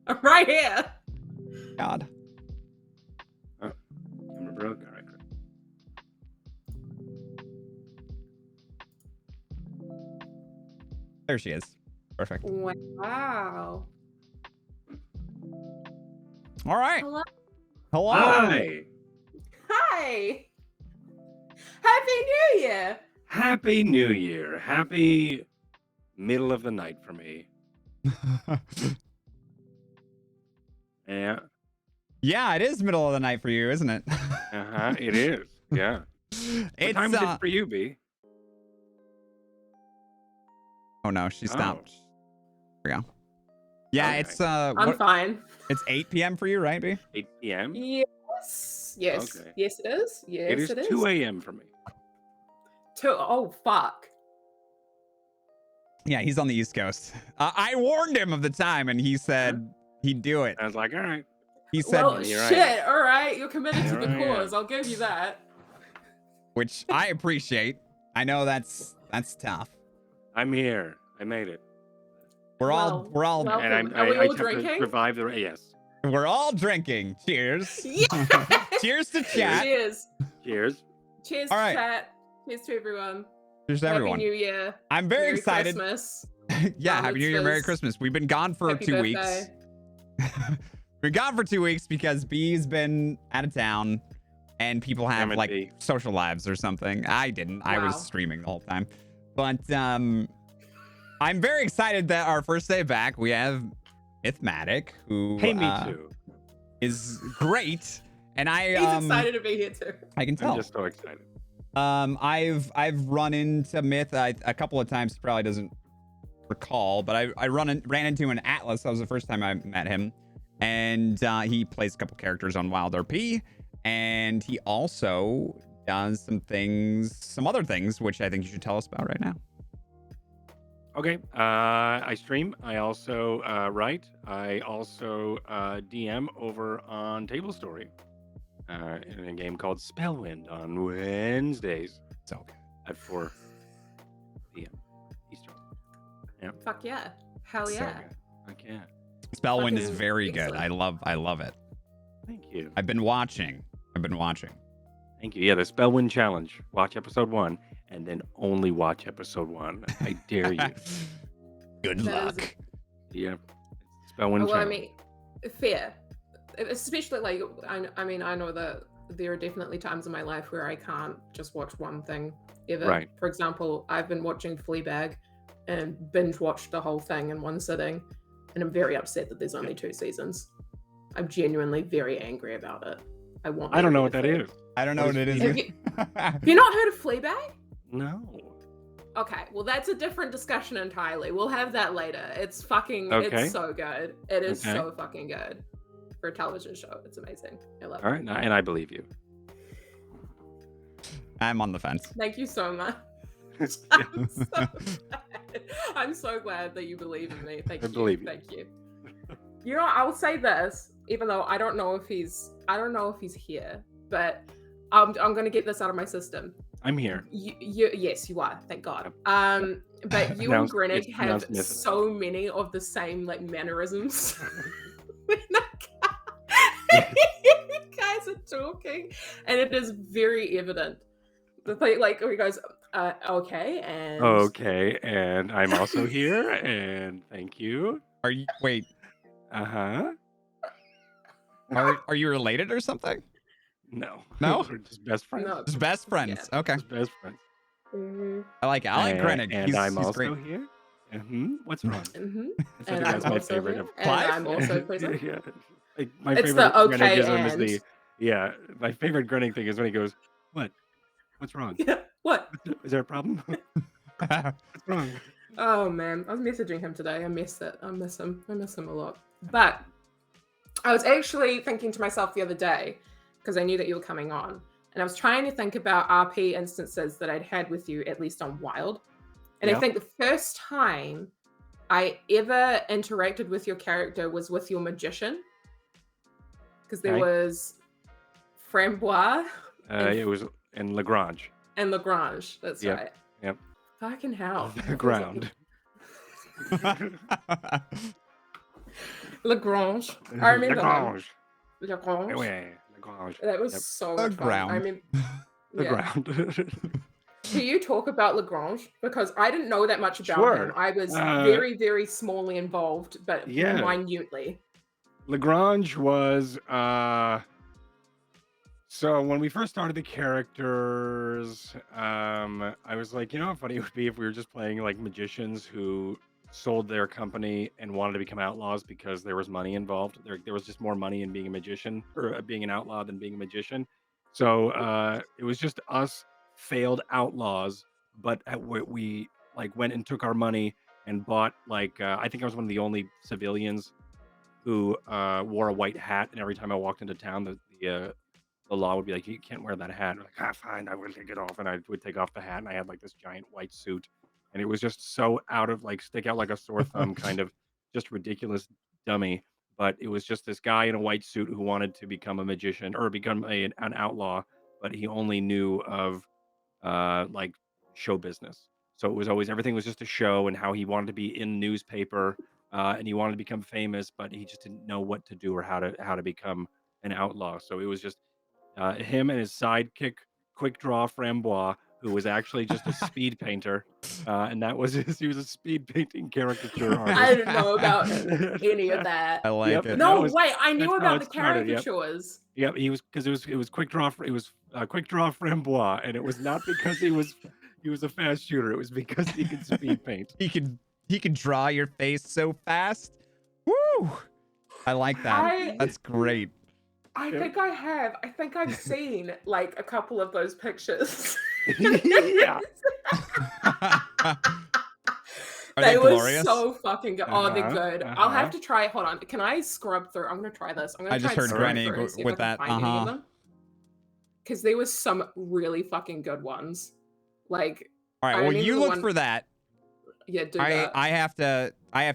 I'm right here. God. I'm broke. All right. There she is. Perfect. Wow. All right. Hello. Hello. Hi. Hi. Happy New Year. Happy New Year. Happy middle of the night for me. Yeah. Yeah, it is middle of the night for you, isn't it? It is. Yeah. What time is it for you, B? Oh no, she stopped. There we go. Yeah, Okay. it's I'm fine. It's 8 p.m. for you, right, B? 8 p.m. Yes. Yes. Okay. Yes, it is. Yes, It is 2 a.m. for me. Oh fuck. Yeah, he's on the East Coast. I warned him of the time, and he said he'd do it. I was like, all right. He said, well, shit. All right, you're committed to the cause. I'll give you that. Which I appreciate. I know that's tough. I'm here. I made it. We're all welcome. And Are we all have drinking? to survive the yes. We're all drinking. Cheers. Yeah. Cheers to chat. Cheers. Cheers. Cheers All to right. chat. Cheers to everyone. Cheers to everyone. Happy New Year. I'm very Merry excited. Christmas. Yeah, Happy New Year, Merry mitzvahs. Christmas. We've been gone for Happy 2 birthday. weeks. We've been gone for 2 weeks because B's been out of town and people have Damn it, like B. social lives or something. I didn't. I was Wow. streaming the whole time. But I'm very excited that our first day back we have Mythematic, who Hey, me too. is great. And He's excited to be here too. I can tell. I'm just so excited. I've run into Myth a couple of times. He probably doesn't recall, but I ran into an Atlas. That was the first time I met him, and he plays a couple characters on Wild RP, and he also does some other things, which I think you should tell us about right now. Okay. I stream. I also write. I also DM over on Table Story in a game called Spellwind on Wednesdays. So good. At 4 p.m. Eastern. Yeah. Fuck yeah. Hell So yeah. good. Okay. Spellwind is Fucking very good. excellent. I love it. Thank you. I've been watching. Thank you. Yeah, the Spellwind Challenge. Watch episode 1 and then only watch episode 1. I dare you. Good That is- luck. Yeah. Spellwind Well, I Challenge. mean, fair. Especially like, I mean, I know that there are definitely times in my life where I can't just watch one thing ever. Right. For example, I've been watching Fleabag and binge watched the whole thing in one sitting, and I'm very upset that there's only 2 seasons. I'm genuinely very angry about it. I don't know what that is. I don't know what it is. Have you not heard of Fleabag? No. Okay, well that's a different discussion entirely. We'll have that later. It's fucking, Okay. it's so good. It is Okay. so fucking good. For a television show, it's amazing. I love All it. right. And I believe you. I'm on the fence. Thank you so much. Yeah. I'm so glad. I'm so glad that you believe in me. Thank I you. believe you. Thank you. You know, I'll say this, even though I don't know if he's here, but I'm gonna get this out of my system. I'm here. Yes, you are. Thank God. But you and Pronounced- Greenwich it's have pronounced Myth. so many of the same like mannerisms. When you guys are talking, and it is very evident. The thing, like, he goes, okay, and Okay. And I'm also here. And thank you. Wait, Uh-huh. are you related or something? No. No? We're just best friends. No. Just best friends. Okay. Just best friends. Mhm, I like Greenwich. And I'm he's also great. here. What's wrong? mhm. I said And that's I'm my also favorite here, of and Clive? I'm also present. Yeah. Like, my It's favorite the okay Grenadism is and. the my favorite grinning thing is when he goes, "What? What's wrong? What? Is there a problem? What's wrong?" Oh man, I was messaging him today. I miss it. I miss him. I miss him a lot. But I was actually thinking to myself the other day, because I knew that you were coming on, and I was trying to think about RP instances that I'd had with you, at least on Wild. And I Yeah. think the first time I ever interacted with your character was with your magician. Because there Okay. was Framboise It was in Lagrange. and Lagrange. That's Yep, right. yep. Fucking hell. The ground. Lagrange. I remember him. Lagrange. Lagrange. Anyway, Lagrange. That was Yep. so The much fun. I ground. mean, The yeah. ground. Can you talk about Lagrange? Because I didn't know that much about him. Sure. I was Uh, very, very smallly involved, but yeah. minutely. Lagrange was so when we first started the characters, I was like, you know how funny it would be if we were just playing like magicians who sold their company and wanted to become outlaws because there was money involved. There was just more money in being a magician or being an outlaw than being a magician. So it was just us failed outlaws, but we like went and took our money and bought like I think I was one of the only civilians who wore a white hat, and every time I walked into town, the law would be like, "You can't wear that hat." I'm like, "Ah, fine, I will take it off," and I would take off the hat, and I had like this giant white suit, and it was just so out of like stick out like a sore thumb, kind of just ridiculous dummy. But it was just this guy in a white suit who wanted to become a magician or become an outlaw, but he only knew of like show business. So it was always everything was just a show and how he wanted to be in newspaper and he wanted to become famous, but he just didn't know what to do or how to become an outlaw. So it was just him and his sidekick, Quick Draw Frambois, who was actually just a speed painter, and that was his. He was a speed painting caricature I artist. didn't know about And- any of that. I like yep, it. and that No, was wait, I knew that's how about it the started. Yep. caricatures. Yep, he was because it was quick draw. It was quick draw frambois, and it was not because he was a fast shooter. It was because he could speed paint. He could draw your face so fast. Woo! I like that. I That's great. I Yep. think I have. I think I've seen like a couple of those pictures. Yeah. Are they They were glorious? so fucking good. Oh, they're Uh-huh, good. I'll have uh-huh. to try. Hold on. Can I scrub through? I'm gonna try this. I'm gonna I try just and heard scrub Granny through and see if with I can that. find any of them. Because there was some really fucking good ones. Like, All right. I Well, remember you the look one. for that. Yeah, do I that. I have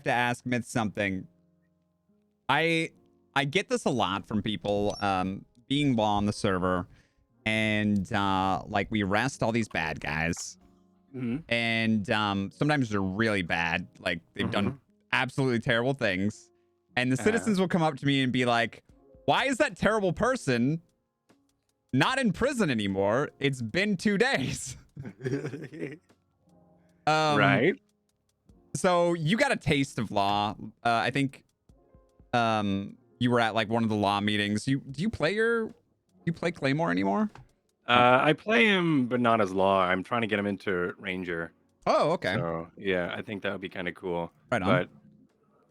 to ask Myth something. I get this a lot from people being law on the server, and like we arrest all these bad guys, Mhm, and sometimes they're really bad, like they've done mhm. absolutely terrible things, and the Uh-huh. citizens will come up to me and be like, "Why is that terrible person not in prison anymore? It's been 2 days." Right. So you got a taste of law. I think you were at like one of the law meetings. You play Claymore anymore? I play him, but not as law. I'm trying to get him into Ranger. Oh, okay. So yeah, I think that would be kind of cool. Right on. But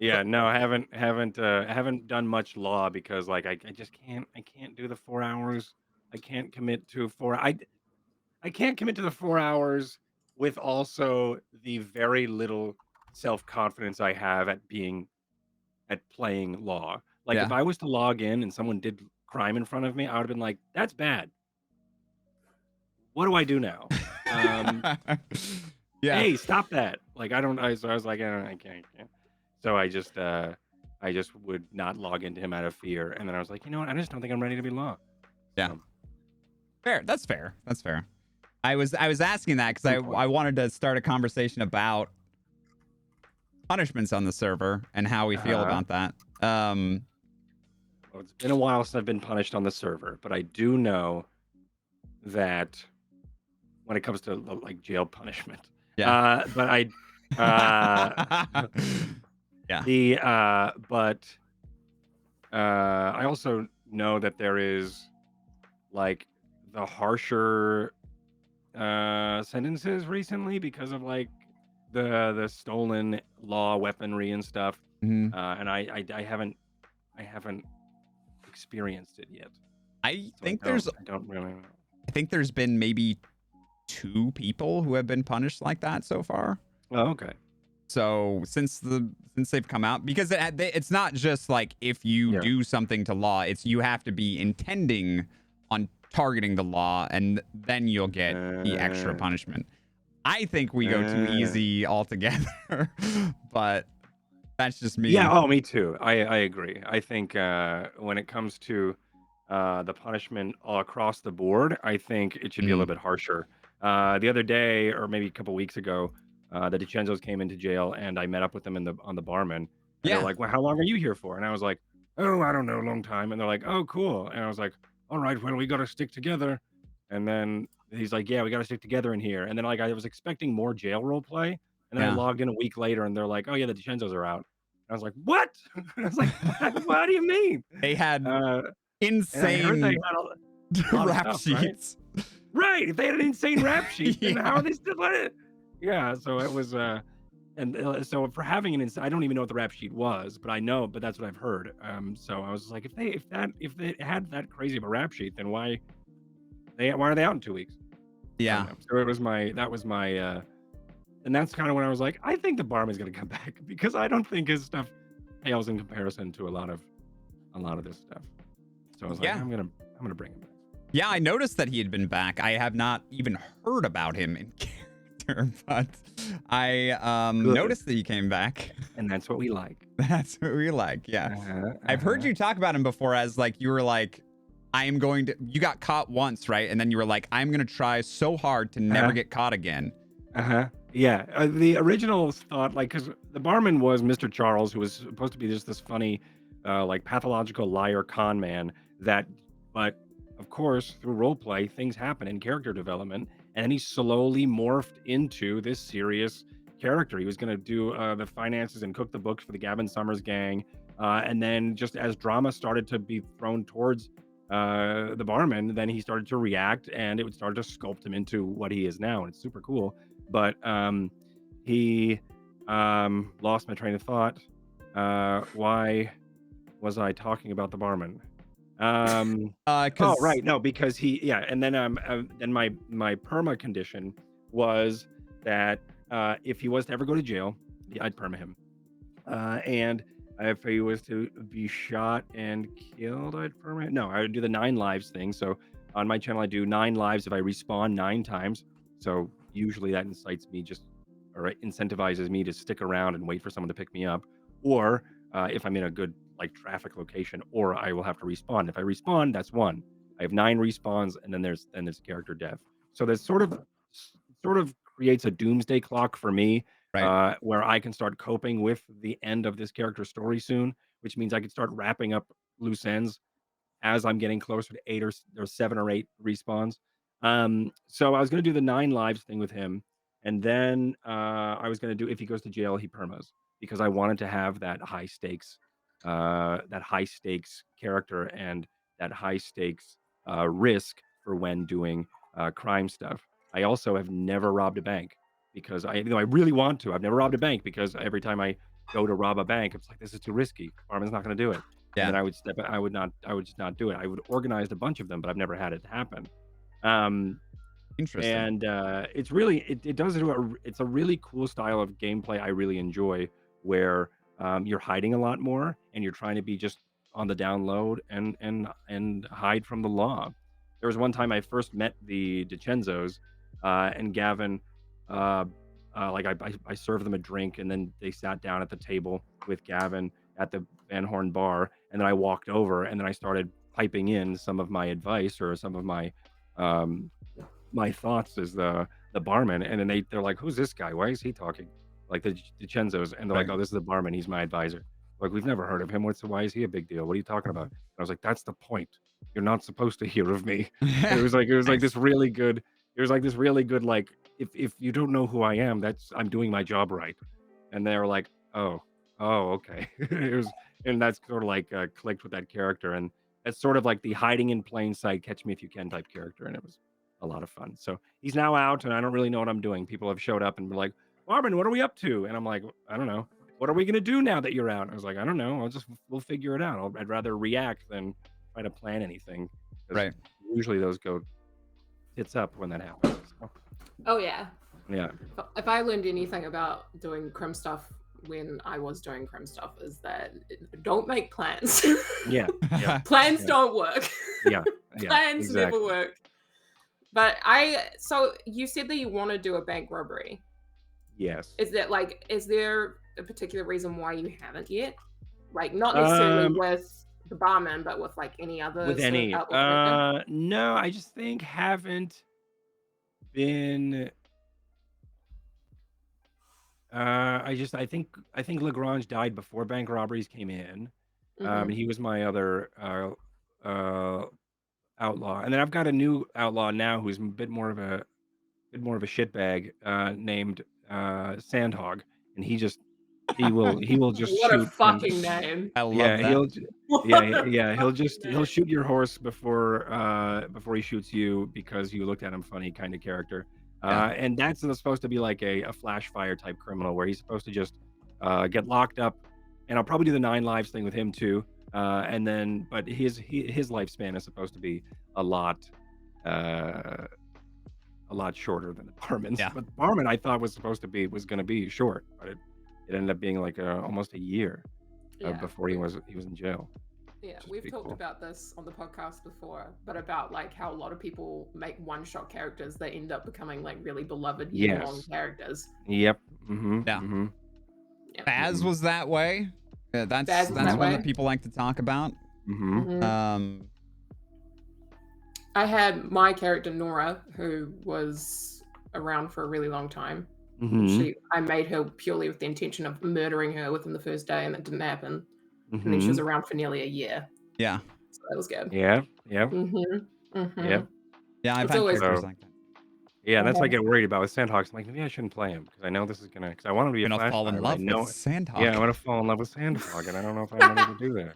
yeah, no, I haven't done much law because like I just can't do the 4 hours. I can't commit to I can't commit to the 4 hours with also the very little self-confidence I have at playing law. Like if Yeah. I was to log in and someone did crime in front of me, I would have been like, that's bad. What do I do now? Um, Yeah. hey, stop that. Like so I was like, I can't. So I just would not log into him out of fear. And then I was like, you know what? I just don't think I'm ready to be law. Yeah. So, Fair. That's fair. That's fair. I was asking that because Some point. I wanted to start a conversation about punishments on the server and how we feel Uh-huh. about that. Well, it's been a while since I've been punished on the server, but I do know that when it comes to like jail punishment. Yeah. But Yeah. I also know that there is like the harsher sentences recently because of like the stolen law weaponry and stuff. Mhm. And I haven't experienced it yet. I So think I don't really know. I think there's been maybe 2 people who have been punished like that so far. Oh, okay. So since they've come out, because it's not just like if you Yeah. do something to law, it's you have to be intending on targeting the law, and then you'll get the extra Uh, punishment. I think we go too easy altogether, but that's just me. Yeah, oh, me too. I agree. I think when it comes to the punishment all across the board, I think it should be a little bit harsher. The other day, or maybe a couple weeks ago, the DiCenzos came into jail, and I met up with them on the barman, And they're Yeah. like, "Well, how long are you here for?" And I was like, "Oh, I don't know, a long time." And they're like, "Oh, cool." And I was like, "All right, well, we got to stick together." And then he's like, "Yeah, we got to stick together in here." And then like I was expecting more jail role play, and then I Yeah. logged in a week later, and they're like, "Oh yeah, the DiCenzos are out." And I was like, "What?" I was like, "What do you mean?" They had Uh, and I heard they insane had a lot of rap stuff, right? sheets. Right. If they had an insane rap sheet, then how Yeah. are they still in it? Yeah. So it was, so for having an I don't even know what the rap sheet was, but I know, but that's what I've heard. So I was like, if they had that crazy of a rap sheet, then why are they out in 2 weeks? I don't Yeah. know. So that was my, and that's kind of when I was like, I think the barman's gonna come back because I don't think his stuff pales in comparison to a lot of this stuff. So I was like, Yeah. I'm gonna bring him back. Yeah, I noticed that he had been back. I have not even heard about him in character, but I Good. noticed that he came back. And that's what we like. That's what we like. Yeah. Uh-huh, I've heard uh-huh. you talk about him before as like you were like, I am going to. You got caught once, right? And then you were like, I'm going to try so hard to never Uh-huh. get caught again. Uh-huh. Yeah. The original thought, like, because the barman was Mr. Charles, who was supposed to be just this funny, like pathological liar con man but of course, through role play, things happen in character development, and then he slowly morphed into this serious character. He was going to do the finances and cook the books for the Gavin Summers gang. And then just as drama started to be thrown towards the barman, then he started to react and it would start to sculpt him into what he is now. And it's super cool. But he lost my train of thought. Why was I talking about the barman? Oh, Cause right. No, because yeah. And then my perma condition was that if he was to ever go to jail, I'd perma him. And if he was to be shot and killed, I'd perma. No, I would do the 9 lives thing. So on my channel, I do 9 lives if I respawn 9 times. So usually that incentivizes me to stick around and wait for someone to pick me up, or if I'm in a good like traffic location, or I will have to respawn. If I respawn, that's one. I have 9 respawns, and then there's character death. So that sort of creates a doomsday clock for me, right. where I can start coping with the end of this character story soon, which means I can start wrapping up loose ends as I'm getting closer to 8 or 7 or 8 respawns. So I was gonna do the 9 lives thing with him, and then I was gonna do if he goes to jail, he permas because I wanted to have that high stakes character and that high stakes risk for when doing crime stuff. I also have never robbed a bank because I really want to. I've never robbed a bank because every time I go to rob a bank, it's like this is too risky. Barman's not going to do it. And Yeah. then I would just not do it. I would organize a bunch of them, but I've never had it happen. Um, Interesting. and it's really it does it's a really cool style of gameplay I really enjoy, where you're hiding a lot more and you're trying to be just on the download and hide from the law. There was one time I first met the DiCenzos, and Gavin, uh, like I served them a drink, and then they sat down at the table with Gavin at the Van Horn bar, and then I walked over and then I started piping in some of my advice or some of um, my thoughts as the barman, and then they're like, "Who's this guy? Why is he talking?" Like the DiCenzos, and they're like, Right. "Oh, this is the barman. He's my advisor." Like, we've never heard of him. Why is he a big deal? What are you talking about? And I was like, "That's the point. You're not supposed to hear of me." And it was like Nice. this really good. It was like this really good like if you don't know who I am, that's I'm doing my job right. And they were like, "Oh, okay." It was, and that's sort of like clicked with that character, and it's sort of like the hiding in plain sight, catch me if you can type character, and it was a lot of fun. So he's now out, and I don't really know what I'm doing. People have showed up and been like, "Marvin, what are we up to?" And I'm like, "I don't know. What are we gonna do now that you're out?" And I was like, "I don't know. We'll figure it out. I'd rather react than try to plan anything because Right. usually those go tits up when that happens." So, Oh yeah. yeah, If I learned anything about doing crim stuff when I was doing crim stuff, is that don't make plans. yeah, yeah, Plans yeah, don't work. yeah, yeah, Plans never exactly. work. But so you said that you want to do a bank robbery. Yes. Is there a particular reason why you haven't yet? Like, not necessarily Um, with the barman, but with like any other with sort of any, outlaw character? no, I just think haven't been I think Lagrange died before bank robberies came in. Mm-hmm. He was my other uh, outlaw, and then I've got a new outlaw now who's a bit more of a shitbag named Sandhog, and he will just What a shoot and fucking name. I yeah, love that. yeah, What a yeah, fucking he'll name. shoot your horse before he shoots you because you looked at him funny kind of character. Yeah. And that's supposed to be like a flash fire type criminal where he's supposed to just get locked up, and I'll probably do the 9 lives thing with him too. And then, but his lifespan is supposed to be a lot uh, a lot shorter than the barman's. Yeah. But the barman I thought was going to be short, but it ended up being like almost a year Yeah. before he was in jail. Yeah, which is we've pretty talked cool. about this on the podcast before, but about like how a lot of people make one-shot characters, they end up becoming like really beloved year-long Yes. characters. Yep. Mm-hmm. Yeah. Mm-hmm. Baz was that way. That's Baz was that's that one way. that people like to talk about. Mm-hmm. Mhm. I I had my character Nora, who was around for a really long time. Mm-hmm. I made her purely with the intention of murdering her within the first day, and that didn't happen. And then she Mm-hmm. was around for nearly a year, Yeah. so that was good. Yeah. Yeah. Mm-hmm. Yeah. Mm-hmm. Yeah, I've It's had always characters So like that. yeah, that's what I Mhm. get worried about with Sandhawks. I'm like, maybe I shouldn't play him because I know this is because I want him to be a Gonna flash fall in fire, but I love with know, yeah, I'm Sandhawk. gonna fall in love with Sandhawk, and I don't know if I'm ready to do that.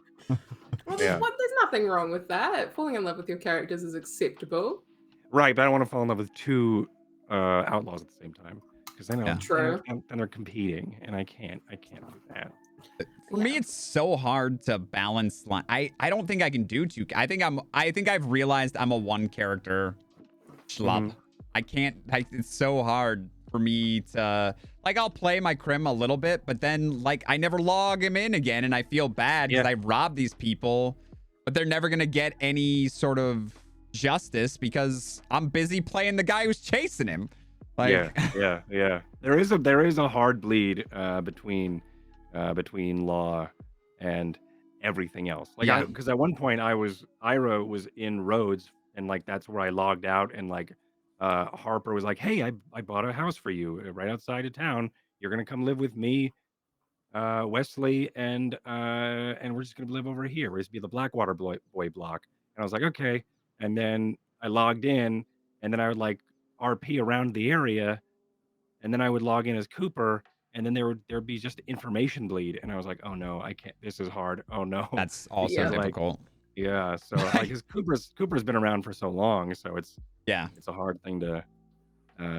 Well, Yeah. there's nothing wrong with that. Falling in love with your characters is acceptable. Right, but I don't want to fall in love with two outlaws at the same time because Yeah. True. then they're competing, and I can't do that. For me, it's so hard to balance. I don't think I can do two. I think I've realized I'm a one character schlub. Mhm. I can't. It's so hard for me to like. I'll play my crim a little bit, but then like I never log him in again, and I feel bad because Yeah. I robbed these people, but they're never gonna get any sort of justice because I'm busy playing the guy who's chasing him. Like, Yeah. There is a hard bleed between law and everything else. Like Yeah. because at one point Ira was in Rhodes, and like that's where I logged out, and like Harper was like, "Hey, I bought a house for you right outside of town. You're gonna come live with me, Wesley, and we're just gonna live over here. We're just be the Blackwater boy block." And I was like, "Okay." And then I logged in, and then I would like RP around the area, and then I would log in as Cooper, and then there'd be just information bleed, and I was like, "Oh no, I can't. This is hard. Oh no." that's also Yeah. So like, difficult. yeah. So like, because Cooper's been around for so long, so Yeah. it's a hard thing to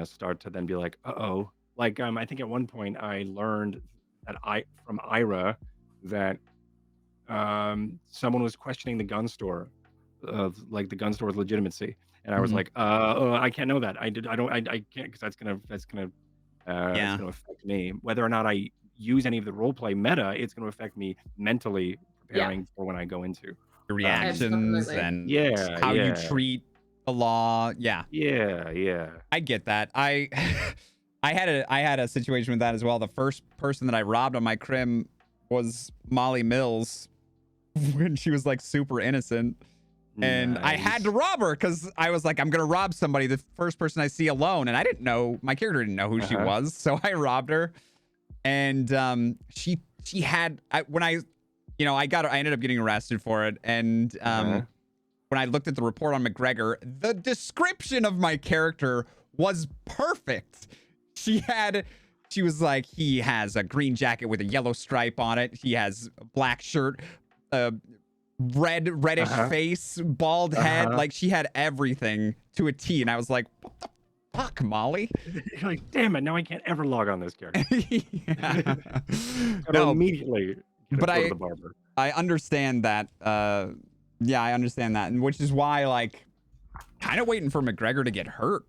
start to then be like, uh-oh. Like, I think at one point I learned that from Ira that someone was questioning the gun store, like the gun store's legitimacy, and I was Mhm. like, I can't know that. I can't because that's Yeah. gonna affect me. Whether or not I use any of the role play meta, it's gonna affect me mentally Yeah. preparing for when I go into. Your reactions Absolutely. and Yeah, how you yeah, treat the law. Yeah. yeah. I get that. I had a situation with that as well. The first person that I robbed on my crim was Molly Mills when she was like super innocent. And I had to Nice. rob her because I was like, I'm gonna rob somebody, the first person I see alone. And I didn't know, my character didn't know who she Uh-huh. was. So I robbed her. And she had when I ended up getting arrested for it. And Uh-huh. when I looked at the report on McGregor, the description of my character was perfect. She was like, he has a green jacket with a yellow stripe on it. He has a black shirt, reddish Uh-huh. face, bald head. Uh-huh. Like she had everything to a T. And I was like, what the fuck, Molly? You're like, damn it, now I can't ever log on this character. Yeah. Gotta No, immediately but go to the barber. I understand that. Yeah, I understand that. And which is why, like, kind of waiting for McGregor to get hurt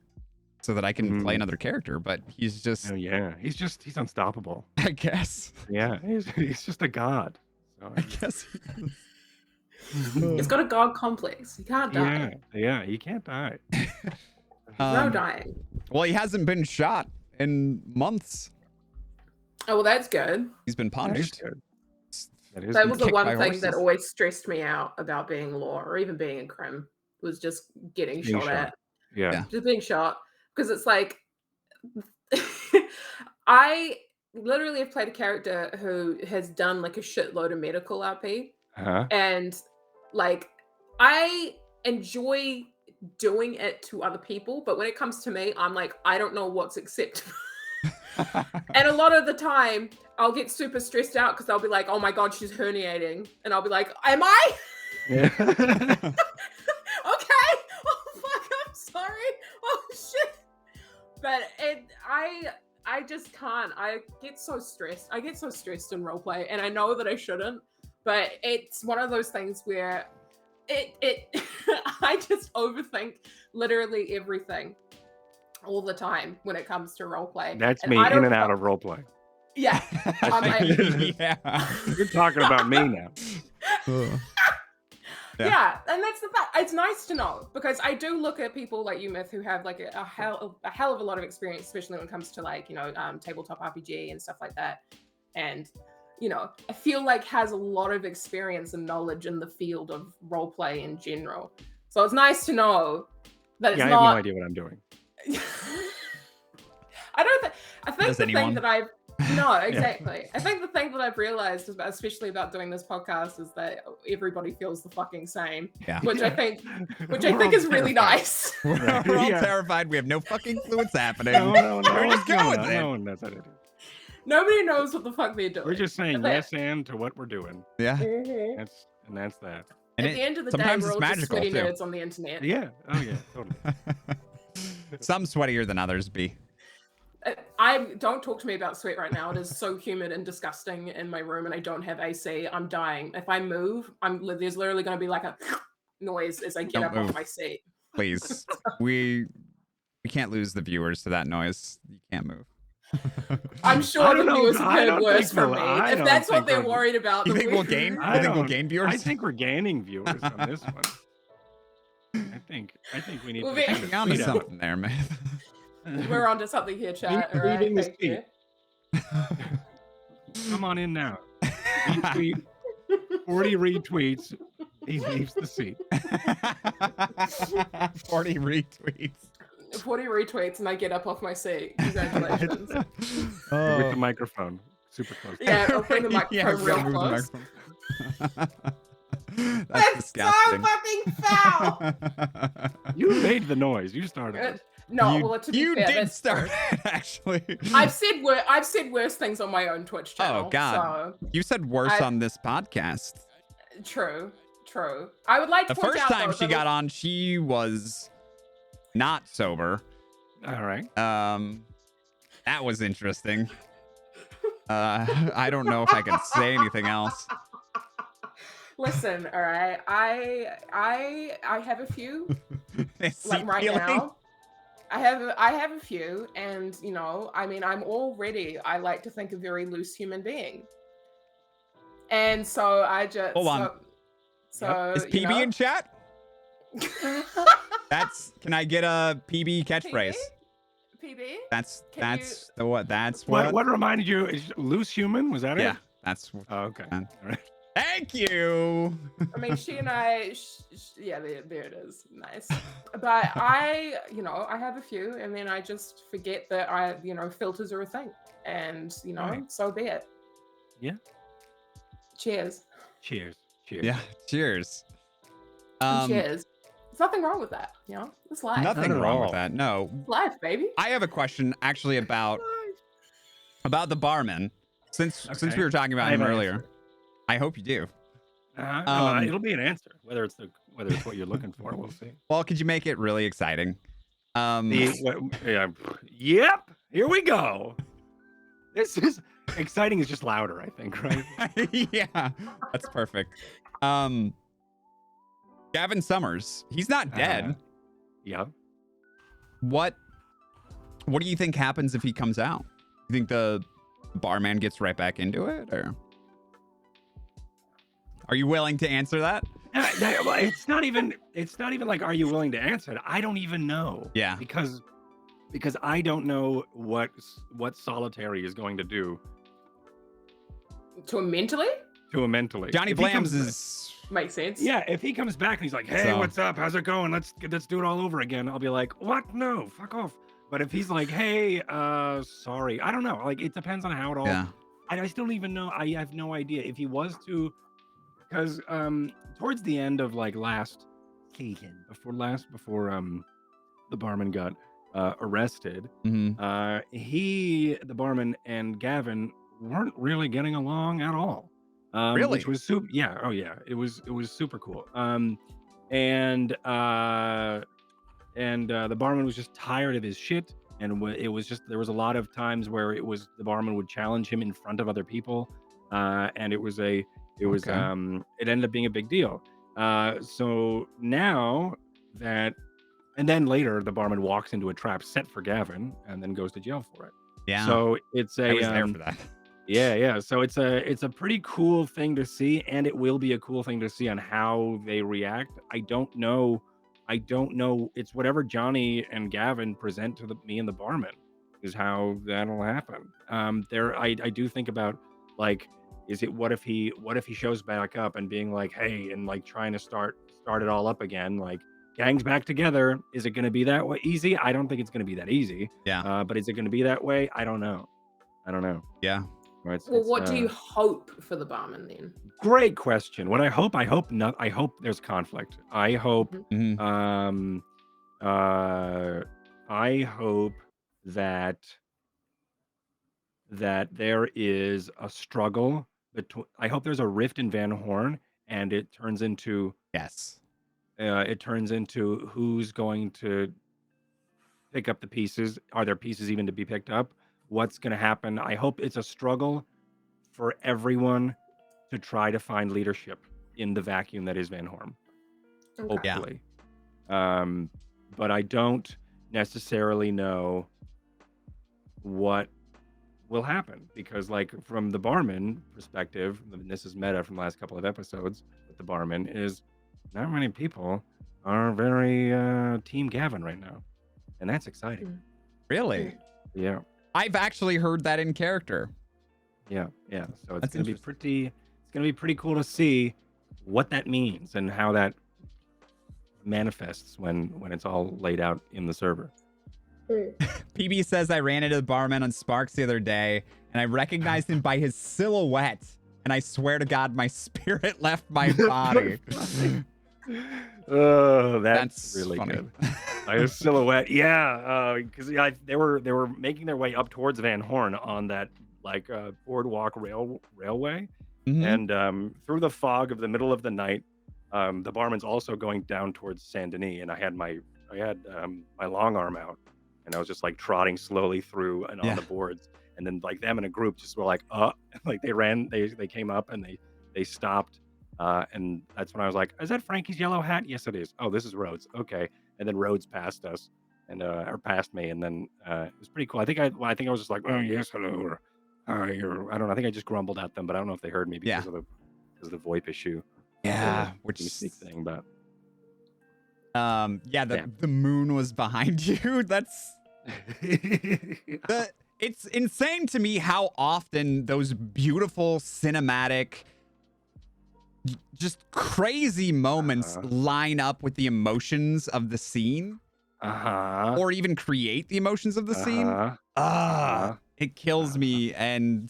so that I can play another character. But he's just, Oh yeah, he's unstoppable. I guess. Yeah, he's just a god. So I guess. It's got a god complex. You can't die. yeah, he can't die. No dying. Well, he hasn't been shot in months. Oh, well, that's good. He's been That is punished. good. That is That good. was the kicked one by thing that horses. always stressed me out about being law or even being a crim was just getting Being shot at. Yeah. Yeah. Just being shot. Because it's like I literally have played a character who has done like a shitload of medical RP, Huh? and like I enjoy doing it to other people, but when it comes to me, I'm like, I don't know what's acceptable. And a lot of the time, I'll get super stressed out because I'll be like, oh my God, she's herniating. And I'll be like, am I? Yeah. Okay. Oh, fuck, I'm sorry. Oh, shit. But I just can't. I get so stressed. I get so stressed in roleplay, and I know that I shouldn't, but it's one of those things where it I just overthink literally everything all the time when it comes to roleplay. That's And me I in don't and out fu- of roleplay. Yeah. I'm like, Yeah. You're talking about me now. Ugh. Yeah. yeah, and that's the fact. It's nice to know because I do look at people like you, Myth, who have like a hell of a lot of experience, especially when it comes to like tabletop RPG and stuff like that. And I feel like has a lot of experience and knowledge in the field of roleplay in general. So it's nice to know that it's Yeah, I not. have no idea what I'm doing. I don't think. I think Does the anyone? thing that I've no exactly. I think the thing that I've realized, especially about doing this podcast, is that everybody feels the fucking same. Yeah. Which I think We're all is really terrified. nice. We're all Yeah. terrified. We have no fucking clue what's happening. No We're one's just going with it. No one knows how to do it. Nobody knows what the fuck they're doing. We're just saying But- yes and to what we're doing. Yeah. Mhm. That's that. And At the end of the day, sometimes we're it's all just magical, sweaty too. nerds on the internet. Yeah. Oh yeah. Totally. Some sweatier than others be. Don't talk to me about sweat right now. It is so humid and disgusting in my room, and I don't have AC. I'm dying. If I move, there's literally going to be like a noise as I get Don't up move. off my seat. Please. We can't lose the viewers to that noise. You can't move. I'm I sure don't the know. viewers I have heard don't worse think from we'll- me. I If don't that's what think they're we'll- worried about, You then think we'll we- gain? I You think we'll don't- gain viewers? I think we're gaining viewers on this one. I think we need We'll to be- kind You're of onto tweet out. something there, man. We're onto something here, chat. All right, Reading the thank tweet. you. Come on in now. Retweet. 40 retweets. He leaves the seat. 40 retweets. 40 retweets and I get up off my seat. Congratulations. With Oh. the microphone super close. Yeah, I'll bring the microphone we real gotta move the close. microphone. That's That's so disgusting. fucking foul. You made the noise. You started it. No, you well, to be you fair, did that's start true. it, actually. I've said worse things on my own Twitch channel. Oh, God. So, You said worse I- on this podcast. true. I would like to The point first out, time though, she that got on, she was not sober. All right. That was interesting. I don't know if I can say anything else. Listen, all right. I have a few like Seat right peeling? now. I have a few, and I mean, I'm already, I like to think, a very loose human being, and so I just Hold on. So Is PB in chat? Can I get a PB catchphrase? PB? That's Can the what? That's what? What reminded you? Is loose human? Was that Yeah, it? that's. Oh, okay. Uh, All right. Thank you. I mean, she and I, yeah, there it is. Nice. But I have a few, and then I just forget that filters are a thing. And, Right. so be it. Yeah. Cheers. Cheers. Yeah. Cheers. And cheers. There's nothing wrong with that, It's life. Nothing Not at wrong all. with that. No. It's life, baby. I have a question actually about the barman. Since Okay. we were talking about I have him an earlier. answer. I hope you do. It'll be an answer. Whether it's what you're looking for, we'll see. Well, could you make it really exciting? Yep. Here we go. This is exciting. Is just louder, I think, right? Yeah, that's perfect. Gavin Summers, he's not dead. Yeah. What do you think happens if he comes out? You think the barman gets right back into it, or are you willing to answer that? It's not even like, are you willing to answer it? I don't even know. Yeah. Because I don't know what solitary is going to do To him mentally? to him mentally. Johnny If he Blams comes- is. Makes sense. Yeah, if he comes back and he's like, "Hey, So- what's up? How's it going? Let's do it all over again." I'll be like, "What? No, fuck off." But if he's like, hey, sorry, I don't know. Like, it depends on how it all. Yeah. I still don't even know. I have no idea if he was to, because towards the end of like last season, before the barman got arrested, Hmm. the barman and Gavin weren't really getting along at all. Really? Which was super. Yeah. Oh yeah. It was super cool. And the barman was just tired of his shit, and it was just there was a lot of times where the barman would challenge him in front of other people, and Okay. it ended up being a big deal. So now that and then later the barman walks into a trap set for Gavin and then goes to jail for it. Yeah. So it's I a was there for that. yeah. So it's a pretty cool thing to see, and it will be a cool thing to see on how they react. I don't know. It's whatever Johnny and Gavin present to me and the barman is how that'll happen. I do think about like, is it what if he shows back up and being like, hey, and like trying to start it all up again, like gangs back together. Is it going to be that way easy? I don't think it's going to be that easy. Yeah. But is it going to be that way? I don't know. Yeah. Right, Well, what do you hope for the barman then? great question. What I hope not. I hope there's conflict. I hope. Mhm. Hmm. I hope that there is a struggle between. I hope there's a rift in Van Horn, and it turns into Yes. who's going to pick up the pieces. Are there pieces even to be picked up? What's going to happen? I hope it's a struggle for everyone to try to find leadership in the vacuum that is Van Horn. Okay. Yeah. Hopefully. But I don't necessarily know what will happen because, like, from the barman perspective, and this is meta from the last couple of episodes with the barman, is not many people are very Team Gavin right now, and that's exciting. Really? Yeah, I've actually heard that in character. yeah. So it's That's gonna be interesting. pretty cool to see what that means and how that manifests when it's all laid out in the server. PB says I ran into the barman on Sparks the other day and I recognized him by his silhouette. And I swear to God, my spirit left my body. Oh, that's really funny. good. A silhouette, yeah, because they were making their way up towards Van Horn on that like boardwalk railway, Mhm. and through the fog of the middle of the night, the barman's also going down towards Saint Denis, and I had my long arm out, and I was just like trotting slowly through and on Yeah. the boards, and then like them in a group just were like, like they came up and they stopped. And that's when I was like, "Is that Frankie's yellow hat?" Yes, it is. Oh, this is Rhodes. Okay. And then Rhodes passed us, and or passed me, and then it was pretty cool. I think I was just like, "Oh yes, hello," or "Hi," or I don't know. I think I just grumbled at them, but I don't know if they heard me Yeah. because of the VoIP issue. Yeah. The Which speak thing, but yeah, yeah. the moon was behind you. That's it's insane to me how often those beautiful cinematic just crazy moments line up with the emotions of the scene or even create the emotions of the scene. It kills me and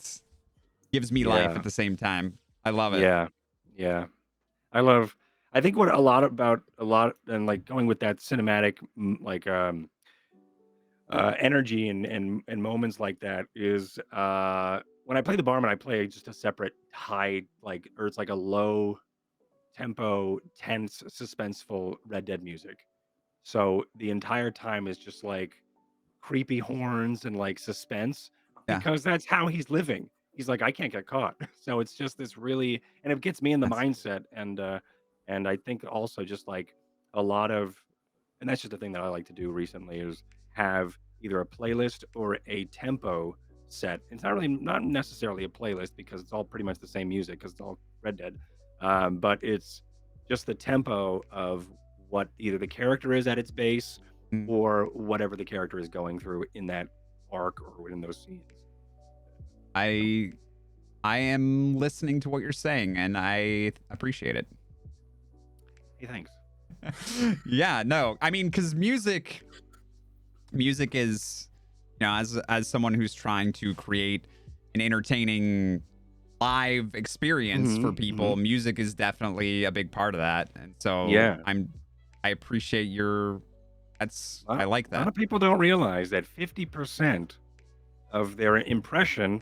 gives me life Yeah. at the same time. I love it. Yeah. I think what a lot and like going with that cinematic like energy and moments like that is when I play the barman, I play just a separate high like or it's like a low tempo, tense, suspenseful Red Dead music. So the entire time is just like creepy horns and like suspense Yeah. because that's how he's living. He's like, I can't get caught. So it's just this really, and it gets me in the That's mindset. And I think also just like a lot of, and that's just the thing that I like to do recently is have either a playlist or a tempo set. It's not necessarily a playlist because it's all pretty much the same music because it's all Red Dead. But it's just the tempo of what either the character is at its base mm, or whatever the character is going through in that arc or in those scenes. I am listening to what you're saying and I appreciate it. Hey, thanks. Yeah, no. I mean, cuz music music is, as someone who's trying to create an entertaining live experience for people, music is definitely a big part of that. And so I appreciate I like A lot that. of people don't realize that 50% of their impression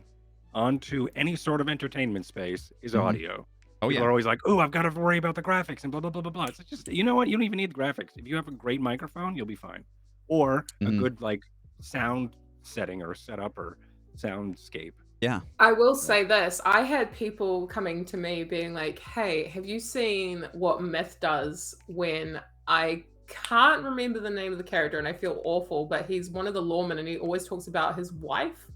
onto any sort of entertainment space is audio. Oh, People yeah. are always like, "Oh, I've got to worry about the graphics and blah blah blah blah blah." It's just, you know what? You don't even need graphics. If you have a great microphone, you'll be fine, or a good like sound setting or setup or soundscape. Yeah. I will say this. I had people coming to me being like, hey, have you seen what Myth does when I can't remember the name of the character and I feel awful, but he's one of the lawmen and he always talks about his wife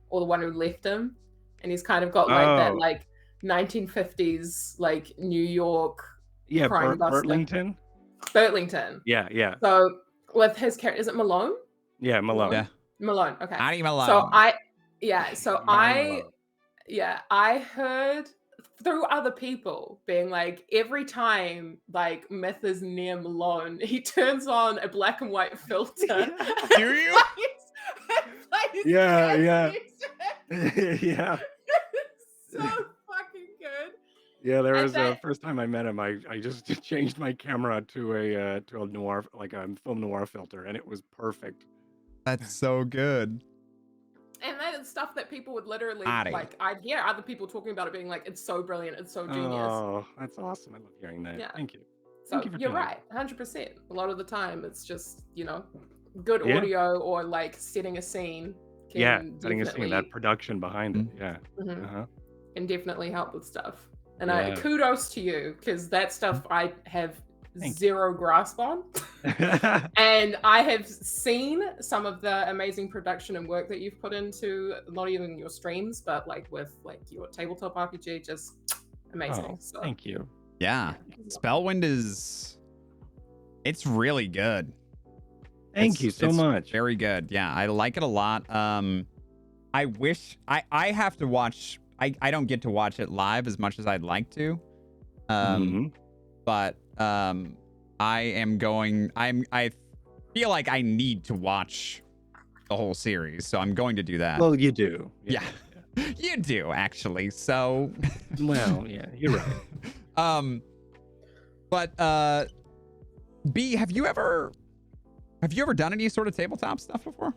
or the one who left him. And he's kind of got like that like 1950s like New York crime buster. Burlington. Yeah. So with his character, is it Malone? Yeah, Malone. Yeah. Malone. Okay. Johnny Malone. So I heard through other people being like, every time like Myth is near Malone, he turns on a black and white filter. Do you? Yeah. yeah. So Yeah. fucking good. Yeah, there was the first time I met him. I just changed my camera to a noir, like a film noir filter, and it was perfect. That's so good. And that is stuff that people would literally like. I'd hear other people talking about it, being like, "It's so brilliant, it's so genius." Oh, that's awesome! I love hearing that. Yeah. Thank you. So you're right, 100%. A lot of the time, it's just good audio or like setting a scene. Setting a scene, that production behind it. Yeah. Can definitely help with stuff. And kudos to you, because that stuff I have zero grasp on. And I have seen some of the amazing production and work that you've put into not even your streams, but like with like your tabletop RPG, just amazing. So thank you. Yeah. Spellwind it's really good. Thank you so much. Very good. Yeah, I like it a lot. I wish I have to watch. I don't get to watch it live as much as I'd like to. But I feel like I need to watch the whole series, so I'm going to do that. Well, you do. Yeah. You do actually. So. Well, yeah, you're right. But B, have you ever done any sort of tabletop stuff before?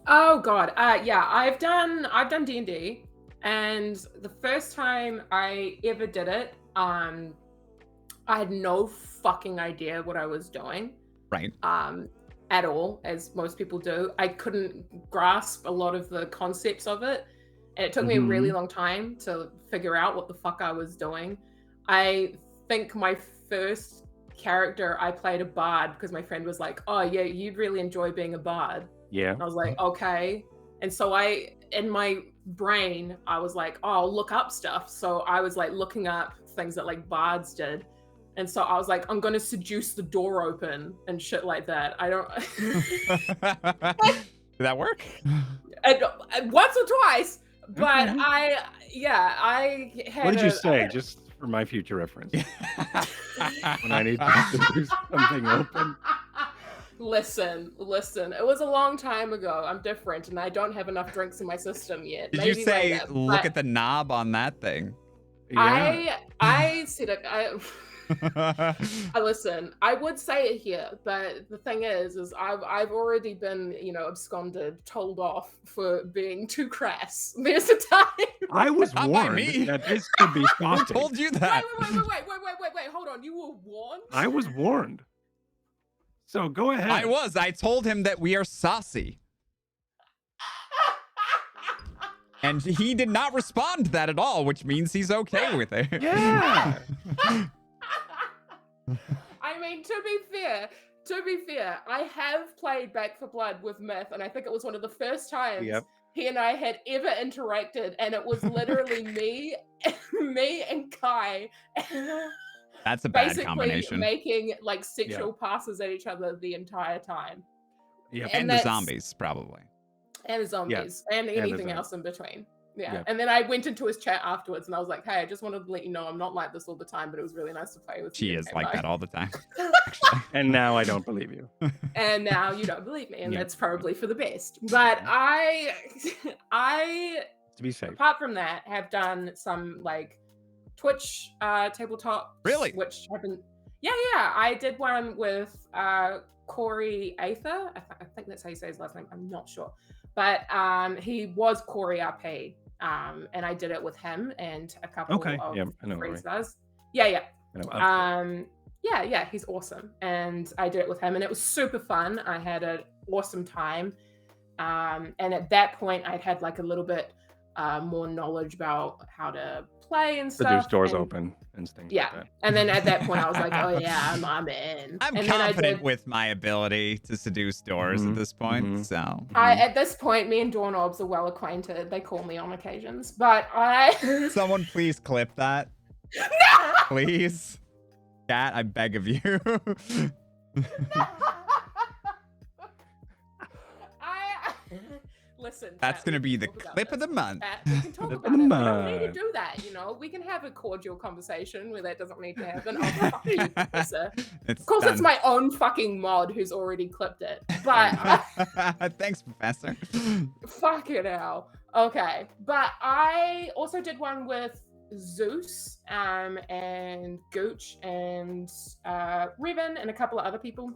Oh God, yeah, I've done D&D, and the first time I ever did it, I had no fucking idea what I was doing. Right. At all, as most people do. I couldn't grasp a lot of the concepts of it, and it took me a really long time to figure out what the fuck I was doing. I think my first character, I played a bard because my friend was like, "Oh yeah, you'd really enjoy being a bard." Yeah. And I was like, "Okay." And so in my brain, I was like, "Oh, I'll look up stuff." So I was like looking up things that like bards did. And so I was like, I'm going to seduce the door open and shit like that. I don't... Did that work? Once or twice. But I had What did you say? Just for my future reference. When I need to seduce something open. Listen. It was a long time ago. I'm different, and I don't have enough drinks in my system yet. Did you say, later, look at the knob on that thing? Yeah. I said it... Listen, I would say it here, but the thing is I've already been, absconded, told off for being too crass. There's a time. I was warned that this could be saucy. Who told you that? Wait, hold on. You were warned? I was warned. So go ahead. I told him that we are saucy. And he did not respond to that at all, which means he's okay with it. Yeah. I mean, to be fair, I have played Back for Blood with Myth, and I think it was one of the first times he and I had ever interacted, and it was literally me and Kai. That's a bad combination. Making like sexual passes at each other the entire time. Yeah, and the zombies probably. And the zombies and anything else in between. Yeah. Yep. And then I went into his chat afterwards and I was like, hey, I just wanted to let you know I'm not like this all the time, but it was really nice to play with you. She is Okay, like bye." that all the time, actually. And now I don't believe you. And now you don't believe me, and Yeah. that's probably for the best. But I To be safe. apart from that, have done some like Twitch tabletops. Really? Which have been yeah. I did one with Corey Aether. I think that's how you say his last name. I'm not sure. But he was Corey RP. And I did it with him and a couple Okay. of Yeah, I know. friends Right. does. Yeah. I know. Okay. Yeah, he's awesome. And I did it with him and it was super fun. I had an awesome time. And at that point I'd had like a little bit more knowledge about how to play and So stuff. there's doors and, open and things Yeah. like that. And then at that point I was like, oh yeah, I'm in. I'm and then confident with my ability to seduce doors at this point. So at this point, me and doorknobs are well acquainted. They call me on occasions. But I someone please clip that. Please. Cat, I beg of you. Listen. That's Kat, going to we be can the talk about clip of the this. month. Kat, we can talk Clip about of it. the We don't need to month. do that, you know. We can have a cordial conversation where that doesn't need to happen. Oh, fuck you, Professor. Of course, it's my own fucking mod who's already clipped it. But thanks, Professor. fuck it hell. Okay, but I also did one with Zeus and Gooch and Riven and a couple of other people.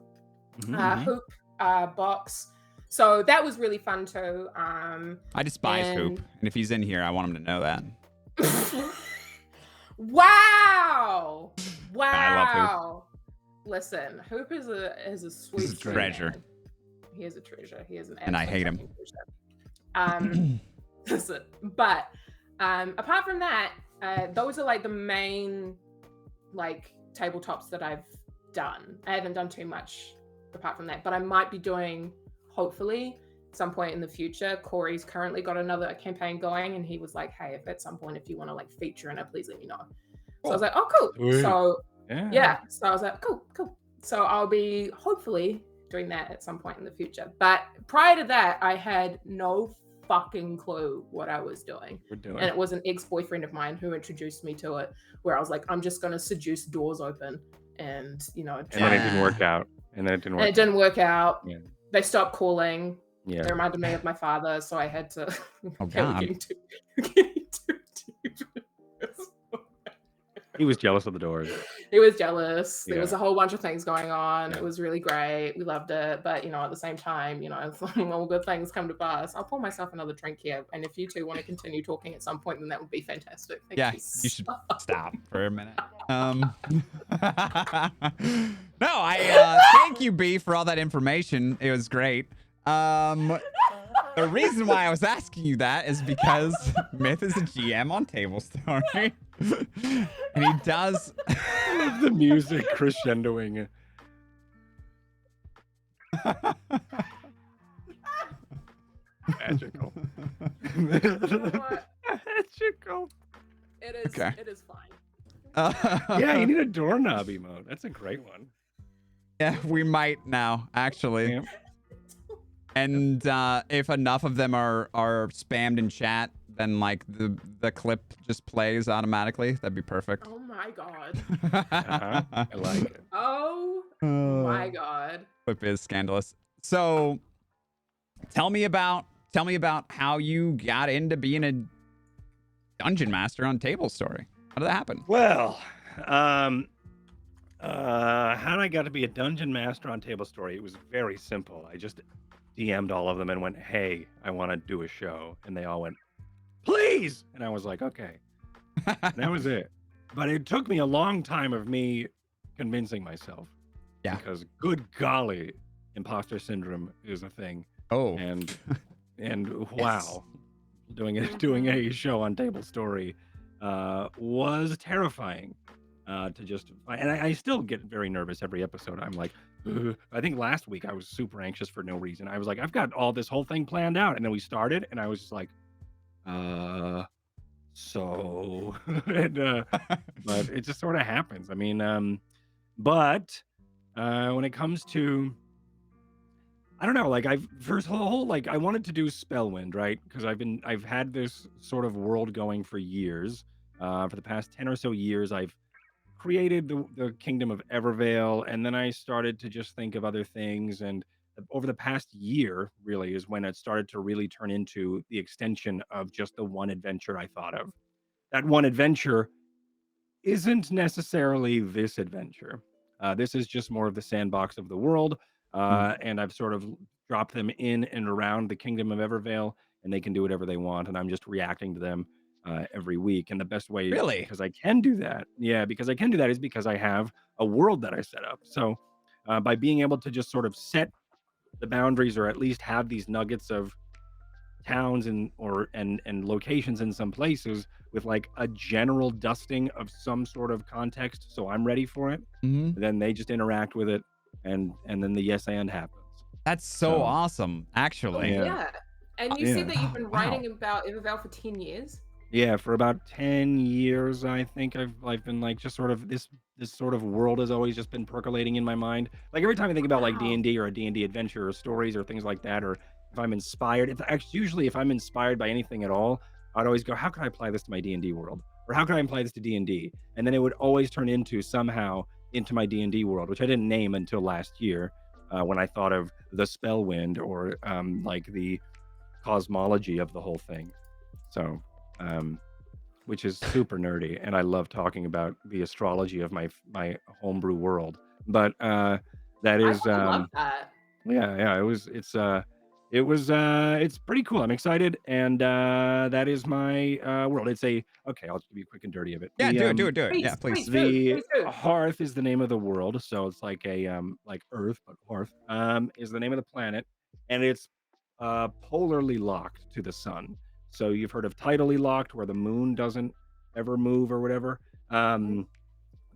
Hoop, Box. So that was really fun too. I despise Hoop, and if he's in here, I want him to know that. Wow! I love Hoop. Listen, Hoop is a sweet He's a treasure. Man. He is a treasure. He is an and I hate him. Listen, but apart from that, those are like the main like tabletops that I've done. I haven't done too much apart from that, but I might be doing. Hopefully, some point in the future. Corey's currently got another campaign going, and he was like, "Hey, if you want to like feature in it, please let me know." So I was like, "Oh, cool." Sweet. So Yeah. So I was like, "Cool." So I'll be hopefully doing that at some point in the future. But prior to that, I had no fucking clue what I was doing. And it was an ex-boyfriend of mine who introduced me to it, where I was like, "I'm just gonna seduce doors open," and and then it didn't work out. And then it didn't work out. Yeah. They stopped calling. Yeah. They reminded me of my father, so I had to. Oh God. He was jealous of the doors. He was jealous. There Yeah. was a whole bunch of things going on. Yeah. It was really great. We loved it, but at the same time, all good things come to pass. I'll pour myself another drink here, and if you two want to continue talking at some point, then that would be fantastic. Thank Yeah, you. you should stop for a minute. No, I thank you, B, for all that information. It was great. The reason why I was asking you that is because Myth is a GM on Table Story. And he does I love the music crescendoing. Magical. Magical. It is. Okay. It is fine. Yeah, you need a doorknob emote. That's a great one. Yeah, we might now, actually. Yeah. And if enough of them are spammed in chat, then like the clip just plays automatically. That'd be perfect. Oh my god. I like it. Oh my god. Clip is scandalous. So tell me about how you got into being a dungeon master on Table Story. How did that happen? Well, how did I got to be a dungeon master on Table Story? It was very simple. I just DM'd all of them and went, "Hey, I want to do a show," and they all went, "Please!" And I was like, "Okay." And that was it. But it took me a long time of me convincing myself. Yeah. Because good golly, imposter syndrome is a thing. Oh. And wow, doing a show on Table Story was terrifying. To just and I still get very nervous every episode. I'm like, ugh. I think last week I was super anxious for no reason. I was like, I've got all this whole thing planned out, and then we started, and I was just like, so, and, but it just sort of happens. I mean, but when it comes to, I don't know. Like I've first whole like I wanted to do Spellwind, right? Because I've had this sort of world going for years. For the past 10 or so years, I've created the kingdom of Evervale, and then I started to just think of other things. And over the past year, really, is when it started to really turn into the extension of just the one adventure I thought of. That one adventure isn't necessarily this adventure. This is just more of the sandbox of the world, Mm. and I've sort of dropped them in and around the kingdom of Evervale, and they can do whatever they want, and I'm just reacting to them every week. And the best way, Really? because I can do that, yeah, because I can do that, is because I have a world that I set up. So by being able to just sort of set the boundaries, or at least have these nuggets of towns and locations in some places with like a general dusting of some sort of context, so I'm ready for it, Hmm. then they just interact with it, and then the yes and happens. That's so So awesome, Oh actually. yeah. yeah. And you said Yeah. that you've Oh, been wow. writing about Evervale for 10 years? Yeah, for about 10 years, I think I've been like just sort of this sort of world has always just been percolating in my mind. Like every time I think about like Wow. D&D or a D&D adventure or stories or things like that, or if I'm inspired, if actually usually if I'm inspired by anything at all, I'd always go, how can I apply this to my D&D world? Or how can I apply this to D&D? And then it would always turn into somehow into my D&D world, which I didn't name until last year, when I thought of the Spellwind, or like the cosmology of the whole thing. So, um, which is super nerdy, and I love talking about the astrology of my homebrew world. But that I is fucking love that. yeah, yeah, it's pretty cool. I'm excited, and that is my world. It's a okay. I'll just give you quick and dirty of it. Yeah, do it, do it, do it. Yeah, Please, please. please do. The Please do. hearth is the name of the world, so it's like a like Earth, but hearth is the name of the planet, and it's polarly locked to the sun. So you've heard of tidally locked, where the moon doesn't ever move or whatever. Mhm. Um,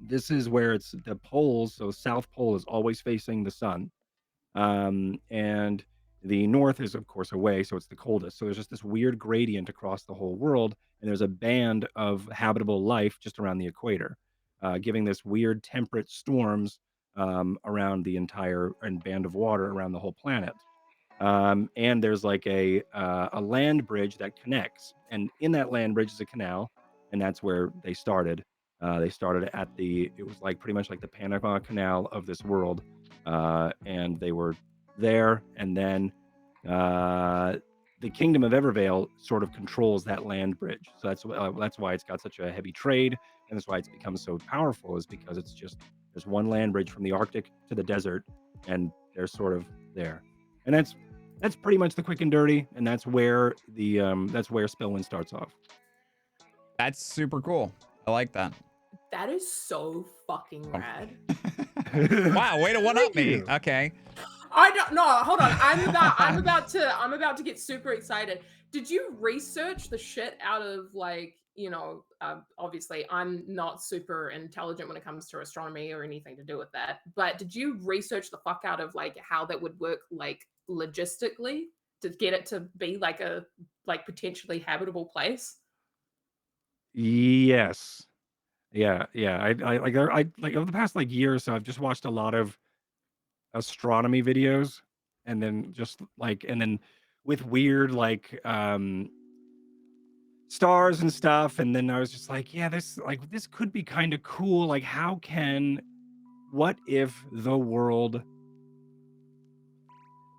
this is where it's the poles. So South Pole is always facing the sun, and the north is of course away, so it's the coldest. So there's just this weird gradient across the whole world, and there's a band of habitable life just around the equator, giving this weird temperate storms around the entire and band of water around the whole planet. And there's like a land bridge that connects, and in that land bridge is a canal, and that's where they started. They started at the it was like pretty much like the Panama Canal of this world, and they were there, and then uh, the Kingdom of Evervale sort of controls that land bridge. So that's why it's got such a heavy trade, and that's why it's become so powerful. Is because it's just there's one land bridge from the Arctic to the desert, and they're sort of there, and that's pretty much the quick and dirty, and that's where Spellwind starts off. That's super cool. I like that. That is so fucking Oh. rad. Wow, way to one up Thank me. you. Okay. I don't no, hold on. I'm about to get super excited. Did you research the shit out of like, obviously I'm not super intelligent when it comes to astronomy or anything to do with that, but did you research the fuck out of like how that would work like logistically to get it to be like a like potentially habitable place? Yes. Yeah, yeah. I like over the past like year or so, I've just watched a lot of astronomy videos, and then just like and then with weird like stars and stuff, and then I was just like, yeah, this could be kind of cool. Like what if the world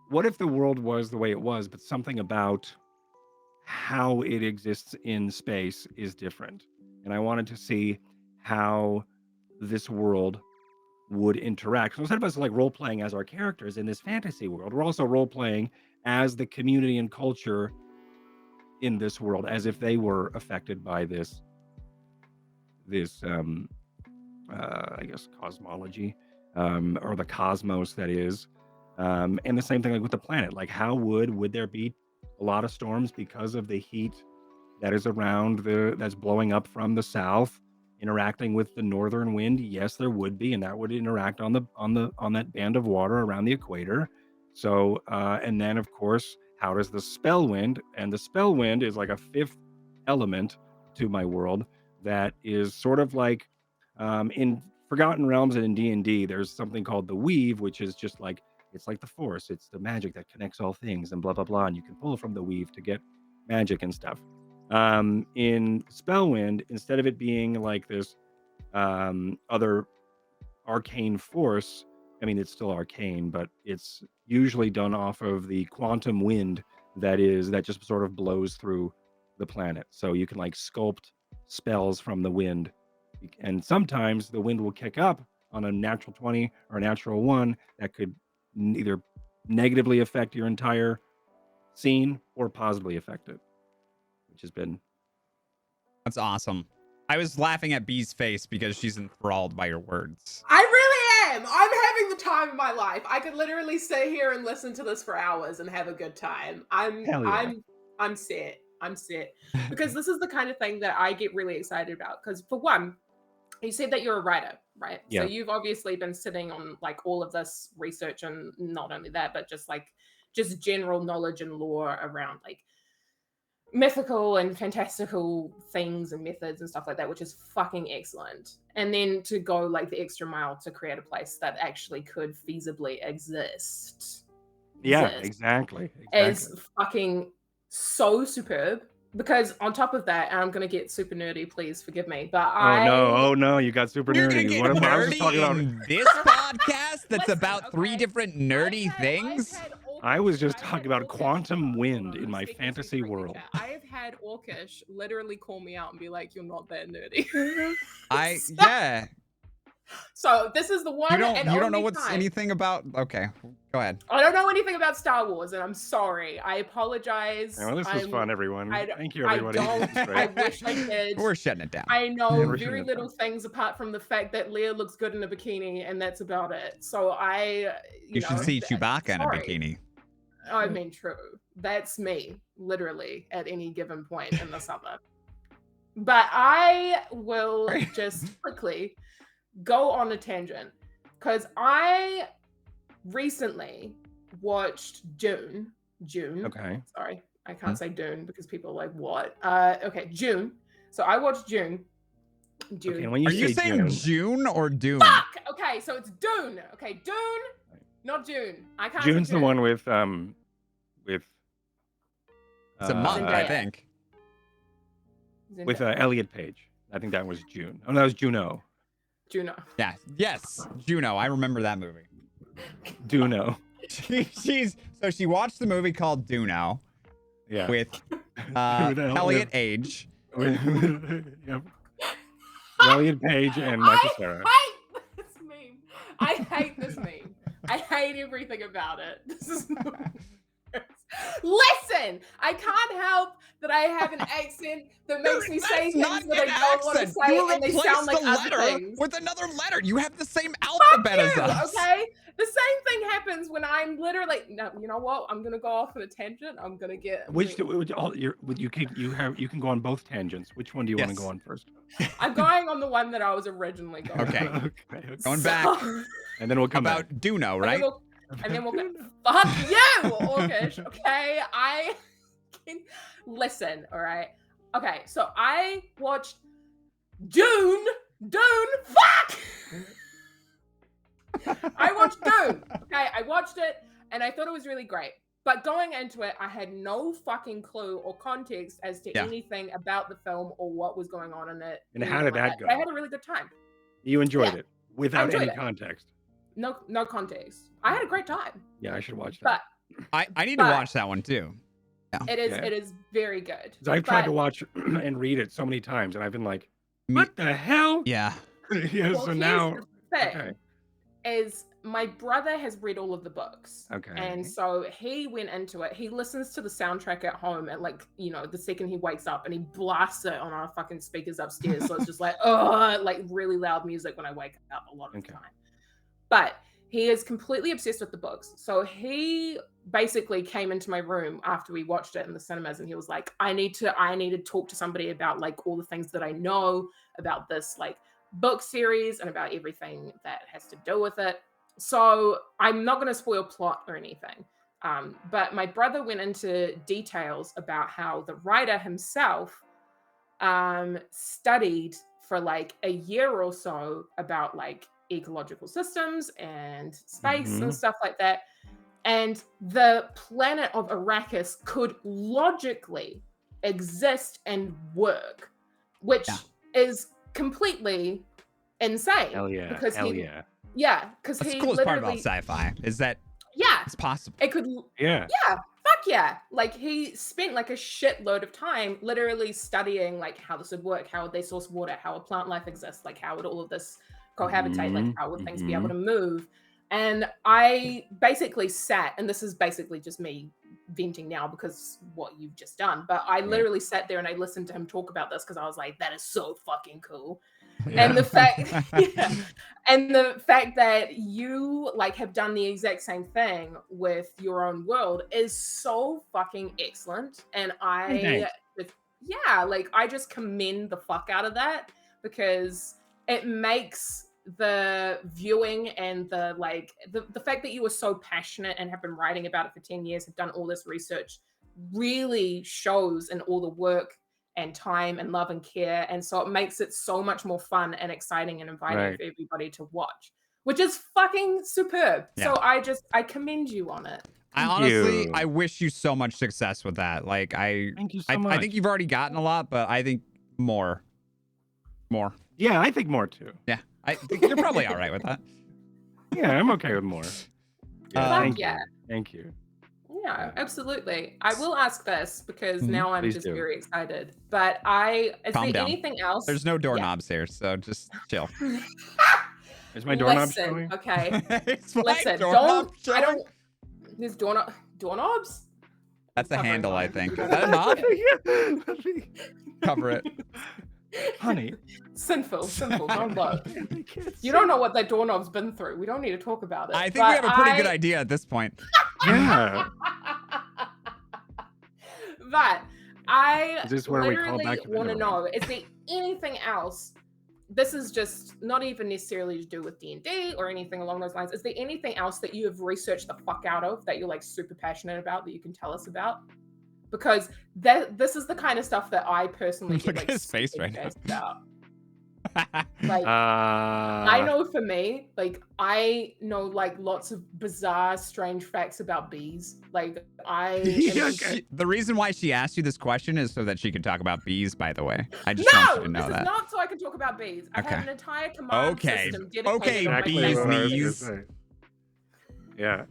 what if the world was the way it was, but something about how it exists in space is different. And I wanted to see how this world would interact. So instead of us like role playing as our characters in this fantasy world, we're also role playing as the community and culture in this world, as if they were affected by this I guess cosmology, or the cosmos that is. And the same thing like with the planet. Like how would there be a lot of storms because of the heat that is around that's blowing up from the south, interacting with the northern wind? Yes, there would be, and that would interact on that band of water around the equator. So and then of course, how does the spell wind? And the spell wind is like a fifth element to my world that is sort of like in Forgotten Realms and in D&D, there's something called the weave, which is just like It's like the Force. It's the magic that connects all things, and blah blah blah. And you can pull from the weave to get magic and stuff. In Spellwind, instead of it being like this other arcane force, I mean, it's still arcane, but it's usually done off of the quantum wind that just sort of blows through the planet. So you can like sculpt spells from the wind, and sometimes the wind will kick up on a natural 20 or a natural 1 that could either negatively affect your entire scene or positively affect it, which has been That's awesome. I was laughing at Bee's face because she's enthralled by your words. I really am. I'm having the time of my life. I could literally sit here and listen to this for hours and have a good time. Hell yeah. I'm set. I'm set. Because this is the kind of thing that I get really excited about. Because for one, you said that you're a writer, right? Yeah. So you've obviously been sitting on like all of this research, and not only that, but just general knowledge and lore around like mythical and fantastical things and methods and stuff like that, which is fucking excellent. And then to go like the extra mile to create a place that actually could feasibly exist. Yeah, exactly. Is fucking so superb. Because on top of that, and I'm gonna get super nerdy, please forgive me, but oh no, you got super You're nerdy. gonna get What am I was just talking nerdy about? in this podcast that's Listen, about 3 okay? different nerdy things? I was just talking about quantum wind in my Speaking to fantasy Freaky world. Cat, I have had Orcish literally call me out and be like, "You're not that nerdy." Yeah. So this is the one. You don't know only what's time. anything about. Okay, go ahead. I don't know anything about Star Wars, and I'm sorry. I apologize. Oh, this was fun, everyone. Thank you, everybody. I wish I did. We're shutting it down. I know We're very shutting it little things apart from the fact that Leia looks good in a bikini, and that's about it. So You should see Chewbacca in a bikini. I mean, true. That's me, literally, at any given point in the summer. But I will just quickly go on a tangent, because I recently watched June. Okay. Sorry, I can't say Dune because people are like, what? Okay, June. So I watched June. Okay, when Are you saying June or Dune? Fuck! Okay, so it's Dune. Okay, Dune, not June. I can't. June's the one with it's a month, I think. With Elliot Page. I think that was June. Oh, that was Juno. Juno. Yeah. Yes. Juno. I remember that movie. Duno. She watched the movie called Duno. Yeah. With Elliot Page. Yep. Elliot Page and Michael Cera. I hate this meme. I hate everything about it. This is Listen, I can't help that I have an accent that makes me say things that I don't want to say, and they sound like other things. With another letter. You have the same alphabet as us. Okay? The same thing happens when I'm literally. No, you know what? I'm gonna go off on a tangent. I'm gonna get. You can go on both tangents. Which one do you want to go on first? I'm going on the one that I was originally going. Okay. On. Okay. Going back. And then we'll come about back. Duno, right? And then we'll go. Fuck you, Orcish. Okay, I can listen. All right. Okay, so I watched Dune. Fuck. I watched Dune. Okay, I watched it and I thought it was really great. But going into it, I had no fucking clue or context as to anything about the film or what was going on in it. And how did that go? I had a really good time. You enjoyed it without any context. No context. I had a great time. Yeah, I should watch that. But I need to watch that one too. Yeah. It is very good. I've tried to watch and read it so many times, and I've been like, what the hell? Yeah. Yeah. Well, so now, is my brother has read all of the books. Okay. And so he went into it. He listens to the soundtrack at home at the second he wakes up, and he blasts it on our fucking speakers upstairs. So it's just like, really loud music when I wake up a lot of the time. But he is completely obsessed with the books. So he basically came into my room after we watched it in the cinemas, and he was like, I need to talk to somebody about like all the things that I know about this like book series and about everything that has to do with it. So I'm not going to spoil plot or anything. But my brother went into details about how the writer himself studied for like a year or so about like ecological systems and space and stuff like that. And the planet of Arrakis could logically exist and work, which Yeah. is completely insane. Hell yeah. Because Hell he, yeah. yeah, because That's he the coolest part about literally, sci-fi is that yeah, it's possible. it could, Yeah. yeah, fuck yeah. Like he spent like a shitload of time literally studying like how this would work, how would they source water, how would plant life exist, like how would all of this cohabitate, like how would things be able to move. And I basically sat, and this is basically just me venting now because what you've just done, but I literally sat there and I listened to him talk about this because I was like, that is so fucking cool. Yeah. And the fact, yeah, and the fact that you like have done the exact same thing with your own world is so fucking excellent. And I, yeah, like I just commend the fuck out of that because it makes the viewing and the like the fact that you were so passionate and have been writing about it for 10 years, have done all this research, really shows in all the work and time and love and care. And so it makes it so much more fun and exciting and inviting for everybody to watch, which is fucking superb. Yeah. So I commend you on it. I wish you so much success with that. Like Thank you so much. I think you've already gotten a lot, but I think more. Yeah, I think more too. Yeah, I think you're probably all right with that. Yeah, I'm okay with more. Fuck Yeah, thank you. Yeah, absolutely. I will ask this because now I'm Please just do. very excited. But is Calm there down. anything else? There's no doorknobs here, so just chill. Is my doorknob Listen, showing? okay. It's my Listen, doorknob I showing? don't. There's doorknobs? That's a Covering handle, I mine. think. Is that a knob? Cover it. Honey. Sinful. Don't look. I can't You don't know what that doorknob's been through. We don't need to talk about it. I think we have a pretty good idea at this point. Yeah. But I Is this where we call literally back to want to Mythematic? know, is there anything else? This is just not even necessarily to do with D&D or anything along those lines. Is there anything else that you have researched the fuck out of that you're like super passionate about that you can tell us about? Because this is the kind of stuff that I personally get Look like at his face super right now. jazzed about. Like I I know for me, like I know like lots of bizarre, strange facts about bees. Like Yeah, okay. The reason why she asked you this question is so that she could talk about bees, by the way. I just want you No, to know this that. is not so I can talk about bees. I Okay. have an entire command Okay. system dedicated Okay, on my Exactly bees what I was knees. gonna say. Yeah,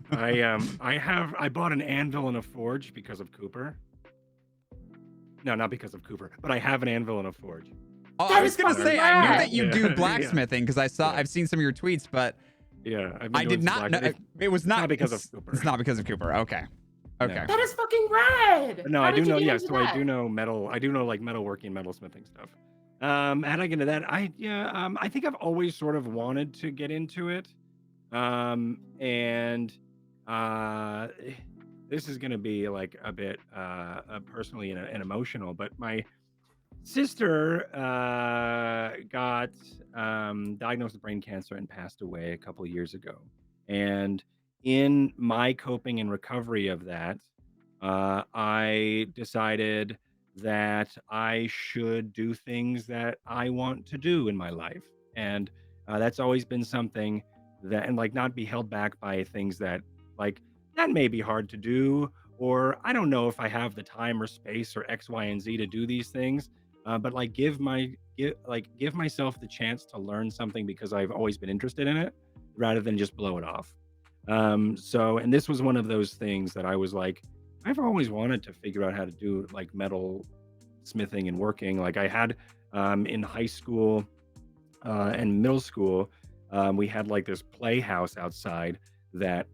I bought an anvil and a forge because of Cooper. No, not because of Cooper, but I have an anvil and a forge. Oh, That I was is gonna fucking say I knew rad. that you Yeah, do yeah. blacksmithing because I've seen some of your tweets, but Yeah, I've been I doing did some not know black- it was not because of it's- Cooper. It's not because of Cooper. Okay. Okay. That is fucking rad. No, How I do did you know. get Yeah, into so I that? do know metal. I do know like metalworking, metalsmithing stuff. How did I get into that? I think I've always sort of wanted to get into it. And this is gonna be like a bit personally and emotional, but my sister got diagnosed with brain cancer and passed away a couple of years ago. And in my coping and recovery of that, I decided that I should do things that I want to do in my life. And that's always been something that, and like not be held back by things that like, that may be hard to do, or I don't know if I have the time or space or X, Y, and Z to do these things. But like give myself the chance to learn something because I've always been interested in it rather than just blow it off. And this was one of those things that I was like, I've always wanted to figure out how to do like metal smithing and working. Like I had in high school and middle school, we had like this playhouse outside that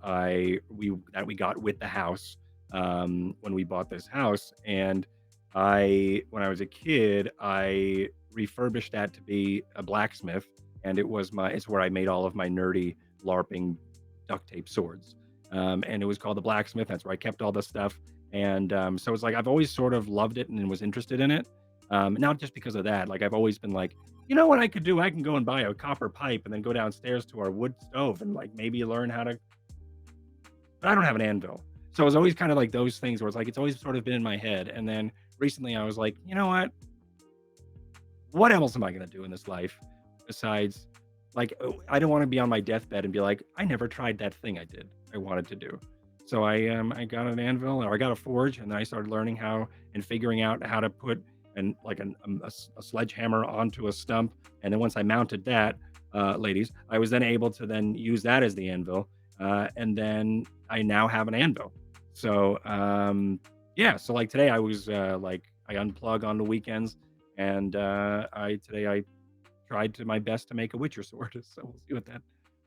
we got with the house when we bought this house. And when I was a kid, I refurbished that to be a blacksmith, and it's where I made all of my nerdy LARPing duct tape swords. And it was called the blacksmith. That's where I kept all the stuff. And so it's like I've always sort of loved it and was interested in it. Not just because of that. Like I've always been like, you know what I could do? I can go and buy a copper pipe and then go downstairs to our wood stove and like maybe learn how to. But I don't have an anvil. So it was always kind of like those things where it's like it's always sort of been in my head. And then recently I was like, you know what? what else am I gonna do in this life besides, like, I don't want to be on my deathbed and be like, I never tried that thing I wanted to do. So I got an anvil, or I got a forge, and then I started learning how and figuring out how to put a sledgehammer onto a stump. And then once I mounted that, ladies, I was then able to then use that as the anvil, and then I now have an anvil. So yeah, so like today I was like I unplug on the weekends, and I tried to my best to make a Witcher sword. So we'll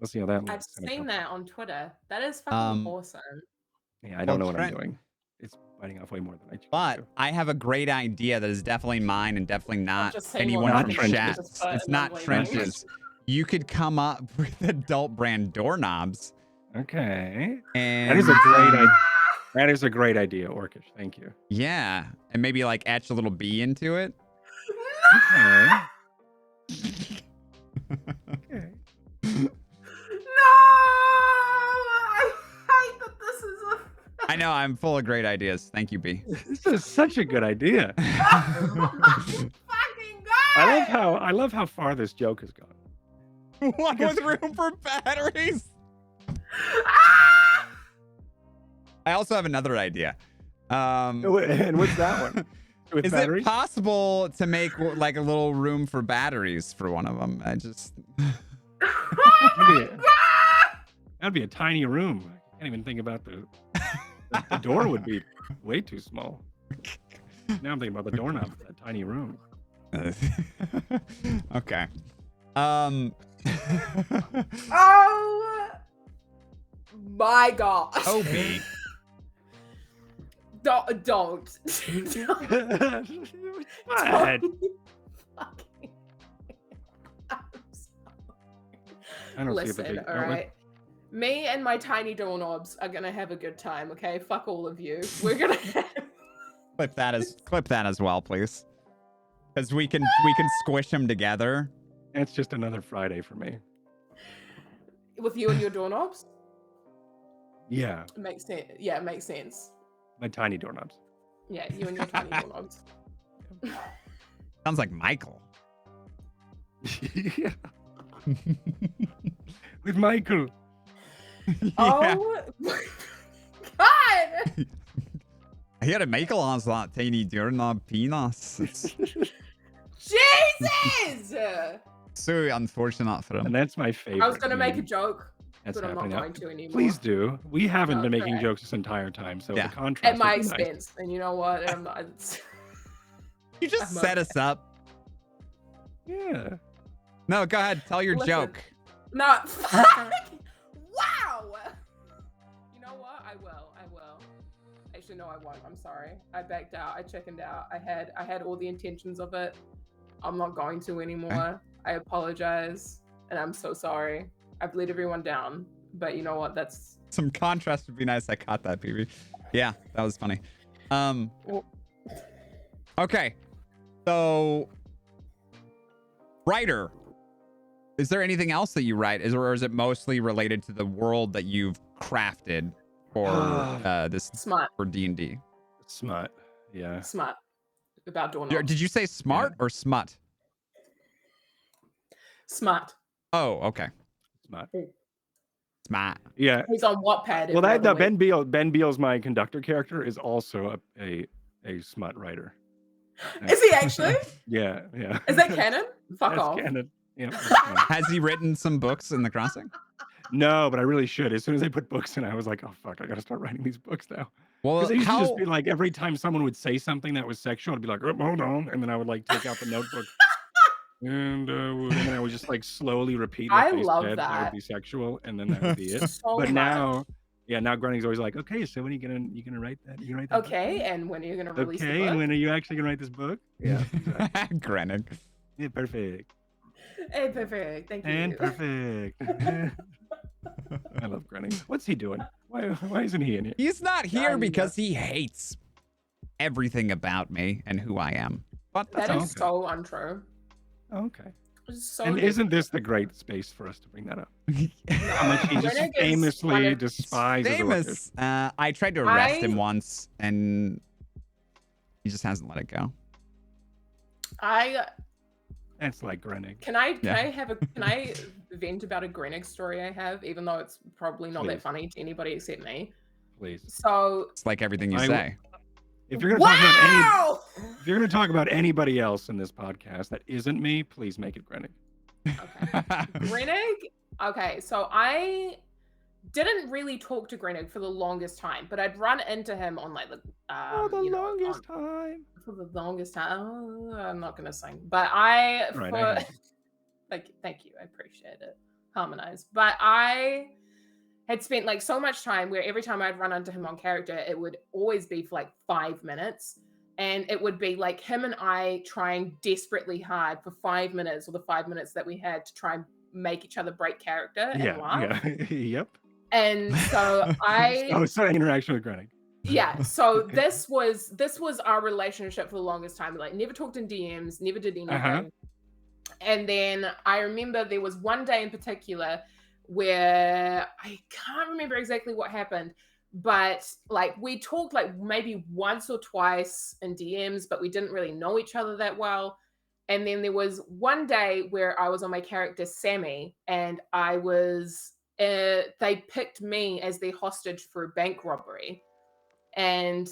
see how that I've looks. seen that on Twitter. That is fucking awesome. Yeah, I don't know what I'm Trent, doing. It's biting off way more than I choose but to. I have a great idea that is definitely mine and definitely not just seen anyone one from on Trenches. chat. Just put It's and not then leave it. trenches. You could come up with adult brand doorknobs. Okay. And That is a great idea. That is a great idea, Orcish. Thank you. Yeah, and maybe like etch a little bee into it. Okay. Okay. No! I hate that this is a. I know, I'm full of great ideas. Thank you, B. This is such a good idea. Fucking I love how far this joke has gone. What with room for batteries? Ah! I also have another idea. And what's that one? With Is batteries? it possible to make like a little room for batteries for one of them? I just That'd be a tiny room. I can't even think about the door would be way too small. Now I'm thinking about the doorknob for that tiny room. Okay. Oh my god. Obi. Don't. What? Fucking- I don't see a Listen, big all right. Me and my tiny doorknobs are gonna have a good time, okay? Fuck all of you. We're gonna have... clip that as well, please. Because we can squish them together. It's just another Friday for me. with you and your doorknobs. Yeah, It makes sense. Yeah, it makes sense. my tiny doorknobs. Yeah, you and your tiny doorknobs. Sounds like Michael. Yeah. With Michael. Yeah. Oh my god! He had a Michael on that tiny doorknob penis. It's Jesus! so unfortunate for And him. that's my favorite. I was gonna make a meme joke, that's but I'm not happening now. going to anymore. Please do. We haven't been making Okay. jokes this entire time, so Yeah. the contrast At my would be nice. expense, and you know what? You just I'm set okay. us up. Yeah. No, go ahead. Tell your Listen. joke. No. Fuck! Wow. You know what? I will. Actually, no, I won't. I'm sorry. I backed out. I chickened out. I had all the intentions of it. I'm not going to anymore. I apologize, and I'm so sorry. I've let everyone down. But you know what? That's Some contrast would be nice. I caught that, baby. Yeah, that was funny. Okay. So, writer. Is there anything else that you write? Or is it mostly related to the world that you've crafted for this smart. for D&D? Smart. Yeah. Smart. About doorknobs. Did you say smart or smut? Smart. Oh, okay. Smart. Smart. Yeah. He's on Wattpad. Well, every that other Ben week. Beal, Ben Beal's my conductor character, is also a smut writer. Is he actually? Yeah, yeah. Is that canon? Fuck That's off. canon. Yeah, that's canon. Has he written some books in the crossing? No, but I really should. As soon as I put books in, I was like, oh fuck, I gotta start writing these books now. Well, Because it used to how just be like every time someone would say something that was sexual, I'd be like, oh, hold on, and then I would like take out the notebook, and then I would just like slowly repeat what I they love said. That would that. be sexual, and then that would be it. So But much. now, yeah, now Grunning's always like, okay, so when are you gonna write that? You gonna write that? book Okay, now? and when are you gonna release Okay, the and book? when are you actually gonna write this book? Yeah, exactly. Granted. Yeah, perfect. Hey, perfect. Thank you. And perfect. I love Grunning. What's he doing? Why isn't he in here? He's not here Yeah. because he hates everything about me and who I am. But that's That okay. is so untrue. Okay. It's so And different. isn't this the great space for us to bring that up? How all. much he just Renegade is famously one of- despises Orcish. famous. I tried to arrest him I- once and he just hasn't let it go. I That's like Grennig. Can I Yeah. vent about a Greenock story I have, even though it's probably not that Please. funny to anybody except me? Please. So It's like everything you I say. If you're gonna talk about any, wow! if you're gonna talk about anybody else in this podcast that isn't me, please make it Grennig. Okay. Greenock. Okay, so I didn't really talk to Greenock for the longest time, but I'd run into him on like the longest time. for the longest time. Oh, I'm not gonna sing, but I Right, for I had to. like thank you, I appreciate it. Harmonize, but I had spent like so much time where every time I'd run into him on character, it would always be for like 5 minutes. And it would be like him and I trying desperately hard for 5 minutes, or the 5 minutes that we had to try and make each other break character and laugh. Yep. And so So interaction with Grennig. yeah, so this was our relationship for the longest time. Like never talked in DMs, never did anything. Uh-huh. And then I remember there was one day in particular where I can't remember exactly what happened, but like we talked like maybe once or twice in DMs, but we didn't really know each other that well. And then there was one day where I was on my character Sammy, and I was they picked me as their hostage for a bank robbery, and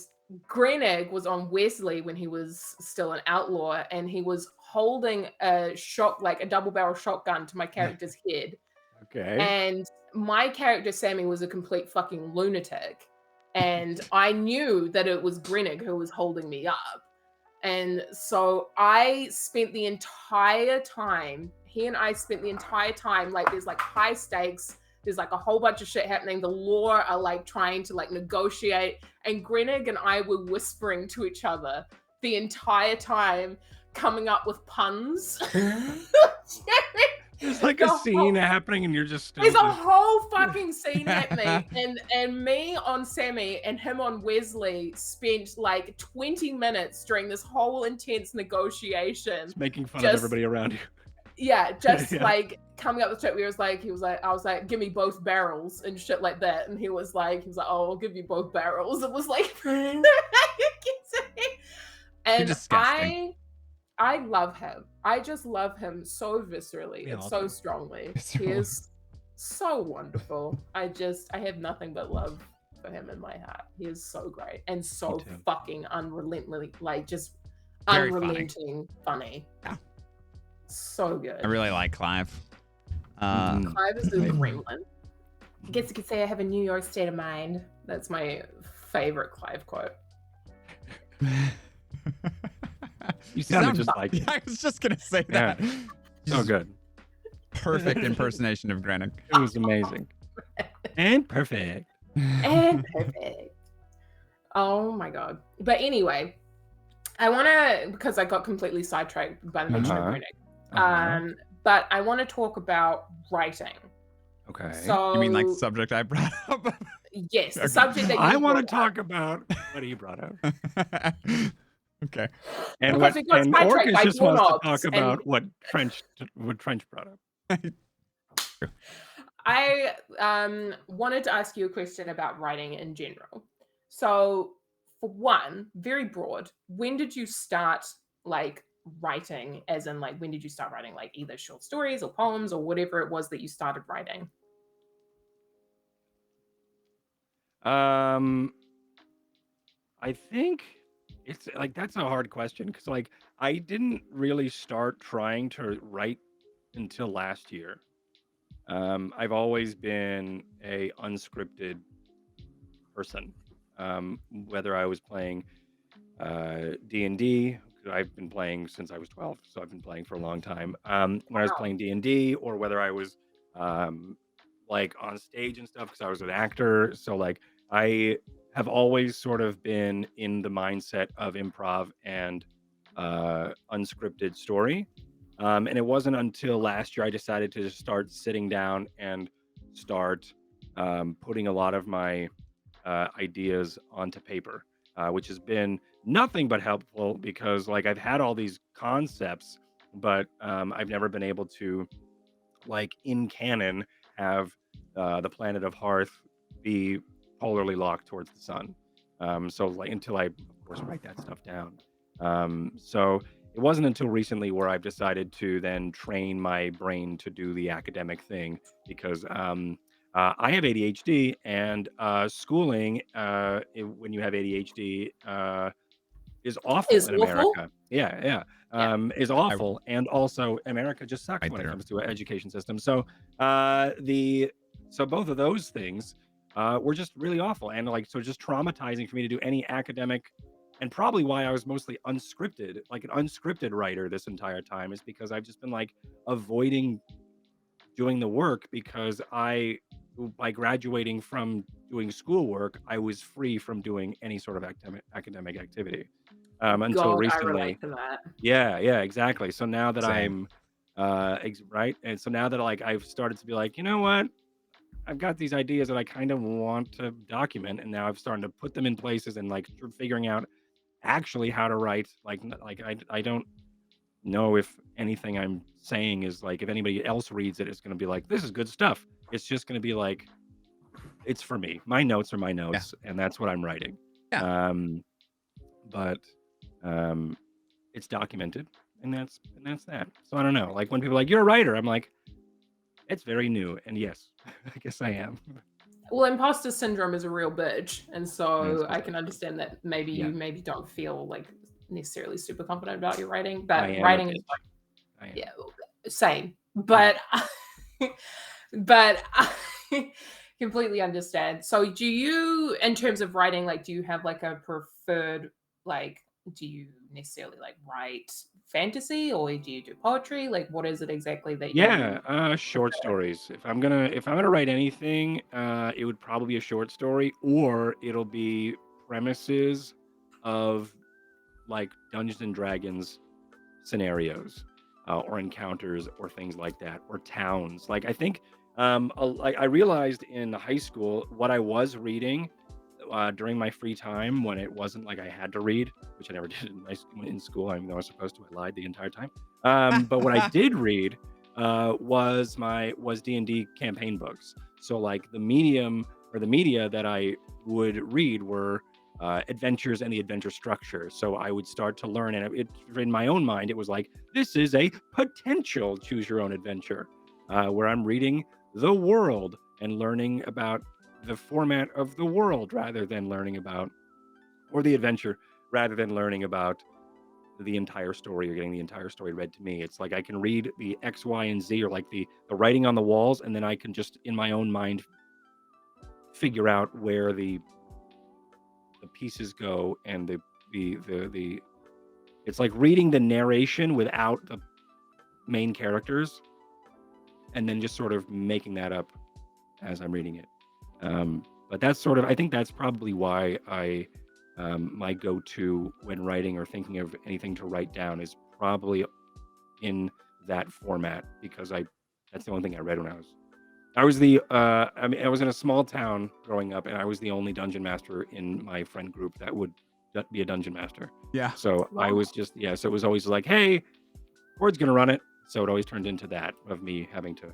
Greenegg was on Wesley when he was still an outlaw, and he was holding a double barrel shotgun to my character's head. Okay. And my character Sammy was a complete fucking lunatic, and I knew that it was Greenegg who was holding me up. And so I spent the entire time, he and I spent the entire time, like there's like high stakes, there's like a whole bunch of shit happening. The law are like trying to like negotiate, and Greenegg and I were whispering to each other the entire time, coming up with puns. There's like a scene happening, and you're just. There's a whole fucking scene happening, and me on Sammy and him on Wesley spent like 20 minutes during this whole intense negotiation, Just making fun of everybody around you. Yeah, just like coming up the shit where I was like, give me both barrels and shit like that, and he was like, oh, I'll give you both barrels. It was like, and I love him. I just love him so viscerally and so strongly. He is so wonderful. I have nothing but love for him in my heart. He is so great and so fucking unrelenting, like just very unrelenting funny. Yeah. So good. I really like Clive. Clive is the gremlin. I guess you could say I have a New York state of mind. That's my favorite Clive quote. You sounded just like it. I was just gonna say that. So good. Perfect impersonation of Grennig. It was amazing. And perfect. And perfect. Oh my god. But anyway, I want to, because I got completely sidetracked by the mention of Grennig. But I want to talk about writing. Okay. So you mean like the subject I brought up? Yes, the subject that I want to talk about what he brought up. Okay. And Orcus just wants to talk about what Trench brought up. I wanted to ask you a question about writing in general. So, for one, very broad, when did you start like writing? As in, like, when did you start writing, like either short stories or poems or whatever it was that you started writing? I think it's like that's a hard question because like I didn't really start trying to write until last year. I've always been a unscripted person. Whether I was playing D&D, I've been playing since I was 12, so I've been playing for a long time. When I was playing D&D, or whether I was like on stage and stuff because I was an actor. So like I have always sort of been in the mindset of improv and unscripted story. And it wasn't until last year I decided to just start sitting down and start putting a lot of my ideas onto paper, which has been nothing but helpful because like I've had all these concepts, but I've never been able to, like in canon, have the planet of Hearth be polarly locked towards the sun. So like until I, of course, write that stuff down. So it wasn't until recently where I've decided to then train my brain to do the academic thing because I have ADHD and schooling when you have ADHD is awful Is in awful. America. Yeah, yeah. Yeah. Is I awful, and also America just sucks right when it there. comes to an education system. So so both of those things were just really awful, and like so just traumatizing for me to do any academic. And probably why I was mostly unscripted, like an unscripted writer this entire time, is because I've just been like avoiding doing the work because by graduating from doing schoolwork, I was free from doing any sort of academic activity until God, I recently. relate to that. Yeah, yeah, exactly. So now that Same. I'm right, and so now that like I've started to be like, you know what, I've got these ideas that I kind of want to document, and now I've started to put them in places and like figuring out actually how to write. Like I don't know if anything I'm saying is like if anybody else reads it, it's going to be like this is good stuff. It's just going to be like it's for me. My notes are my Yeah. notes, and that's what I'm writing. Yeah. Um, but um, it's documented, and that's that. So I don't know. Like when people are like you're a writer, I'm like it's very new, and yes, I guess I am. Well, imposter syndrome is a real bitch, and That's so for I sure. can understand that maybe Yeah, you maybe don't feel like necessarily super confident about your writing, I but am a writing is bitch. I am. yeah, same. Yeah. But but I completely understand. So do you, in terms of writing, like do you have like a preferred like do you necessarily like write fantasy or do you do poetry? Like what is it exactly that Yeah, you short stories. If I'm gonna write anything, it would probably be a short story, or it'll be premises of like Dungeons and Dragons scenarios, or encounters, or things like that, or towns. Like I think, like I realized in high school what I was reading during my free time when it wasn't like I had to read, which I never did in school. I know I was supposed to. I lied the entire time. But what I did read was D&D campaign books. So like the medium or the media that I would read were adventures and the adventure structure. So I would start to learn, and in my own mind, it was like this is a potential choose your own adventure, where I'm reading the world and learning about the format of the world rather than learning about, or the adventure rather than learning about the entire story or getting the entire story read to me. It's like I can read the X, Y, and Z, or like the writing on the walls, and then I can just in my own mind figure out where the pieces go, and the it's like reading the narration without the main characters, and then just sort of making that up as I'm reading it. But that's sort of, I think that's probably why my go-to when writing or thinking of anything to write down is probably in that format, because that's the only thing I read when I was in a small town growing up, and I was the only dungeon master in my friend group that would be a dungeon master. Yeah. So I Wow. was just, yeah, so it was always like, hey, Ford's gonna run it. So it always turned into that of me having to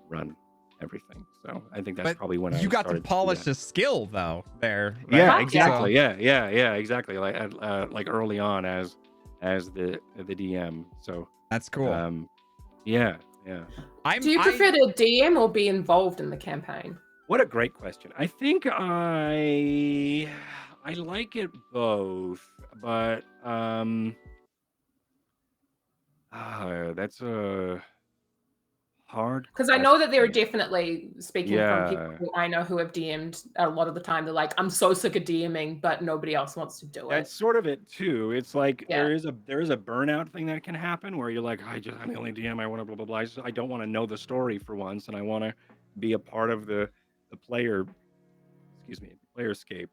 run everything. So I think that's But probably when I you got to started to do polish that. a skill though there, right? Yeah, Fuck yeah. exactly. Yeah, exactly. Like early on as the DM. So That's cool. yeah, yeah. Do you prefer to DM or be involved in the campaign? What a great question. I think I like it both, but that's a hard Because I know that there are question. definitely, speaking from people Yeah. who I know who have DM'd a lot of the time, they're like, I'm so sick of DMing, but nobody else wants to do That's it. sort of it too. It's like Yeah. there is a burnout thing that can happen where you're like, I'm the only DM. I want to blah blah blah. I don't want to know the story for once, and I want to be a part of the player. Excuse me, playerscape.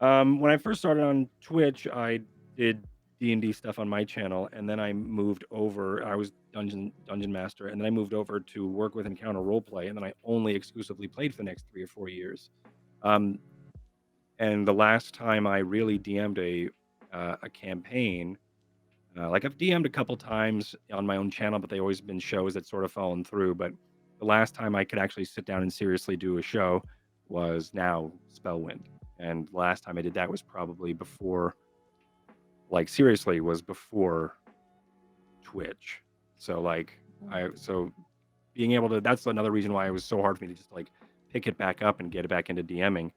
When I first started on Twitch, I did D&D stuff on my channel, and then I moved over. I was dungeon master, and then I moved over to work with Encounter Roleplay, and then I only exclusively played for the next 3 or 4 years. Um, and the last time I really DM'd a campaign, like I've DM'd a couple times on my own channel, but they always been shows that sort of fallen through. But the last time I could actually sit down and seriously do a show was now Spellwind. And the last time I did that was probably before, like seriously, was before Twitch. So like so being able to, that's another reason why it was so hard for me to just like pick it back up and get it back into DMing,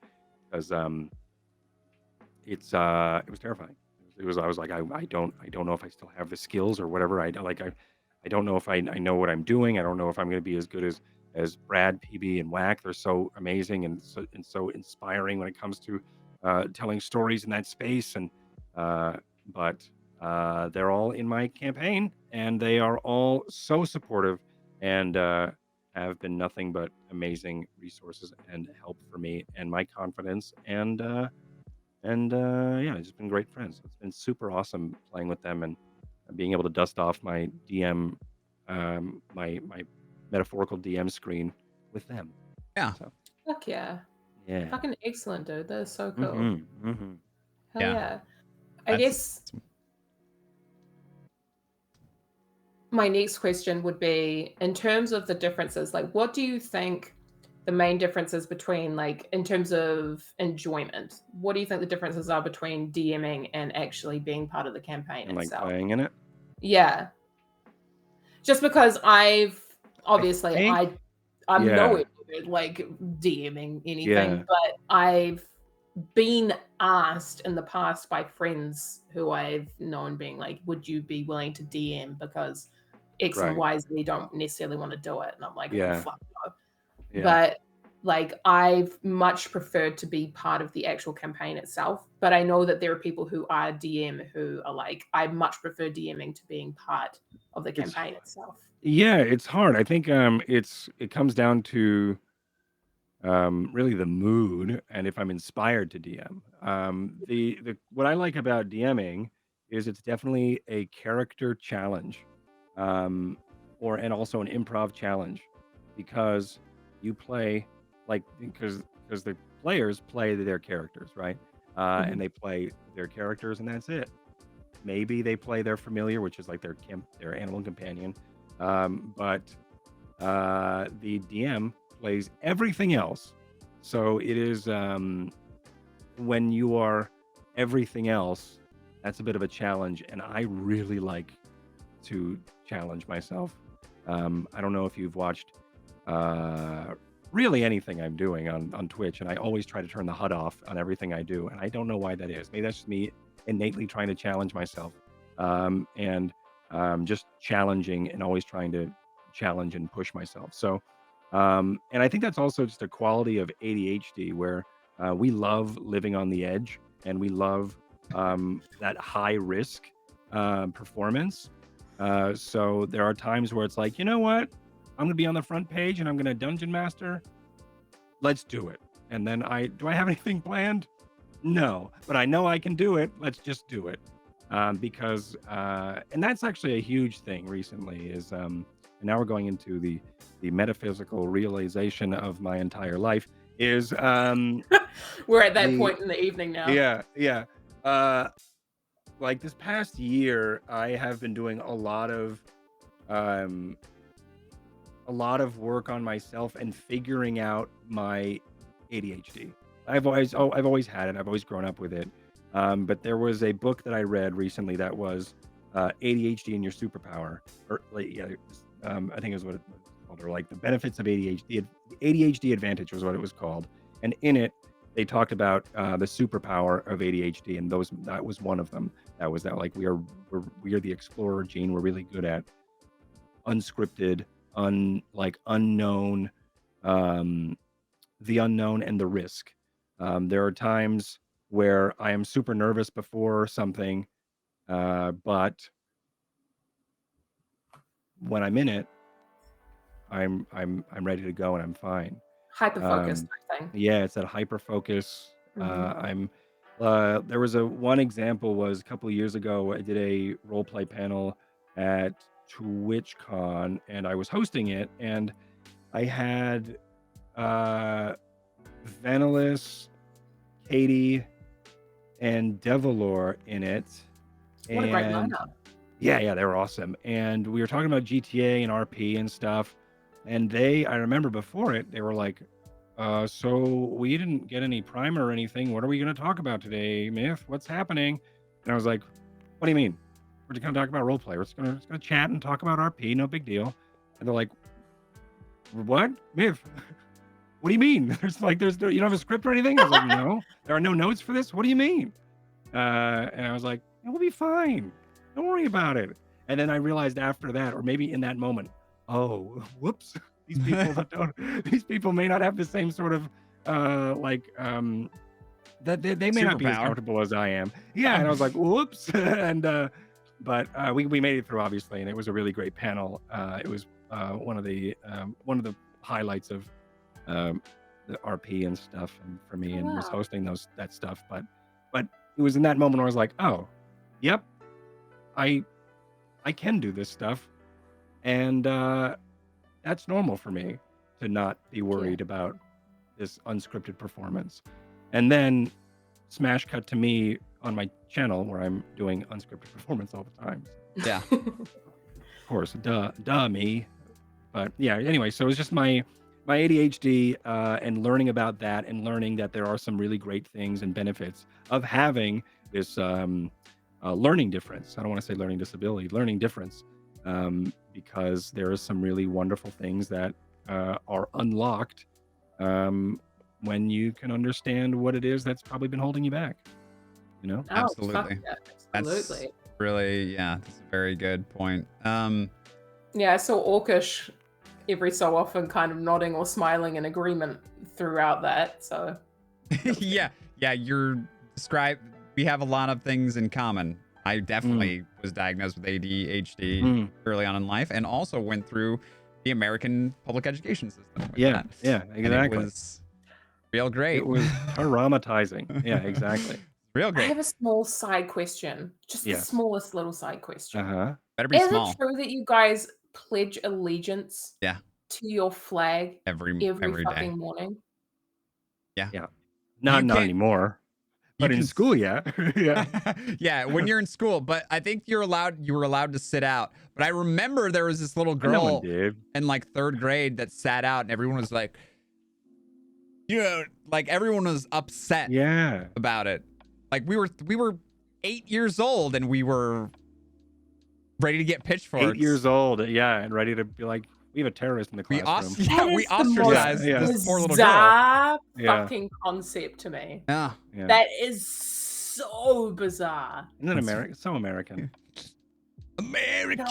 because it was terrifying. I was like, I don't know if I still have the skills or whatever. I don't know if I know what I'm doing. I don't know if I'm going to be as good as Brad, PB, and Whack. They're so amazing and so inspiring when it comes to telling stories in that space. And but they're all in my campaign, and they are all so supportive and have been nothing but amazing resources and help for me and my confidence. And yeah, it's just been great friends. It's been super awesome playing with them and being able to dust off my DM, my metaphorical DM screen with them. Yeah. So Fuck yeah. yeah. Fucking excellent, dude. That is so cool. Mm-hmm. Hell Yeah. yeah. I That's- guess my next question would be, in terms of the differences, like what do you think the main differences between, like, in terms of enjoyment, what do you think the differences are between DMing and actually being part of the campaign And like itself? playing in it. Yeah. Just because I've obviously think- I'm yeah. nowhere near like DMing anything, Yeah. but I've been asked in the past by friends who I've known being like, would you be willing to DM because X and Right. Y Z don't necessarily want to do it? And I'm like, oh, Yeah. fuck no. Yeah. But like I've much preferred to be part of the actual campaign itself. But I know that there are people who are DM who are like, I much prefer DMing to being part of the campaign itself. Yeah, it's hard. I think it comes down to really the mood and if I'm inspired to DM. The what I like about DMing is it's definitely a character challenge, and also an improv challenge, because you play because the players play their characters, right? And they play their characters, and that's it. Maybe they play their familiar, which is like their animal companion, but the DM plays everything else. So it is when you are everything else, that's a bit of a challenge, and I really like to challenge myself. I don't know if you've watched really anything I'm doing on Twitch, and I always try to turn the HUD off on everything I do, and I don't know why that is. Maybe that's just me innately trying to challenge myself, and just challenging and always trying to challenge and push myself. So, and I think that's also just a quality of ADHD, where we love living on the edge, and we love that high risk performance. So there are times where it's like, you know what, I'm gonna be on the front page and I'm gonna dungeon master. Let's do it. And then do I have anything planned? No, but I know I can do it. Let's just do it. Because and that's actually a huge thing recently is and now we're going into the metaphysical realization of my entire life is we're at that point in the evening now. Yeah. Like this past year, I have been doing a lot of work on myself and figuring out my ADHD. I've always had it. I've always grown up with it. But there was a book that I read recently that was ADHD and Your Superpower, or like, yeah, I think it was what it was called, or like the benefits of ADHD. ADHD Advantage was what it was called, and in it they talked about the superpower of ADHD, and that was one of them. That was that like we are the explorer gene. We're really good at unscripted, unknown, the unknown and the risk. There are times where I am super nervous before something, but when I'm in it, I'm ready to go and I'm fine. Hyper focused thing. Yeah, it's that hyper focus. There was one example was a couple of years ago. I did a role play panel at TwitchCon, and I was hosting it, and I had Vanilis, Katie, and Devilor in it. What a great lineup. Yeah, they were awesome. And we were talking about GTA and RP and stuff. And I remember before it, they were like, so we didn't get any primer or anything. What are we going to talk about today, Myth? What's happening? And I was like, what do you mean? We're just gonna talk about roleplay. We're just gonna chat and talk about RP. No big deal. And they're like, what, Myth? What do you mean? There's no, you don't have a script or anything? I was like, no, there are no notes for this. What do you mean? And I was like, we'll be fine. Don't worry about it. And then I realized after that, or maybe in that moment, oh, whoops, these people may not have the same sort of that they may not be as Superpower. comfortable as I am. Yeah, and I was like, whoops. And but we made it through, obviously, and it was a really great panel. It was one of the highlights of the RP and stuff, and for me, and was Wow. hosting that stuff. But it was in that moment where I was like, oh, yep, I can do this stuff, and that's normal for me to not be worried about this unscripted performance. And then smash cut to me on my channel where I'm doing unscripted performance all the time. Yeah. Of course, duh me. But yeah, anyway, so it was just my ADHD and learning about that, and learning that there are some really great things and benefits of having this learning difference. I don't want to say learning disability, learning difference, because there are some really wonderful things that are unlocked when you can understand what it is that's probably been holding you back. You know? Oh, Absolutely. fuck yeah, absolutely. That's really, yeah, that's a very good point. Yeah, I saw Orcish every so often kind of nodding or smiling in agreement throughout that. So yeah, we have a lot of things in common. I definitely was diagnosed with ADHD early on in life, and also went through the American public education system. Yeah, And exactly. it was real great. It was traumatizing. Yeah, exactly. Real I great. have a small side question, just the Yes. smallest little side question. Uh-huh. Better be Is small. it true that you guys pledge allegiance Yeah. to your flag Every every day. fucking morning? Yeah. Not can't- anymore. But in can school, yeah. Yeah. yeah, when you're in school, but I think you were allowed to sit out. But I remember there was this little No one girl did. in like 3rd grade that sat out, and everyone was like, like everyone was upset Yeah. about it. Like we were 8 years old, and we were ready to get pitchforks. 8 years old, yeah, and ready to be like, we have a terrorist in the classroom. We That is the ostracized most this poor little girl. bizarre Yeah. fucking concept to me. Yeah. Yeah. That is so bizarre. Isn't it American? So American. America.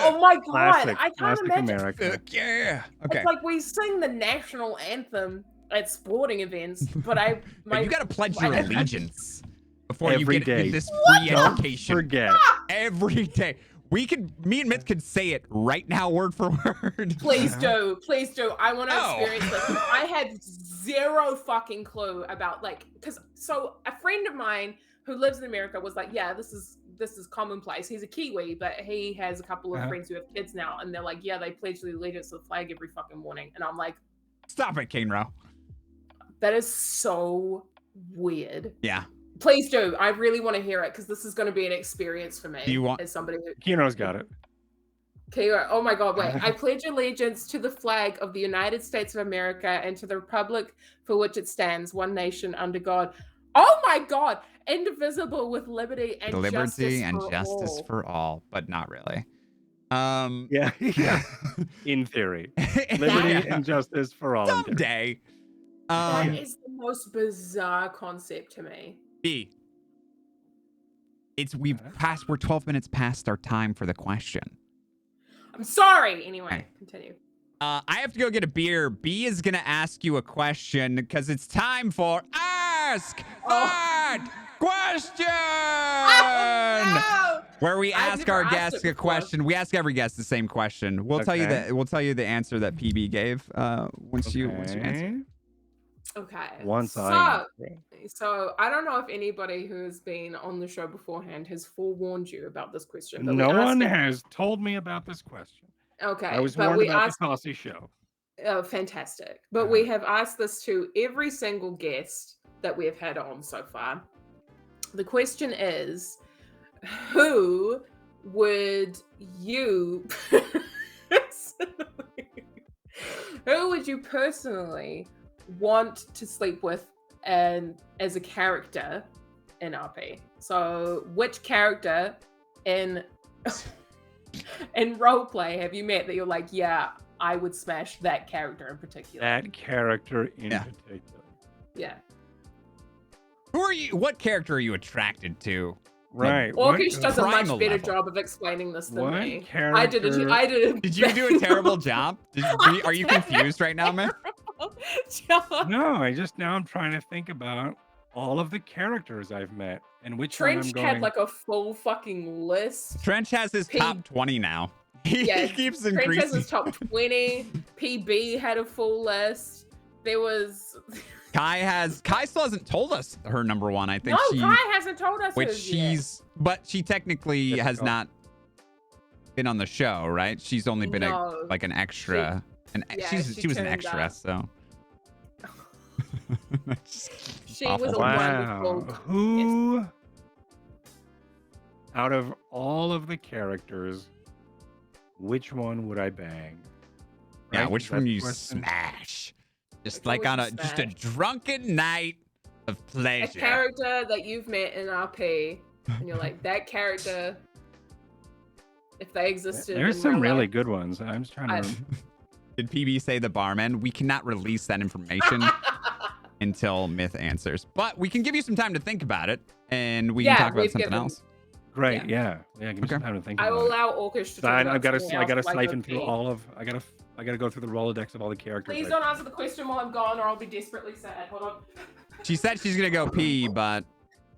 Oh my god, Classic. I can't Classic imagine. America. Fuck yeah. Okay. It's like we sing the national anthem at sporting events, but But you gotta pledge your allegiance before Every you get day. this free Don't education. forget. Every day. Me and Myth could say it right now, word for word. Please do. I want to No. experience this. I had zero fucking clue about so a friend of mine who lives in America was like, yeah, this is commonplace. He's a Kiwi, but he has a couple of friends who have kids now, and they're like, yeah, they pledge the allegiance to the flag every fucking morning. And I'm like, Stop it, Kainro. that is so weird. Yeah. Please do. I really want to hear it because this is going to be an experience for me. Do you want- as somebody who Kino's got it. Kira, oh my god, wait. I pledge allegiance to the flag of the United States of America and to the republic for which it stands, one nation under God. Oh my god, indivisible with liberty and justice for all, but not really. Yeah. Yeah. In theory. Liberty and justice for all. in theory. Someday. That is the most bizarre concept to me. B. We're 12 minutes past our time for the question. I'm sorry. Anyway, Okay. continue. I have to go get a beer. B is gonna ask you a question because it's time for Ask That Question, No! where we I've ask never our asked guests it a before. question. We ask every guest the same question. We'll tell you Okay. that. We'll tell you the answer that PB gave. Once you answer. Okay. Once I. So I don't know if anybody who has been on the show beforehand has forewarned you about this question. But No we asked one it- has told me about this question. Okay. I was but warned we about asked the Saucy show. Oh, fantastic. But we have asked this to every single guest that we have had on so far. The question is, who would you personally want to sleep with and as a character in RP? So which character in In roleplay, have you met that you're like, yeah, I would smash that character in particular? That character in Yeah. particular. Yeah. Who are you? What character are you attracted to? Right. Orcish does a much primal better level. job of explaining this than What me. character? I did it. Did you do a terrible job? Are you confused right now, man? job. No, now I'm trying to think about all of the characters I've met and which one I'm Trench going. had like a full fucking list. Trench has his top 20 now. He Yeah, keeps Trench has increasing. his top 20. PB had a full list. There was Kai still hasn't told us her number one. I think no. Kai hasn't told us which his yet. but she technically has Difficult. not been on the show, right? She's only been No. like an extra. She was an turned extra, up. so. She Awful. was a Wow. wonderful. Who out of all of the characters, which one would I bang? Yeah, Right? which Is one that you the question? smash? Just Which one like on would you just a smash? drunken night of A pleasure. character that you've met in RP, and you're like, that character, if they existed. There's in some real really life, good ones. I'm just trying to. Did PB say the barman? We cannot release that information until Myth answers. But we can give you some time to think about it, and we can Yeah, talk about we've something given- else. Great, yeah. Give me some Okay. time to think I about will it. allow Orcish to talk I've about got to something I got to else, like siphon OP. through all of. I got to go through the Rolodex of all the characters. Please don't answer the question while I'm gone, or I'll be desperately sad. Hold on. She said she's gonna go pee, but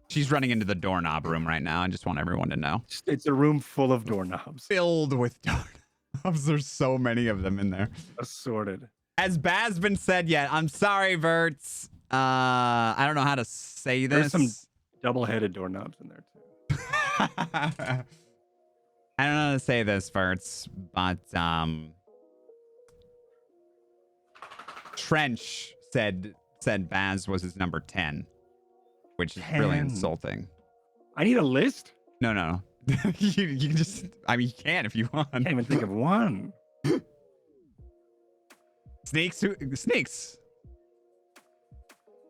she's running into the doorknob room right now. I just want everyone to know. It's a room full of doorknobs, Filled with doorknobs. There's so many of them in there. assorted. Has Baz been said yet? I'm sorry, Verts. I don't know how to say this. There's some double-headed doorknobs in there too. I don't know how to say this, Verts, but Trench said Baz was his number 10, which is really 10. insulting. I need a list. No. you can just, I mean, you can if you want. I can't even think of one. Sneaks.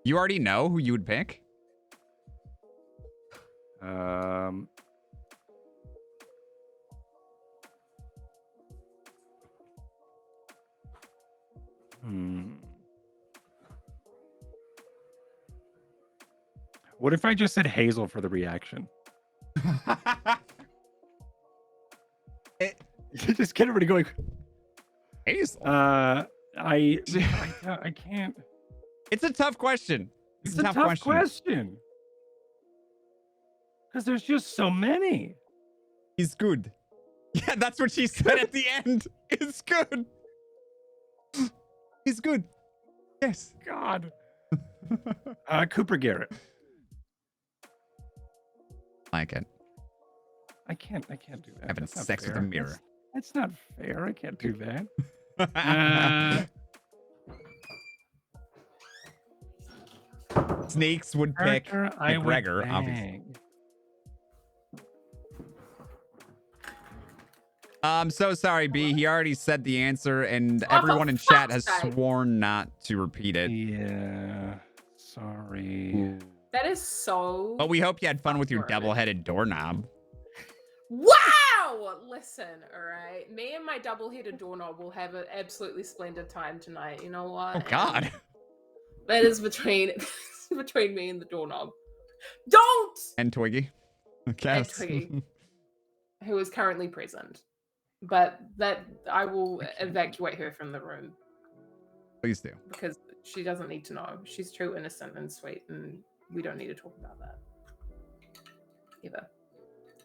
You already know who you would pick? What if I just said Hazel for the reaction? Just get everybody going. Hazel. I can't. It's a tough question. It's a tough question. Because there's just so many. He's good. Yeah, that's what she said at the end. It's good. He's good. Yes. God. Cooper Garrett. Like it. I can't do that. Having That's not sex with a fair. mirror. That's not fair. I can't do that. Snakes would pick Character I would McGregor, obviously. bang. I'm so sorry, B. He already said the answer, and Oh, everyone for in chat has fuck's sake. sworn not to repeat it. Yeah. Sorry. That is so. But we hope you had fun with your awkward. double-headed doorknob. Wow! Listen, all right. Me and my double-headed doorknob will have an absolutely splendid time tonight. You know what? Oh, God. That is between me and the doorknob. Don't! And Twiggy. And Yes. Twiggy, who is currently present. But that I will evacuate her from the room Please do. because she doesn't need to know. She's too innocent and sweet, and we don't need to talk about that. Either.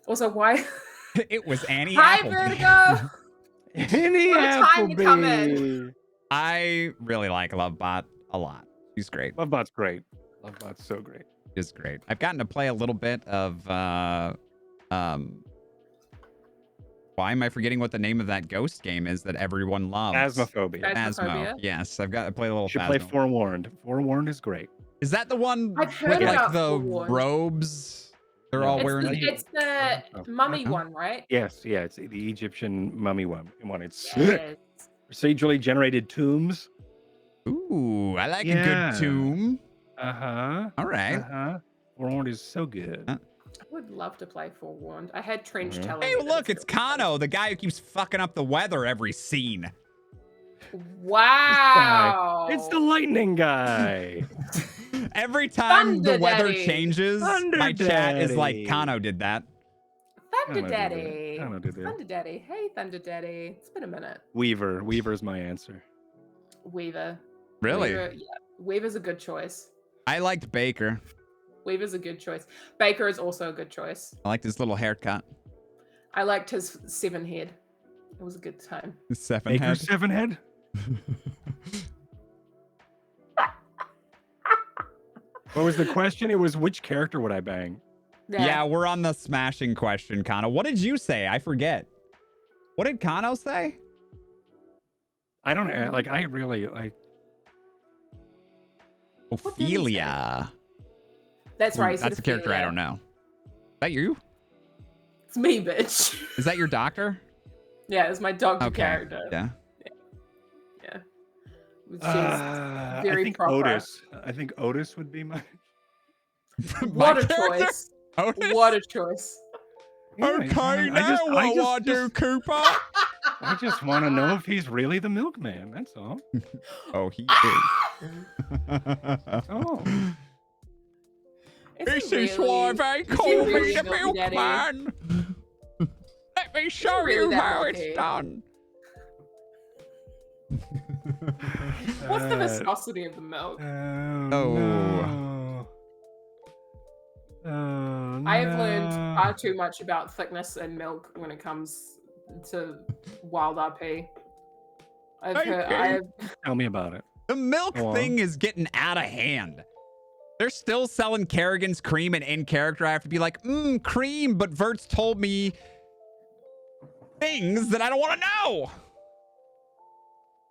Also, why? It was Annie Hi, Appleby. Vertigo! Any What a time to come in. Applebee. I really like Lovebot a lot. She's great. Lovebot's great. Lovebot's so great. She's great. I've gotten to play a little bit of why am I forgetting what the name of that ghost game is that everyone loves? Phasmophobia. Phasmo. Phasmophobia? Yes, I've got to play a little You should play Phasmo. Forewarned. Forewarned is great. Is that the one I've with heard like about the Forewarned. robes? They're all It's wearing. the mummy Uh-huh. one, right? Yes, yeah, it's the Egyptian mummy one. It's Yes. procedurally generated tombs. Ooh, I like a Yeah. good tomb. Uh-huh. All right. Uh-huh. Forewarned is so good. I would love to play Forewarned. I had Trench Mhm. telling Hey, me that look, it's it's really Kano, the guy who keeps fucking up the weather every scene. good. It's the Wow. lightning guy. Every time the Thunder weather Daddy. changes, Thunder my chat is like, Daddy. Kano did that. Thunder Kinda did that. Daddy. Kinda did that. Thunder Daddy. Hey, Thunder Daddy. It's been a minute. Weaver. Weaver's my answer. Weaver. Really? Weaver, yeah. Weaver's a good choice. I liked Baker. Weaver's a good choice. Baker is also a good choice. I liked his little haircut. I liked his 7 head. It was a good time. His 7 Baker head. 7 head? What was the question? It was which character would I bang? Yeah, we're on the smashing question, Kano. What did you say? I forget. What did Kano say? I don't know. Like, I really like. What did he say? Ophelia. That's right. he said That's a character I Ophelia. don't know. Is that you? It's me, bitch. Is that your doctor? Yeah, it's my doctor Okay. character. Yeah. Yeah. She's I very think proper. Otis. I think Otis would be my. What My a character? choice. Otis? What a choice. Yeah, Cooper? I just want to know if he's really the milkman. That's all. Oh, he That's all. Is This is why they he call me really the Milky Daddy? milkman. Let me show really you that how milky? it's done. What's the viscosity of the milk? Oh. Oh. No. I have learned far too much about thickness and milk when it comes to wild RP. Tell me about it. The milk Go on. thing is getting out of hand. They're still selling Kerrigan's cream, and in character, I have to be like, cream, but Vert's told me things that I don't want to know.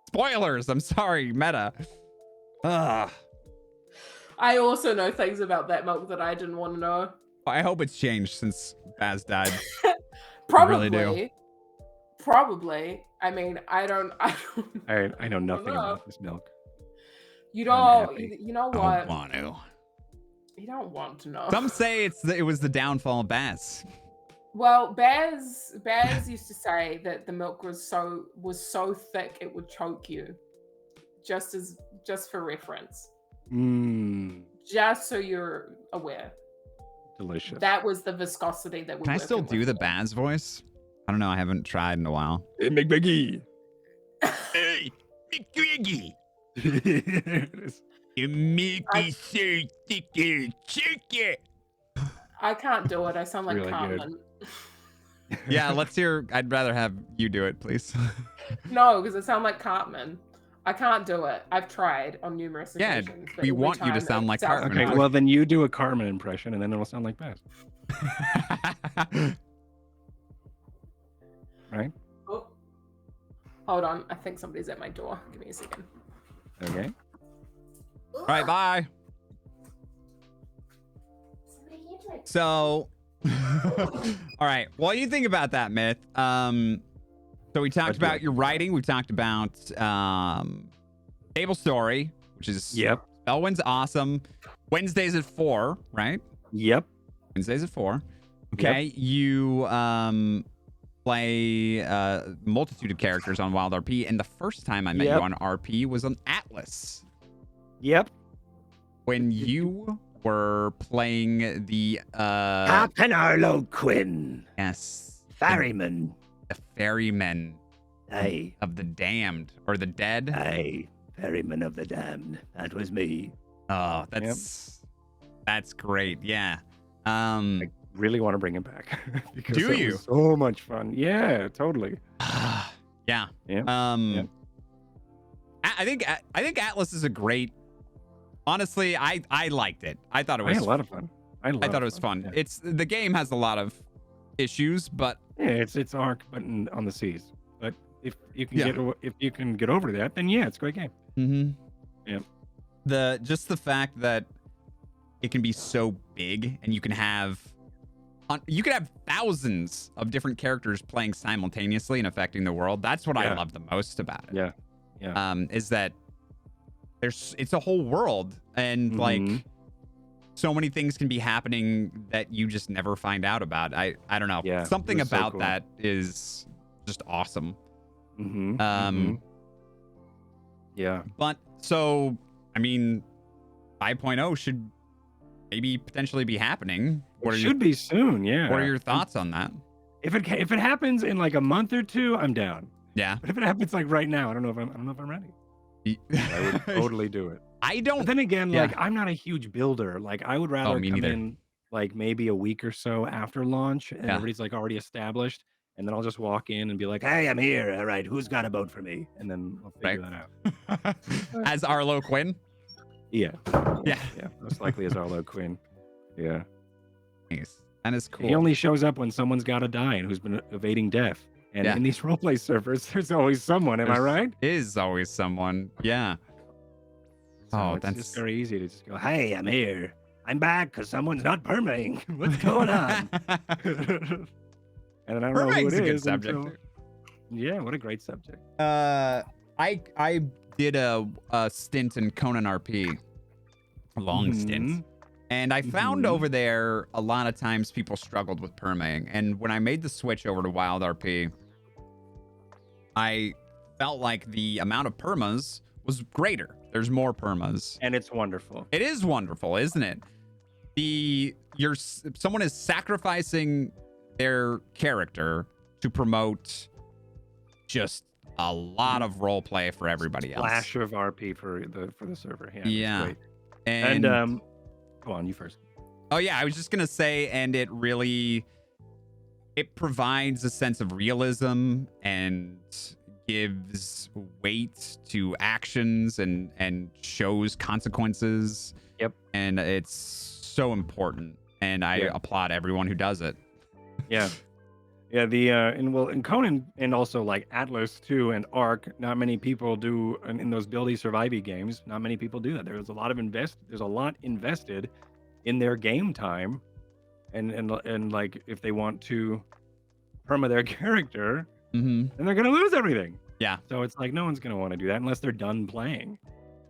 Spoilers. I'm sorry, meta. Ugh. I also know things about that milk that I didn't want to know. I hope it's changed since Baz died. Probably. really do. Probably. I mean, I don't I know nothing know. about this milk. you I'm don't happy. you know I what? don't want to. You don't want to know. Some say it was the downfall of Baz. Well, Baz used to say that the milk was so thick it would choke you. Just for reference. Mmm. Just so you're aware. Delicious. That was the viscosity that we Can I still do the Baz voice? I don't know. I haven't tried in a while. Hey, McBiggy. Hey, McGreggy. Yes. You make it so thick, chicken. I can't do it. I sound like Really good. Carmen. Yeah, let's hear. I'd rather have you do it, please. No, because it sounds like Cartman. I can't do it. I've tried on numerous Yeah, occasions. but we every want you to time sound it like sounds Cartman. Okay, well then you do a Carmen impression, and then it'll sound like Baz, right? Oh. Hold on. I think somebody's at my door. Give me a second. Okay. All right, bye. So, all right. What do you think about that, Myth? So we talked What do about I your think about writing. We talked about Table Story, which is Yep. Spellwind's awesome. Wednesdays at 4, right? Yep. Wednesdays at 4. Okay. You play a multitude of characters on Wild RP, and the first time I met you Yep. on RP was on Atlas. Yep. When you were playing the Captain Arlo Quinn, yes, ferryman. the ferrymen Aye, of the damned or the dead. aye, ferryman of the damned. That was me. Oh, that's great. Yeah. Really want to bring him back. Because Do that you? was so much fun. Yeah, totally. Yeah. Yeah. I think Atlas is a great. Honestly, I liked it. I thought it I was. had a lot of fun. I thought it was fun. Yeah. It's the game has a lot of issues, but Yeah, it's Ark, but on the seas. But if you can Yeah. if you can get over that, then yeah, it's a great game. Yep. the fact that it can be so big and you can have thousands of different characters playing simultaneously and affecting the world. That's what I Yeah. love the most about it. Yeah. Yeah. Is that it's a whole world and Mhm. like so many things can be happening that you just never find out about. I don't know. Yeah, Something it was so about cool. that is just awesome. Mm-hmm. Yeah. But so, I mean, 5.0 should maybe potentially be happening. It should be soon. Yeah. What are your thoughts on that? If it happens in like a month or two, I'm down. Yeah. But if it happens like right now, I don't know if I'm ready. I would totally do it. I don't. But then again, Yeah. like I'm not a huge builder. Like I would rather me come neither. in like maybe a week or so after launch, and Yeah. everybody's like already established, and then I'll just walk in and be like, Hey, I'm here. All right, who's got a boat for me? and then I'll figure that out. As Arlo Quinn. Yeah. Yeah. Yeah. Most likely as Arlo Quinn. Yeah. Nice. That is cool. He only shows up when someone's got to die and who's been evading death. And Yeah. in these roleplay servers, there's always someone. Am I right? Is always someone. Yeah. So it's it's just very easy to just go, hey, I'm here. I'm back because someone's not permaing. What's going on? And then I don't know who Permaing's it a good is subject. until... Yeah, what a great subject. I did a stint in Conan RP, a long stint, and I found over there a lot of times people struggled with permaing. And when I made the switch over to Wild RP, I felt like the amount of permas was greater. There's more permas, And it's wonderful. it is wonderful, isn't it? Someone is sacrificing their character to promote just a lot of role play for everybody else. Flash of RP for the server. Yeah. Yeah. It's great. And Go on, you first. oh yeah, I was just gonna say, and it provides a sense of realism and gives weight to actions and shows consequences. Yep. And it's so important. And I applaud everyone who does it. Yeah. Yeah, in Conan and also like Atlas too and Ark, not many people do in those buildy surviving games, not many people do that. There's a lot invested in their game time and like if they want to perma their character, Mm-hmm. then they're gonna lose everything. Yeah. So it's like no one's gonna want to do that unless they're done playing.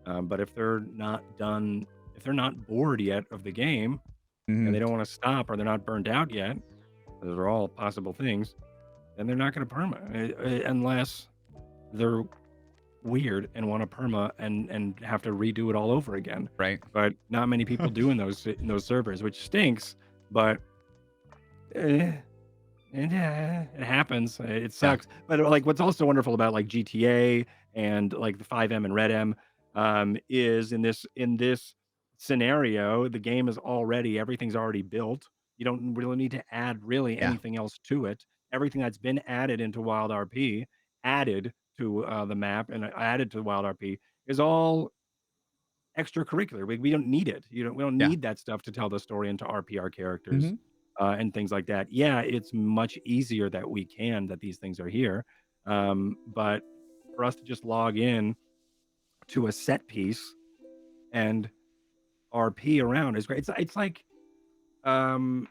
But if they're not bored yet of the game and they don't want to stop or they're not burned out yet, those are all possible things, then they're not going to perma unless they're weird and want to perma and have to redo it all over again. Right. But not many people do in those servers, which stinks. But it happens. It sucks. But like what's also wonderful about like GTA and like the 5M and Red M is in this scenario, the game is everything's already built. You don't really need to add anything else to it. Everything that's been added into Wild RP, added to the map and added to Wild RP is all extracurricular. We don't need it. We don't need that stuff to tell the story and to RP our characters and things like that. Yeah, it's much easier that these things are here. But for us to just log in to a set piece and RP around is great. It's like an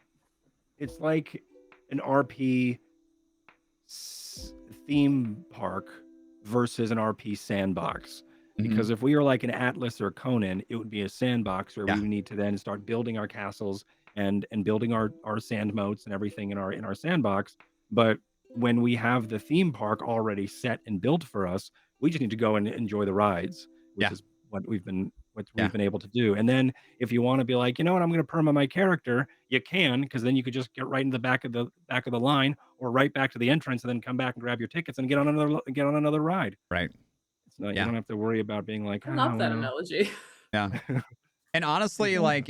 RP theme park versus an RP sandbox. Because if we were like an Atlas or Conan, it would be a sandbox where we would need to then start building our castles and building our sand moats and everything in our sandbox. But when we have the theme park already set and built for us, we just need to go and enjoy the rides, which is what we've been able to do. And then if you want to be like, you know what, I'm going to perma my character, you can, because then you could just get right in the back of the line or right back to the entrance and then come back and grab your tickets and get on another ride. Right. It's not, you don't have to worry about being like, I love that analogy. Yeah. And honestly, like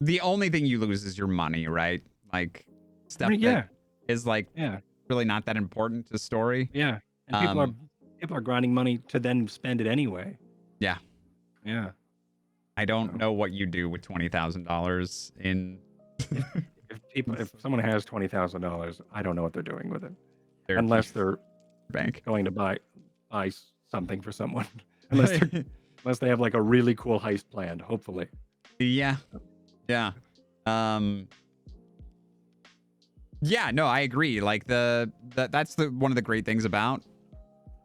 the only thing you lose is your money, right? Like stuff that is like really not that important to story. Yeah. And people are grinding money to then spend it anyway. Yeah. Yeah. I don't know what you do with $20,000 in. if someone has $20,000, I don't know what they're doing with it, unless they're bank going to buy something for someone, unless they have like a really cool heist planned. Hopefully. Yeah. Yeah. Yeah. No, I agree. Like that's one of the great things about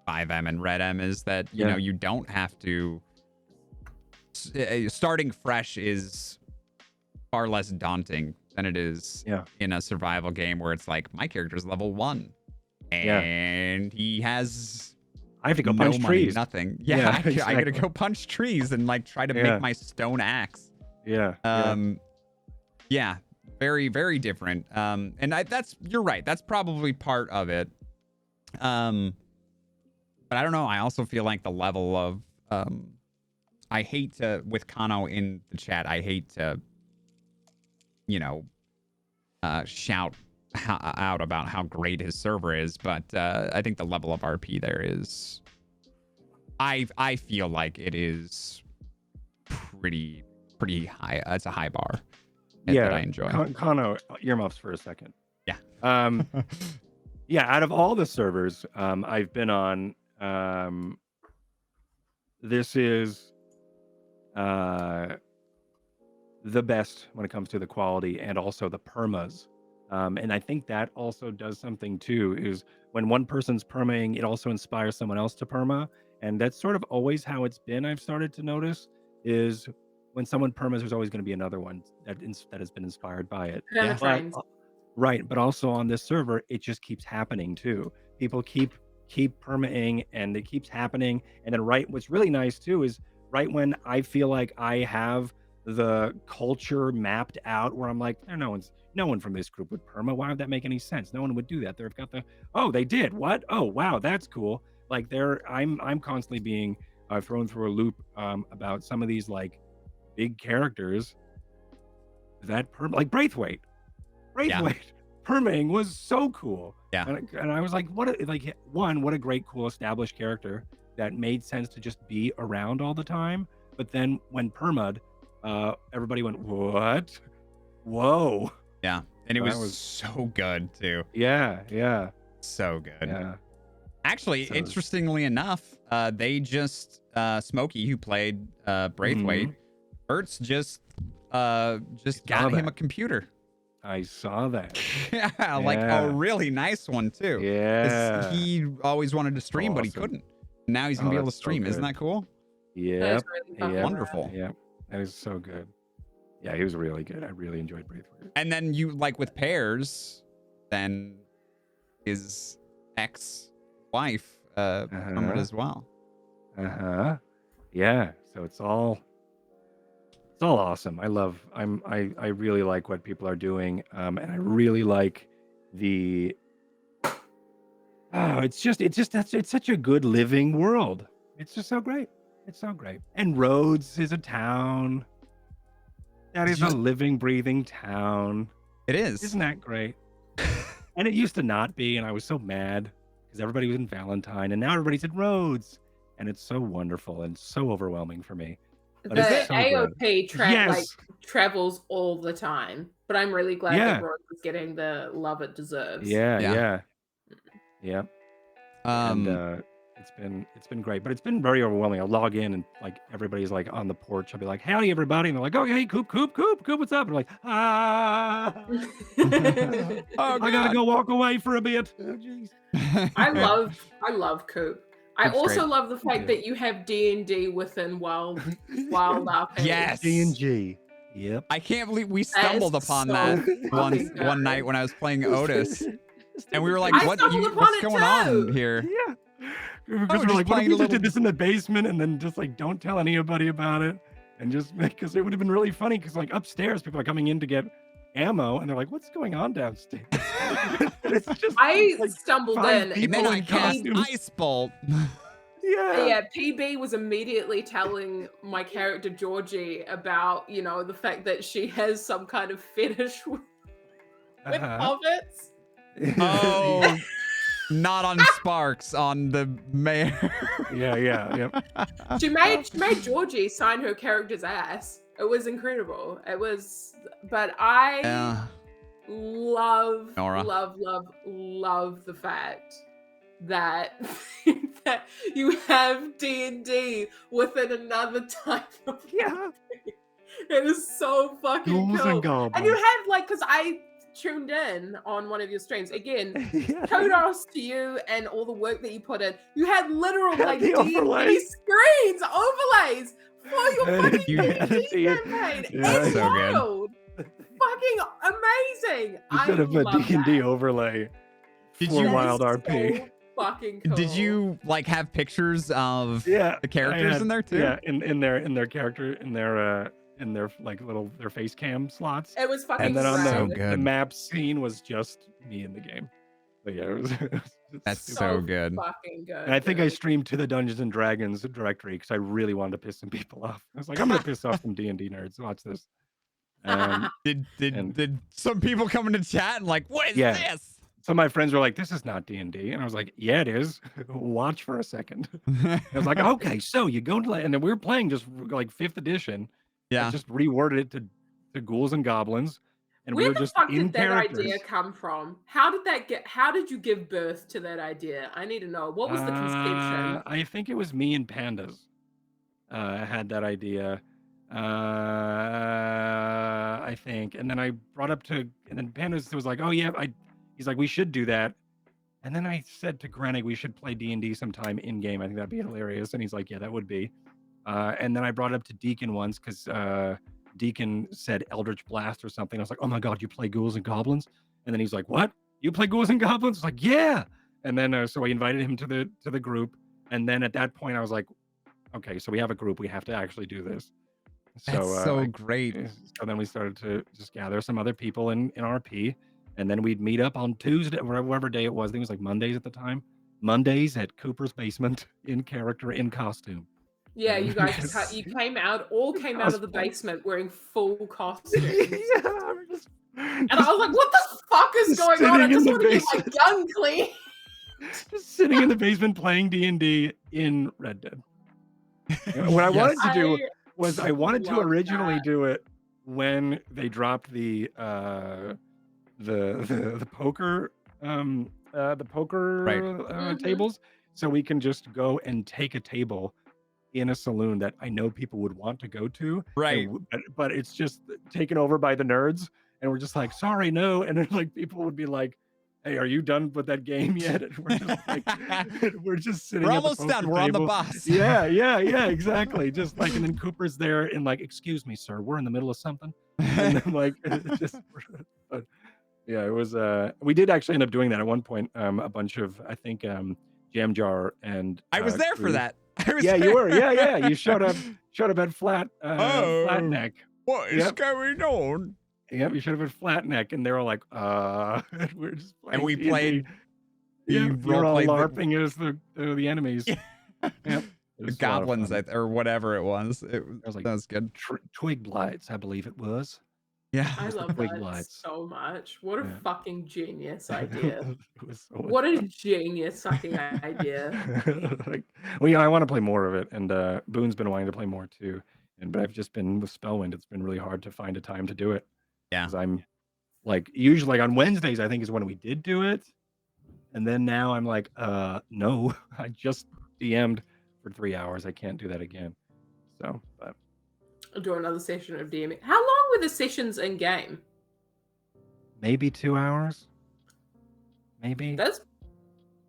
5M and Red M is that you know you don't have to starting fresh is far less daunting than it is in a survival game where it's like my character's level 1 and he has I have to go punch money, trees. nothing. Exactly. I gotta go punch trees and like try to make my stone axe. Very, very different. And you're right. That's probably part of it. But I don't know. I also feel like the level of I hate to, with Kano in the chat, I hate to, shout out about how great his server is, but I think the level of RP there is, I feel like it is pretty high. It's a high bar that I enjoy. Kano, earmuffs for a second. Yeah. Out of all the servers I've been on, this is the best when it comes to the quality and also the permas. And I think that also does something too, is when one person's permaing, it also inspires someone else to perma. And that's sort of always how it's been, I've started to notice, is when someone permas, there's always going to be another one that has been inspired by it. Right. But also on this server, it just keeps happening too. People keep permaing and it keeps happening. And then what's really nice too is right when I feel like I have the culture mapped out where I'm like, no one from this group would perma. Why would that make any sense? No one would do that. They've got they did what? Oh wow, that's cool. Like I'm constantly being thrown through a loop about some of these like big characters that like Braithwaite. Permaing was so cool. And I was like, what a great cool established character that made sense to just be around all the time. But then when perma'd, everybody went, what? Whoa. Yeah. And it was so good too. Yeah. So good. Yeah. Actually, interestingly enough, they just Smokey, who played Braithwaite, Bert's just got him a computer. I saw that. Like a really nice one too. Yeah. He always wanted to stream, but he couldn't. Now he's gonna be able to stream. Isn't that cool? Yeah. Wonderful. Yeah. That is so good. Yeah, he was really good. I really enjoyed Braithwaite. And then you like with pairs, then his ex-wife from it as well. Yeah. So it's all awesome. I really like what people are doing. And I really like it's such a good living world. It's just so great. It's so great. And Rhodes is a town. That is a living, breathing town. It is. Isn't that great? And it used to not be, and I was so mad because everybody was in Valentine, and now everybody's in Rhodes. And it's so wonderful and so overwhelming for me. But The it's so AOP travels all the time, but I'm really glad that Rhodes is getting the love it deserves. Yeah. And it's been great, but it's been very overwhelming. I'll log in and like everybody's like on the porch. I'll be like, "Howdy, everybody!" And they're like, "Okay, Coop, what's up?" And I'm like, "Ah, I gotta go walk away for a bit." Oh, jeez. I love Coop. I also love the fact that you have D&D within Wild RP. Yes, D&G. Yep. I can't believe we stumbled upon that one night when I was playing Otis, and we were like, "What's going on here?" Yeah. Because we're like, what if we just did this in the basement and then just like don't tell anybody about it and just because it would have been really funny because like upstairs people are coming in to get ammo and they're like, what's going on downstairs? It's just I stumbled in and then I cast Ice Bolt. Yeah, PB was immediately telling my character Georgie about, the fact that she has some kind of fetish with hobbits. Oh, not on Sparks, on the mayor. Yeah. She made Georgie sign her character's ass. It was incredible. But I love the fact that that you have D&D within another type of game. It is so fucking cool. And you have because I tuned in on one of your streams again. Kudos to you and all the work that you put in. You had literal D&D screens overlays for your fucking You D&D campaign. Yeah. It's So good. wild. Fucking amazing. You I should have a love D&D that. overlay Did for you- Wild That is RP. so fucking cool. Did you like have pictures of Yeah, the characters in there too? Yeah, in their character in their like little their face cam slots. It was fucking And then on That's so rad. the good. map scene was just me in the game. But yeah, it was That's super- so good. Fucking good. And I think I dude. streamed to the Dungeons and Dragons directory because I really wanted to piss some people off. I was like, I'm gonna piss off some D&D nerds. Watch this. Did And- some people come into chat and like, what is Yeah. this? Some of my friends were like, "This is not D&D," and I was like, "Yeah, it is. Watch for a second." I was like, "Okay, so you go to," and then we were playing just like 5th edition. I yeah. just reworded it to ghouls and goblins, and we Where were the just fuck in did that characters. idea come from? How did you give birth to that idea? I need to know. What was the conception? I think it was me and Pandas had that idea. I think, and then I brought up to, and then Pandas was like, "Oh yeah, he's like, we should do that." And then I said to Grenig, we should play D&D sometime in game. I think that'd be hilarious. And he's like, yeah, that would be. And then I brought it up to Deacon once because Deacon said Eldritch Blast or something. I was like, oh my God, you play ghouls and goblins? And then he's like, what? You play ghouls and goblins? I was like, yeah. And then so I invited him to the group. And then at that point, I was like, okay, so we have a group. We have to actually do this. That's So so great. so then we started to just gather some other people in RP. And then we'd meet up on Tuesday, or whatever day it was. I think it was like Mondays at the time. Mondays at Cooper's basement, in character, in costume. Yeah, you guys Yes. you came out of the Cosplay. basement wearing full costumes. Yeah, we're just, And I was like, what the fuck is just going on? I sitting in just the want to get my basement. gun clean. just sitting in the basement playing D&D in Red Dead. What I Yes. wanted to do was I wanted to love originally that. do it when they dropped the poker Right. Mhm. tables, so we can just go and take a table in a saloon that I know people would want to go to, and Right. but it's just taken over by the nerds, and we're just like, sorry, no, and then like people would be like, hey, are you done with that game yet? And we're just like, we're just sitting. We're at the almost done. poker We're on the table. bus. Yeah, exactly. Just like, and then Cooper's there and like, excuse me, sir, we're in the middle of something. And then like, it's just, but yeah, it was. We did actually end up doing that at one point. A bunch of, I think, Jam Jar and I was there for crew. that. I was Yeah, you there. were. Yeah. You showed up at Flat Oh. Neck. What is Yep. going on? Yep, you should have at Flat Neck, and they were like, and we're just playing And we D&D. played. Yeah, you you're all role-played LARPing as the enemies. Yeah. Yep. It the was a lot of goblins fun. or whatever it was. was like- That was good. Twig Blights, I believe it was. Yeah. I Just the love twig that lights. so much. What a Yeah. fucking genius idea. It was so much What a fun. genius fucking idea. Like, well, yeah, I want to play more of it, and Boone's been wanting to play more too. But I've just been with Spellwind. It's been really hard to find a time to do it. Yeah. Because I'm like usually like on Wednesdays, I think is when we did do it, and then now I'm like, no, I just DM'd for 3 hours. I can't do that again. So, but I'll do another session of DMing. How long were the sessions in game? maybe 2 hours. Maybe.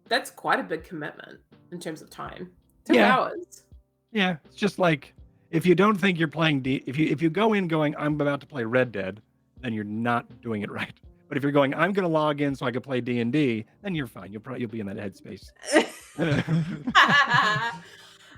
That's quite a big commitment in terms of time. 2 Yeah. hours. Yeah, it's just like if you don't think you're playing if you go in going I'm about to play Red Dead, then you're not doing it right. But if you're going I'm going to log in so I can play D&D, then you're fine. You'll be in that headspace.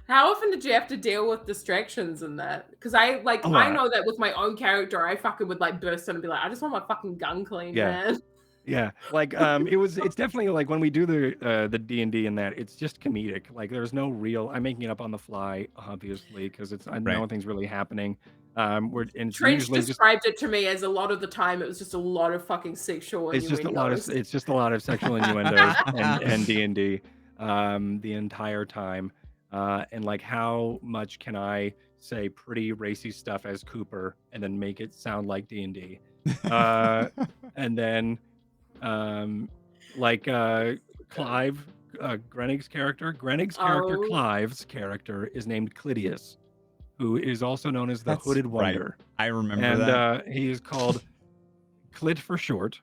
How often did you have to deal with distractions in that? Because I A lot. I know that with my own character, I fucking would like burst in and be like, I just want my fucking gun clean, Yeah. man. Yeah, like it's definitely like when we do the D&D and that it's just comedic. Like there's no real. I'm making it up on the fly, obviously, because nothing's really happening. And it's Trench usually just described it to me as a lot of the time it was just a lot of fucking sexual it's just a lot of innuendos. it's just a lot of sexual innuendos and D&D the entire time. And like how much can I say pretty racy stuff as Cooper and then make it sound like D&D? And then Clive, Grenig's character, Oh. Clive's character is named Clydius, who is also known as the That's Hooded right. Wonder. I remember And that. he is called Clit for short.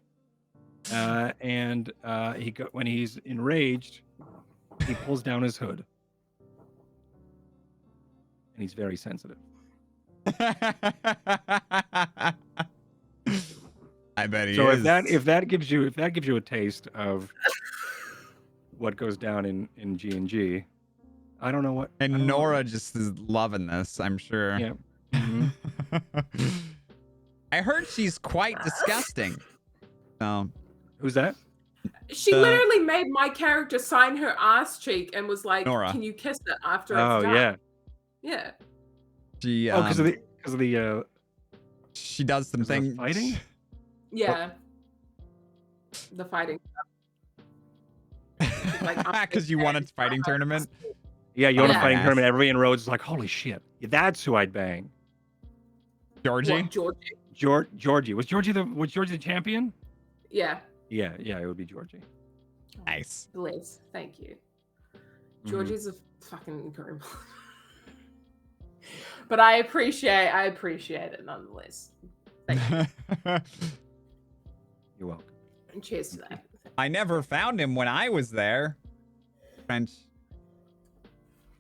And when he's enraged, he pulls down his hood. And he's very sensitive. I bet he So is. if that gives you a taste of what goes down in G&G, I don't know what. I And don't know what- Nora just is loving this, I'm sure. Yeah. hmm I heard she's quite disgusting. So Who's that? She The- literally made my character sign her ass cheek and was like, Nora. "Can you kiss it after Oh it's done?" yeah. Yeah. she Oh, because of the she does some 'cause of things. fighting? Yeah. The fighting. Like, I'm Because you won a fighting tournament. Yeah, you want a Yeah. fighting Yes. tournament. Everybody in Rhodes is like, holy shit, that's who I'd bang. Georgie. What, Georgie? Georgie. Was Georgie the champion? Yeah. Yeah, it would be Georgie. Nice. Liz, thank you. Mhm. Georgie's a fucking groomer. But I appreciate it nonetheless. Thank you. You're welcome. And cheers to that. I never found him when I was there. French.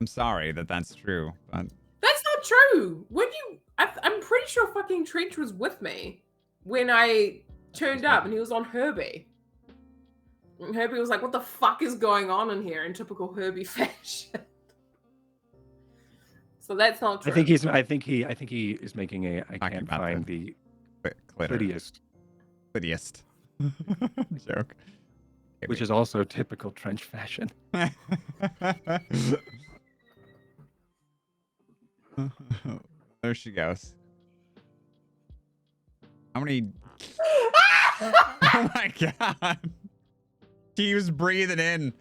I'm sorry that's true, but That's not true. I'm pretty sure fucking Trench was with me when I turned up and he was on Herbie. And Herbie was like, "What the fuck is going on in here?" in typical Herbie fashion. So that's not true. I think he is making a I Talking can't about find the glitter. prettiest, Prettiest. Joke. which is also typical Trench fashion. There she goes. How many? Oh my god! She was breathing in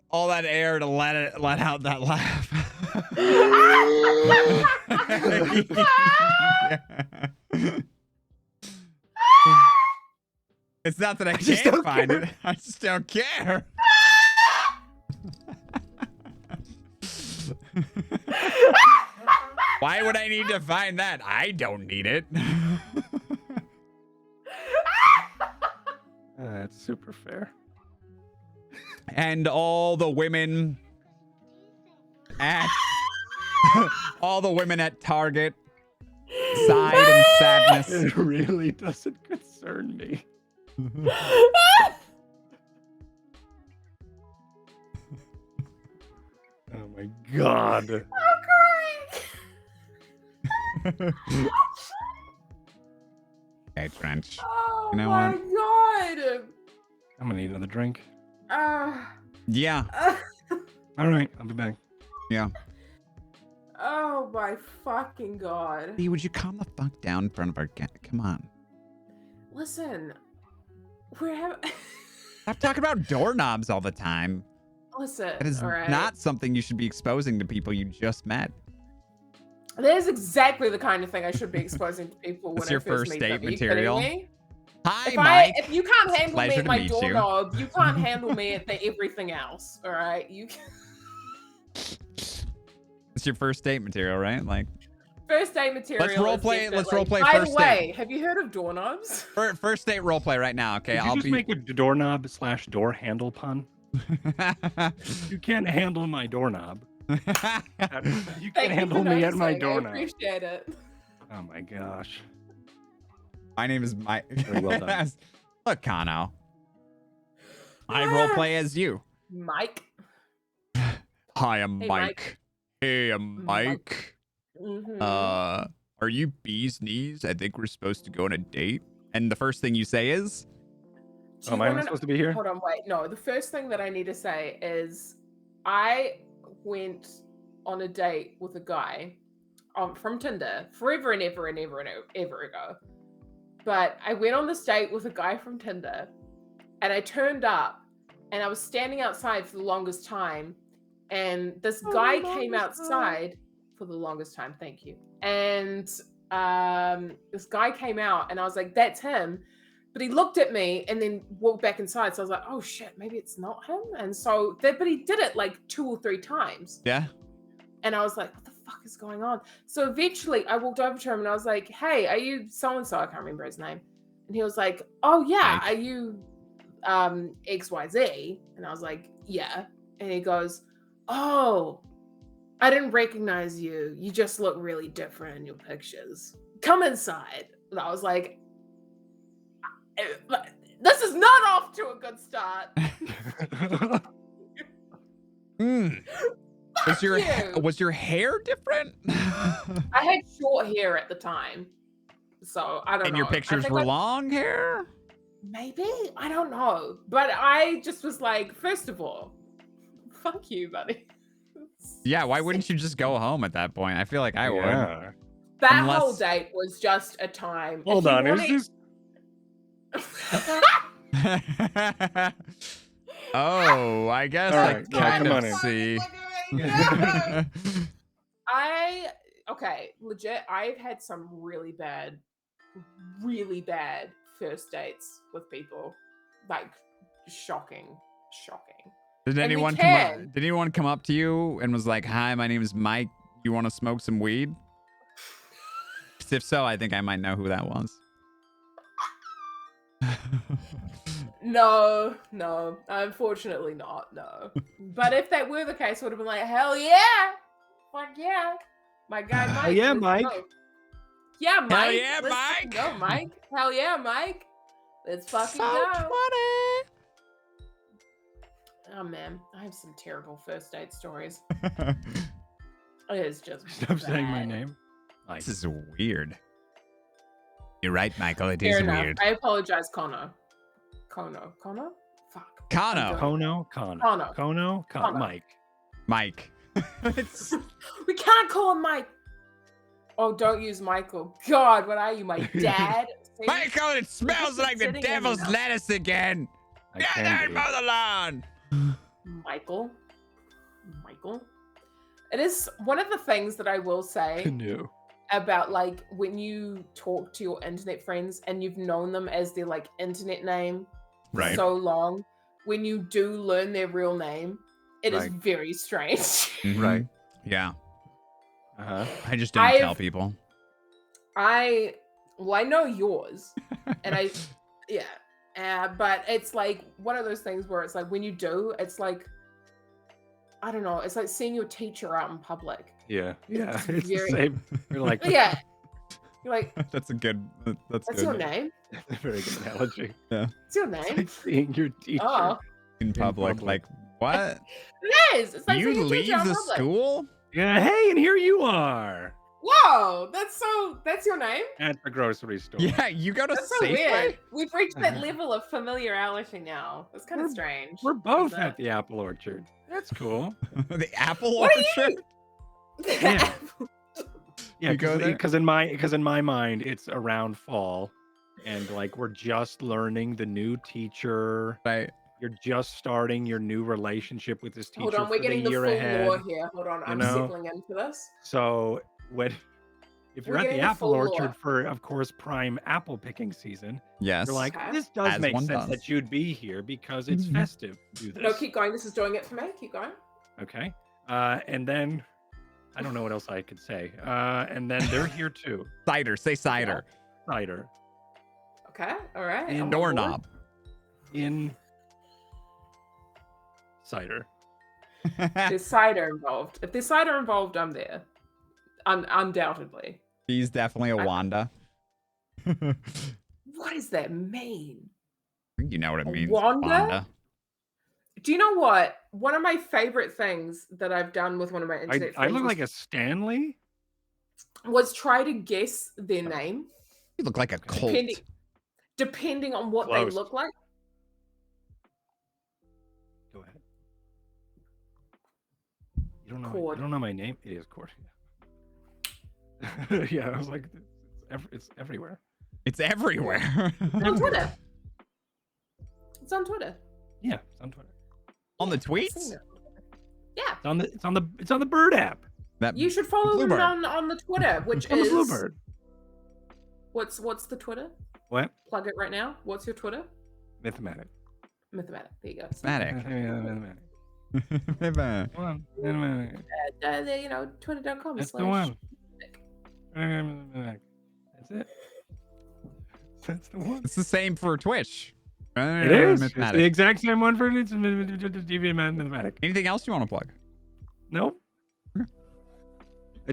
all that air to let out that laugh. It's not that I just can't don't find care. it. I just don't care. Why would I need to find that? I don't need it. That's super fair. And all the women at Target sighed in sadness. It really doesn't concern me. Oh my god. Hey, Trench. Oh You know my what? god. I'm gonna need another drink. Yeah, All right, I'll be back. yeah. Oh my fucking god. Hey, would you calm the fuck down in front of our guest? Come on. Listen, we're having. Stop talking about doorknobs all the time. Listen, That is all right. not something you should be exposing to people you just met. That is exactly the kind of thing I should be exposing to people when That's I your first first meet date them. Are you material? kidding me? Hi, Mike. If you can't It's a handle me pleasure at to my meet you. doorknob, you can't handle me at everything else. All right, It's your first date material, right? Like, First date material. Let's role is play- let's definitely- role play By first the way, have you heard of doorknobs? first date role play right now. Okay, Did you I'll just be. make a doorknob / door handle pun? You can't handle my doorknob. You Thank can't you handle for me at my noticing. I doorknob. appreciate it. Oh my gosh. My name is Mike. Very well done. Look, Kano. I role play as you. Mike. Hi, I'm Hey, Mike. Mike. Hey, I'm Mike. Mhm. Are you bee's knees? I think we're supposed to go on a date. And the first thing you say is, Do Oh, you am I wanna- supposed to be here? Hold on, wait. No, the first thing that I need to say is I went on a date with a guy from Tinder forever and ever and ever and ever ago. But I went on this date with a guy from Tinder and I turned up and I was standing outside for the longest time. And this guy came outside for the longest time. Thank you. And this guy came out and I was like, that's him. But he looked at me and then walked back inside. So I was like, oh shit, maybe it's not him. And so, but he did it like 2 or 3 times. yeah. And I was like, what the fuck is going on? So eventually I walked over to him and I was like, hey, are you so-and-so? I can't remember his name. And he was like, oh yeah, Mike. are you XYZ? And I was like, yeah. And he goes, oh, I didn't recognize you. You just look really different in your pictures. Come inside. And I was like, this is not off to a good start. Was your hair different? I had short hair at the time. So I don't know. And your pictures were long hair? Maybe? I don't know. But I just was like, first of all, fuck you, buddy. Yeah, why wouldn't you just go home at that point? I feel like I would. That whole date was just a time. Hold on, is this? Oh, I guess Alright, I yeah, kind come of on in. see. Okay, legit, I've had some really bad first dates with people. Like, shocking. Did And we anyone can. did anyone come up to you and was like, "Hi, my name is Mike. You want to smoke some weed?" 'Cause if so, I think I might know who that was. No, unfortunately not, no. But if that were the case, I would have been like, hell yeah! Fuck yeah! My guy Mike. Hell yeah, let's Mike. go. Yeah, Mike. Hell yeah, let's Mike. Go, Mike. Hell yeah, Mike. Let's fucking So go. 20. Oh man, I have some terrible first date stories. It is just Stop saying my bad. name. Mike. This is weird. You're right, Michael. It Fair is enough. weird. I apologize, Connor. Connor? Fuck. Kano. Kono, Kono. Mike. Mike. It's- We can't call him Mike. Oh, don't use Michael. God, what are you, my dad? See? Michael, it smells like the Sitting in devil's now. lettuce again. I Get can that be. mow the lawn. Michael. It is one of the things that I will say Canoe. about like when you talk to your internet friends and you've known them as their like internet name for Right. so long, when you do learn their real name, it is Right. very strange. Mhm. Right. Yeah. Uh-huh. I just don't tell people. I know yours, and but it's like one of those things where it's like when you do, it's like I don't know, it's like seeing your teacher out in public. Yeah. Yeah. It's It's the very- same. You're like, Yeah, you're like, That's a good. That's what's good. your name? a very good analogy. What's your It's name? like seeing your teacher. Oh, In public, public. like what? it is. It's like You seeing your leave teacher out in the public. school? Yeah. Hey, and here you are Whoa, that's your name? at the grocery store. Yeah, you go to That's so Safeway. weird. We've reached that level of familiarity now. That's kind of We're- strange. We're both Isn't at the apple orchard. That's cool. The apple What are orchard. it? Yeah. Yeah, You go there? because in my mind it's around fall, and like we're just learning the new teacher. Right. You're just starting your new relationship with this teacher Hold on, we're for getting the the year full ahead. lore here. Hold on, I'm know? settling into this. So if you're We're at the getting the apple full orchard lore. for, of course, prime apple picking season, Yes. you're like, Okay. this does As make one sense does. that you'd be here because it's Mhm. festive. Do this. No, keep going. This is doing it for me. Keep going. Okay. And then I don't know what else I could say. And then they're here too. Cider. Say cider. Cider Okay. All right. In I'm on board. Doorknob. in cider. There's cider involved. If there's cider involved, I'm there. Undoubtedly. He's definitely a I- Wanda. I What does that mean? think you know what it A means. Wanda? Do you know what? One of my favorite things that I've done with one of my internet I friends look was, like a Stanley. was try to guess their name You look like a colt. depending on what Close. they look like. Go ahead. You don't know. Cord. You don't know my name. It is Cord. Yeah, I was like, it's everywhere. It's everywhere. It's on Twitter. It's on Twitter. Yeah, it's on Twitter. On the I've seen tweets? it. Yeah. It's on the Bird app. That You should follow them Bluebird. on the Twitter, which It's on the is Bluebird. what's the Twitter? What? Plug it right now. What's your Twitter? Mythematic. Mythematic. There you go. Mythematic. Mythematic. Come on. Mythematic. You know, twitter.com. That's the one. Mythematic. That's it. That's the one. It's the same for Twitch. It is. It's Mythematic. the exact same one for TV Mythematic. Anything else you want to plug? Nope.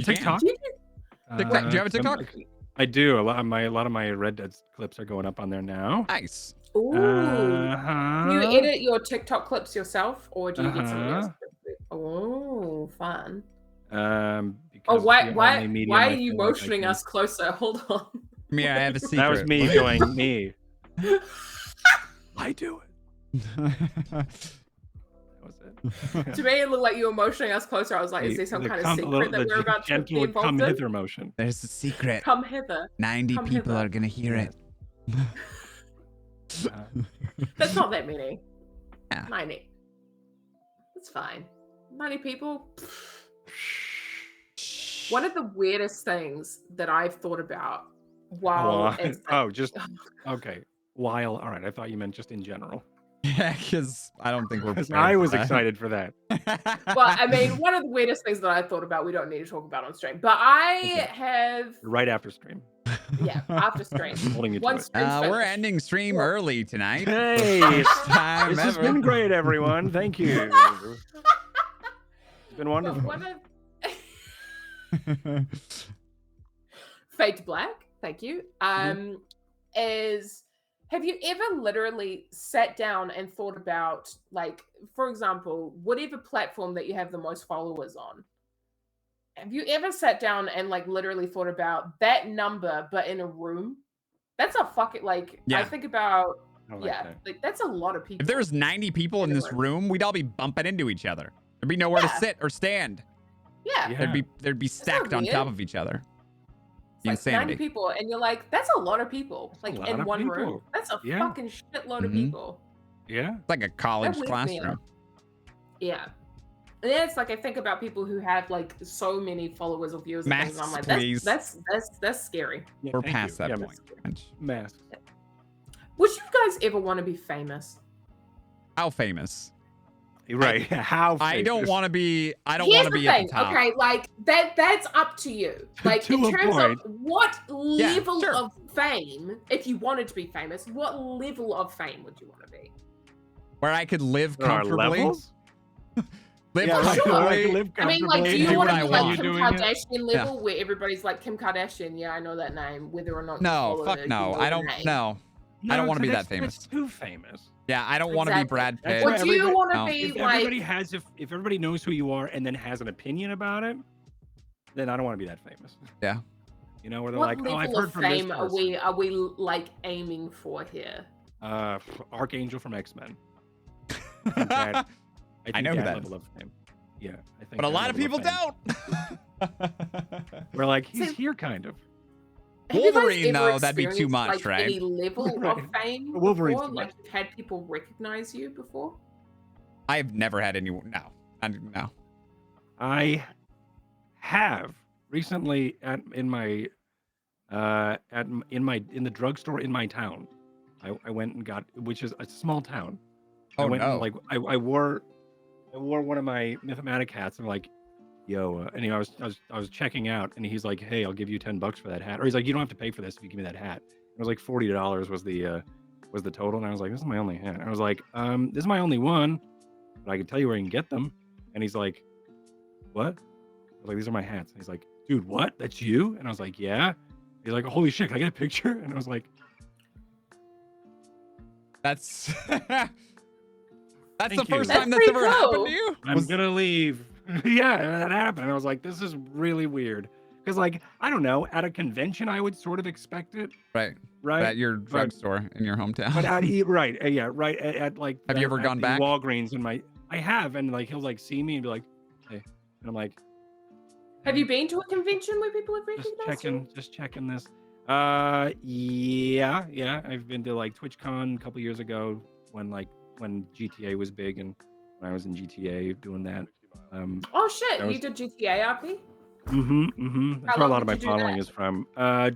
You TikTok. Do you do- TikTok. Do you have a TikTok? I do. A lot of my Red Dead clips are going up on there now. Nice. Ooh. Do you edit your TikTok clips yourself, or do you get somebody else? Oh, fun. Oh, Because why the only medium are I you feel like I motioning can- us closer? Hold on. Me, I have a secret. That was me going me. I do it. That was it. To me, it looked like you were motioning us closer. I was like, is there some kind of secret that we're about to gentle be would come involved in? hither motion. There's a secret. Come hither. 90 Come people hither. are gonna hear it. That's not that many. Yeah. 90. That's fine. 90 people. One of the weirdest things that I've thought about while it's Okay. While, all right. I thought you meant just in general. Yeah, because I don't think we're. Because prepared I for was that. excited for that. well, I mean, one of the weirdest things that I thought about, we don't need to talk about on stream, but I have, Right after stream. yeah, after stream. Holding you to Once it. stream's We're finished. ending stream early tonight. Hey, First time this has ever. been great, everyone. Thank you. It's been wonderful. One of Fade to Black, thank you. Is have you ever literally sat down and thought about, like, for example, whatever platform that you have the most followers on? Have you ever sat down and like literally thought about that number, but in a room? That's a fucking like. Yeah. I think about I like yeah, that. like that's a lot of people. If there was 90 people in this room, we'd all be bumping into each other. There'd be nowhere to Yeah. sit or stand. yeah, Yeah. They'd be stacked on weird? top of each other. it's like Insanity. 90 people, and you're like, that's a lot of people, That's a like lot in of one room. people. That's a Yeah. fucking shitload of Mhm. people. Yeah. It's like a college weirds me classroom. out. Yeah. And then it's like I think about people who have like so many followers or viewers and things, and I'm like, Masks, please. that's scary. Yeah, We're thank past you. that Yeah, point. masks. Would you guys ever want to be famous? How famous? Right. How I don't famous. want to be. I don't Here's want to the be at thing, the top. okay? Like that's up to you. Like To in a terms point. of what level sure. of fame, if you wanted to be famous, what level of fame would you want to be? Where I could live There are comfortably. levels? Live Yeah, right, where I comfortably. can live I mean, like, do comfortably you and do want what to I be like want. Kim Doing it. Kardashian level, where everybody's like, Kim Kardashian? Yeah, I know that name, whether or not. you No, follow fuck her, you no. know I the don't. name. No. I don't wanna be that That's famous. too famous. Yeah, I don't want to be Exactly. Brad That's Pitt. why Would you everybody- want to No. be If like? everybody has, if everybody knows who you are and then has an opinion about it, then I don't want to be that famous. Yeah. You know, where they're What like, level oh, I've heard of from this fame are person. we like aiming for here? Archangel from X-Men. I I know who that that level of fame. Yeah, I think. But a that lot of level people fame. don't. We're like, he's See- here, kind of. Have you guys Wolverine, ever though, that'd be too experienced, much, like, right? Any level Right. of fame Wolverine's before? too Like much. you've had people recognize you before? I've never had any. No. No. I have recently in the drugstore in my town. I went and got, which is a small town. I Oh, went no. and, like I wore one of my Mythematic hats, and like, yo, and I was checking out, and he's like, hey, I'll give you $10 for that hat, or he's like, you don't have to pay for this if you give me that hat. It was like $40 was the total, and I was like, this is my only hat. And I was like, this is my only one, but I can tell you where you can get them. And he's like, what? I was like, these are my hats. And he's like, dude, what? That's you? And I was like, yeah. He's like, holy shit, can I get a picture? And I was like, That's. That's Thank the first you. time That's that's ever pretty happened cool. to you? I'm gonna leave. Yeah, that happened. And I was like, this is really weird. Because, like, I don't know, at a convention, I would sort of expect it, Right. right? At your drugstore in your hometown. But right, yeah, right. At like, Have you ever at gone the back? Walgreens I have, and like he'll like see me and be like, hey, and I'm like, Have you been to a convention where people have recognized just checking this. Yeah. I've been to like TwitchCon a couple years ago when GTA was big, and when I was in GTA doing that. Oh shit! That was- You did GTA RP? That's How where a long lot of did my you do following that? is from.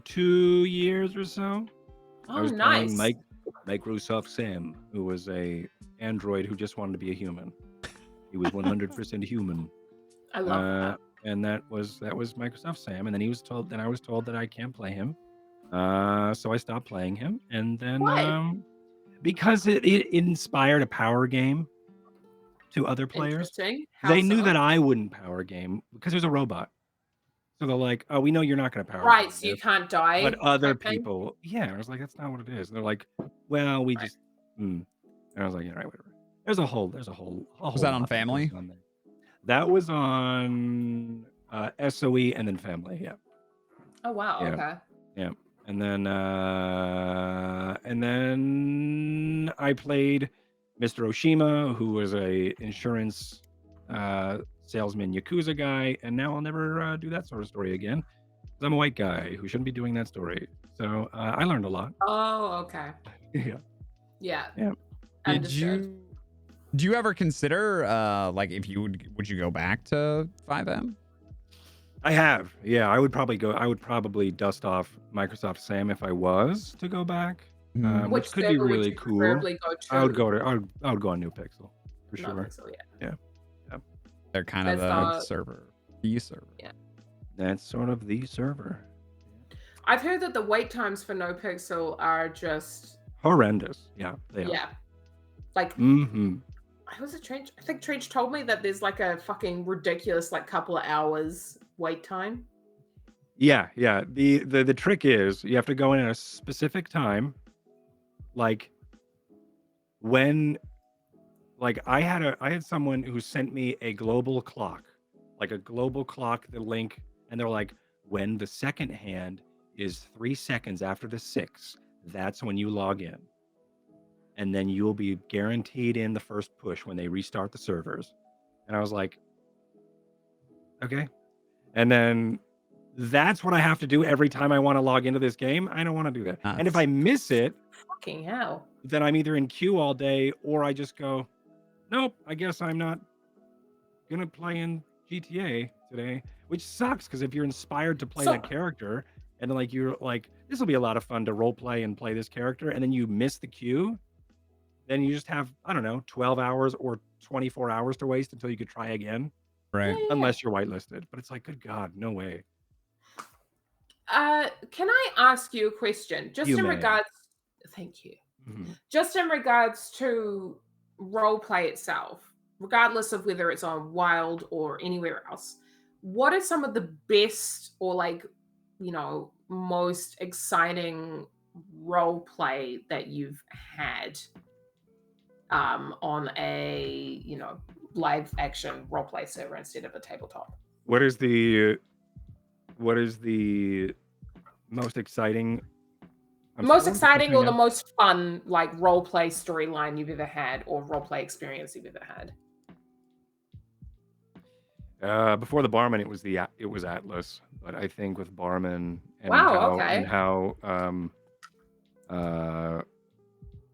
2 years or so. I Oh, was nice. playing Microsoft Sam, who was a android who just wanted to be a human. He was 100% human. I love that. And that was Microsoft Sam. And then I was told that I can't play him. So I stopped playing him. And then Why? because it inspired a power game to other players. Interesting. How They knew so? that I wouldn't power game because there's a robot. So they're like, "Oh, we know you're not going to power Right, gun so you this, can't die. but other type thing? people, yeah." I was like, "That's not what it is." And they're like, "Well, we Right. just," and I was like, "All right, whatever." There's a whole Was that on lot that goes Family? on there. That was on SOE and then Family. Yeah, Oh wow. yeah, Okay. yeah. And then I played Mr. Oshima, who was a insurance salesman Yakuza guy, and now I'll never do that sort of story again. 'Cause I'm a white guy who shouldn't be doing that story. So I learned a lot. Oh, okay. Yeah, Yeah. yeah. Understood. Do you ever consider like if you would you go back to 5M? I have. Yeah, I would probably go. I would probably dust off Microsoft Sam if I was to go back, Mhm. Which which could be server would really you cool. preferably go to? I would go to. I would go on New Pixel for No, sure. Pixel, yeah. They're kind of That's the the server, the server. That's sort of the server. I've heard that the wait times for No Pixel are just Horrendous. Yeah, they are. yeah. Like Mm-hmm. was it Trench? I think Trench told me that there's like a fucking ridiculous like couple of hours wait time. Yeah, yeah. The trick is you have to go in at a specific time, like when, like I had someone who sent me a global clock, the link, and they're like, when the second hand is 3 seconds after the 6, that's when you log in, and then you'll be guaranteed in the first push when they restart the servers. And I was like, okay. And then that's what I have to do every time I want to log into this game. I don't want to do that. And if I miss it, Fucking hell. then I'm either in queue all day or I just go, nope, I guess I'm not gonna play in GTA today, which sucks because if you're inspired to play that character and then like you're like, this will be a lot of fun to role play and play this character, and then you miss the queue, then you just have, I don't know, 12 hours or 24 hours to waste until you could try again. Right. Yeah. Unless you're whitelisted. But it's like, good God, no way. Can I ask you a question? Just You in may. regards thank you. Mhm. Just in regards to role play itself, regardless of whether it's on Wild or anywhere else, what are some of the best or like, most exciting role play that you've had on a, live action role play server instead of a tabletop? What is the most exciting? Most exciting or the most fun like role play storyline you've ever had or role play experience you've ever had? Before the Barman, it was Atlas, but I think with Barman and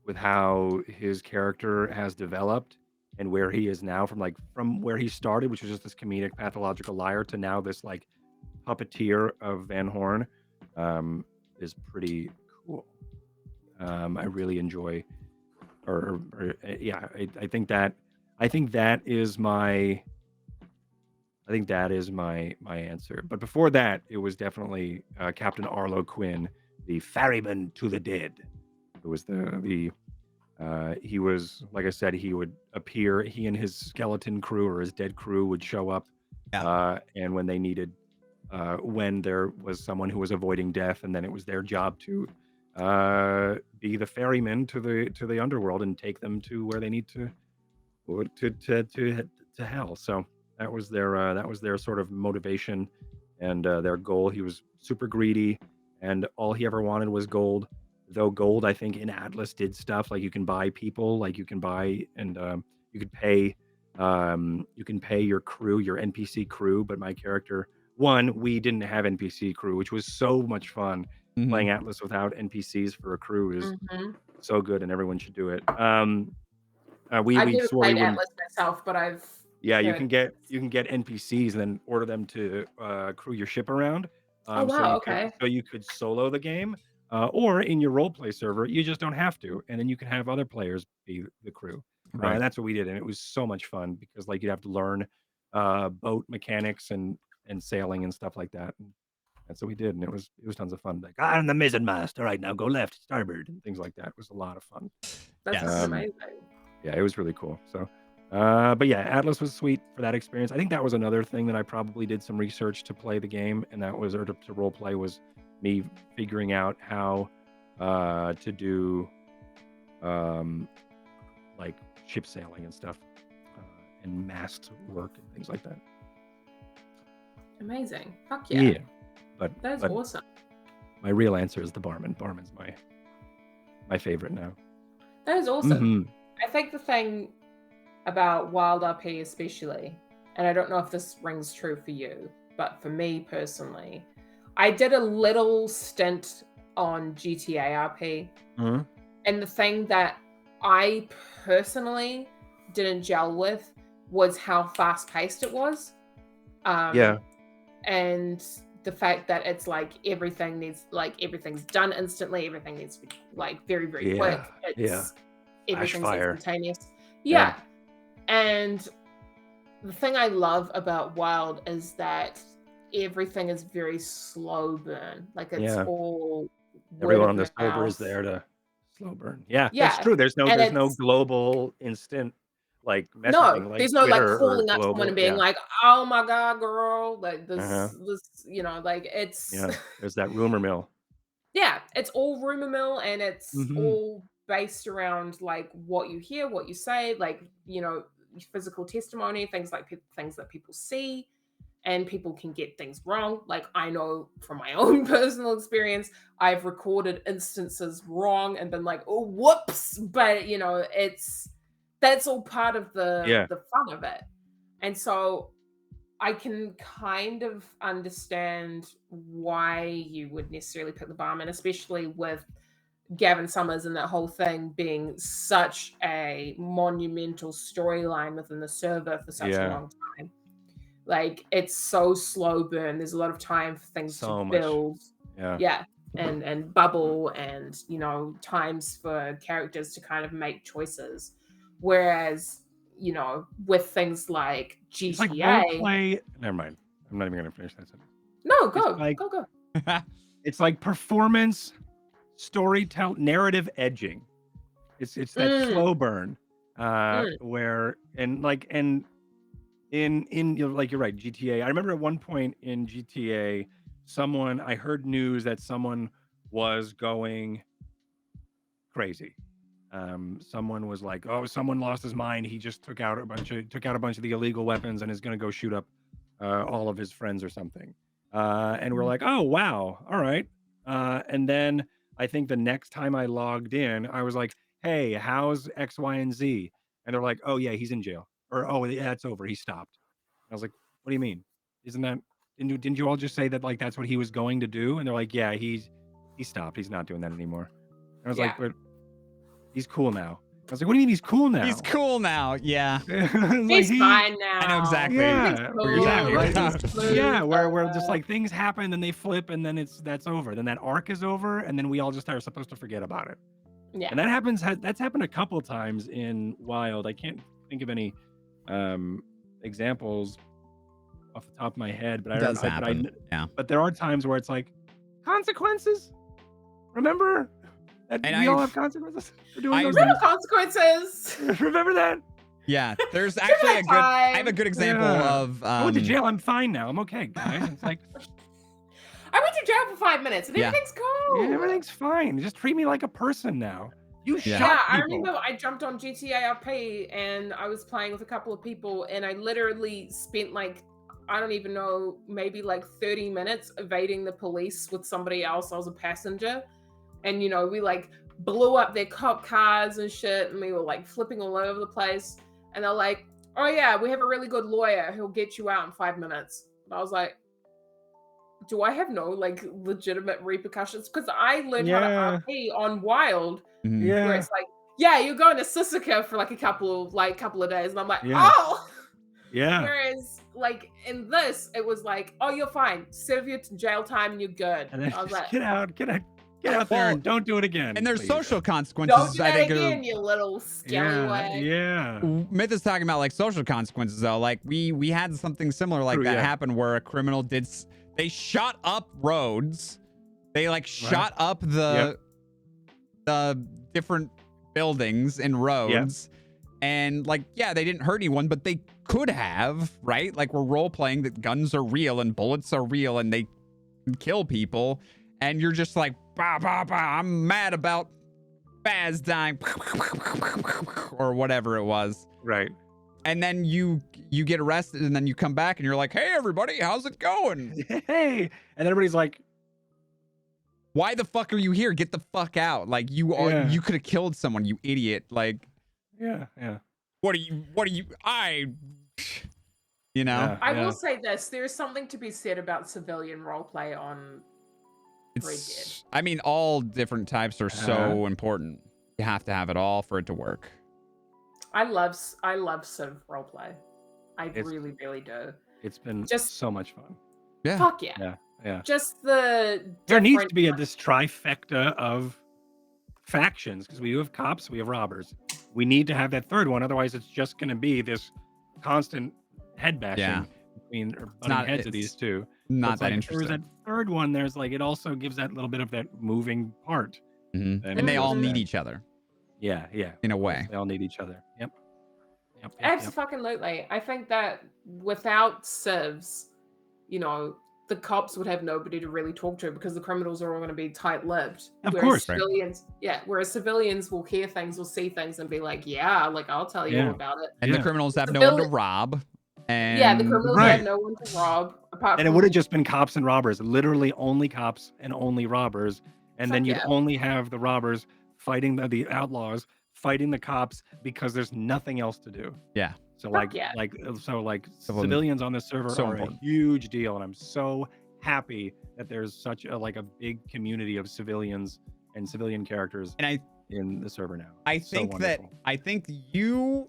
with how his character has developed and where he is now from where he started, which was just this comedic pathological liar, to now this like puppeteer of Van Horn, is pretty cool. I really enjoy, I think that is my answer. But before that, it was definitely Captain Arlo Quinn, the ferryman to the dead. It was he was, like I said, he would appear. He and his skeleton crew or his dead crew would show up, and when they needed, when there was someone who was avoiding death, and then it was their job to be the ferryman to the underworld and take them to where they need to hell. So that was their sort of motivation and their goal. He was super greedy, and all he ever wanted was gold. Though gold, I think in Atlas did stuff like you can buy people, like you can buy and you could pay your crew, your NPC crew. But my character, we didn't have NPC crew, which was so much fun. Mhm. Playing Atlas without NPCs for a crew is so good, and everyone should do it. I've never played Atlas myself, but I've you can get NPCs and then order them to crew your ship around. Oh wow, okay. So you could solo the game, or in your roleplay server, you just don't have to, and then you can have other players be the crew. Right. And that's what we did, and it was so much fun because like you'd have to learn boat mechanics and sailing and stuff like that. And that's what we did, and it was tons of fun. Like, I'm the mizzen mast. All right, now go left, starboard, and things like that. It was a lot of fun. That's amazing. Yeah, it was really cool. So But yeah, Atlas was sweet for that experience. I think that was another thing that I probably did some research to play the game, and that was, or to role play, was me figuring out how to do like ship sailing and stuff, and mast work and things like that. Amazing. Fuck yeah. But That's awesome. my real answer is the barman. Barman's my favorite now. That is awesome. Mhm. I think the thing about Wild RP especially, and I don't know if this rings true for you, but for me personally, I did a little stint on GTA RP, Mhm. and the thing that I personally didn't gel with was how fast-paced it was. Yeah. And the fact that it's like everything's done instantly, everything needs to be like very, very quick. It's everything's fire. instantaneous. Yeah. And the thing I love about Wild is that everything is very slow burn. Like it's Yeah. all Everyone word on the of server is mouth. there to slow burn. Yeah, that's Yeah. true. There's no And there's no it's global instant like no, messaging like there's no like Twitter or calling up someone global. and being Yeah. like, "Oh my god, girl!" Like Uh-huh. this, like it's Yeah. There's that rumor mill. yeah, it's all rumor mill, and it's Mhm. all based around like what you hear, what you say, like physical testimony, things like things that people see, and people can get things wrong. Like I know from my own personal experience, I've recorded instances wrong and been like, "Oh, whoops!" But that's all part of Yeah. the fun of it, and so I can kind of understand why you would necessarily pick the barman, especially with Gavin Summers and that whole thing being such a monumental storyline within the server for such a Yeah. long time. Like it's so slow burn. There's a lot of time for things to So much. build. Yeah. Yeah. And bubble and times for characters to kind of make choices. Whereas, with things like It's like role GTA. play. Never mind. I'm not even gonna finish that sentence. No, It's go, like go. it's like performance, narrative edging. It's that slow burn. Where and in like you're right, GTA. I remember at one point in GTA, I heard news that someone was going crazy. Someone was like, "Oh, someone lost his mind. He just took out a bunch of the illegal weapons and is going to go shoot up all of his friends or something." And we're like, "Oh, wow, all right." And then I think the next time I logged in, I was like, "Hey, how's X, Y, and Z?" And they're like, "Oh yeah, he's in jail," or "Oh yeah, it's over. He stopped." I was like, "What do you mean? Isn't that didn't you all just say that like that's what he was going to do?" And they're like, "Yeah, he stopped. He's not doing that anymore." And I was like, "But he's cool now." I was like, "What do you mean he's cool now?" He's cool now. Yeah. He's fine now. I know exactly. Yeah, what you're talking about. where just like things happen, then they flip, and then that's over. Then that arc is over, and then we all just are supposed to forget about it. Yeah. And that's happened a couple times in Wild. I can't think of any examples off the top of my head, but It does happen. But there are times where it's like consequences. Remember that we all have consequences for doing those remember things? consequences. Remember that? Yeah, there's actually I have a good example of. I went to jail. I'm fine now. I'm okay, guys. It's like I went to jail for 5 minutes and everything's cool. yeah, everything's fine. Just treat me like a person now. You shot Yeah, people. I remember I jumped on GTA RP and I was playing with a couple of people and I literally spent like, I don't even know, maybe like 30 minutes evading the police with somebody else. I was a passenger. And, we like blew up their cop cars and shit. And we were like flipping all over the place. And they're like, "Oh yeah, we have a really good lawyer. He'll get you out in 5 minutes." And I was like, do I have no like legitimate repercussions? Because I learned how to RP on Wild, where it's like, yeah, you're going to Sisika for like a couple of days, and I'm like, oh, yeah. Whereas like in this, it was like, oh, you're fine, serve your jail time, and you're good. And then I was like, get out there and don't do it again. And there's please. social consequences. Don't do that I think again, you little scallywag. Yeah. Myth is talking about like social consequences though. Like we had something similar like that happen where a criminal they shot up roads. They like shot up the different buildings and roads. And like, yeah, they didn't hurt anyone, but they could have, right? Like, we're role playing that guns are real and bullets are real and they can kill people. And you're just like, bah, bah, bah, I'm mad about Baz dying, or whatever it was. Right. And then you get arrested, and then you come back and you're like, hey, everybody, how's it going? Hey, and everybody's like, Why the fuck are you here? Get the fuck out. Like, you could have killed someone, you idiot. Like, yeah. what are you, you know? Yeah. I will say this: there is something to be said about civilian roleplay on Red Dead. It's, I mean, all different types are so important. You have to have it all for it to work. I love Civ roleplay. I really do. It's been Just- so much fun. Yeah. Fuck yeah. Yeah. Just the There needs different- to be this trifecta of factions, because we have cops, we have robbers. We need to have that third one, otherwise it's just going to be this constant head bashing between heads of these two. Not So that it's like, interesting. There's that third one. There's like, it also gives that little bit of that moving part. And they all need each other. Yeah. In a way. They all need each other. Yep. Absolutely. I think that without civs, you know, the cops would have nobody to really talk to because the criminals are all going to be tight-lipped. Of whereas course. civilians, whereas civilians will hear things, will see things, and be like, "Yeah, like I'll tell you all about it." And the criminals have no one to rob. And the criminals have no one to rob. Apart And it from would have just been cops and robbers, literally only cops and only robbers. And then you'd only have the robbers fighting the outlaws, fighting the cops because there's nothing else to do. Yeah. So Fuck civilians on this server so are important. a huge deal, and I'm so happy that there's such a big community of civilians and civilian characters in the server now. I think you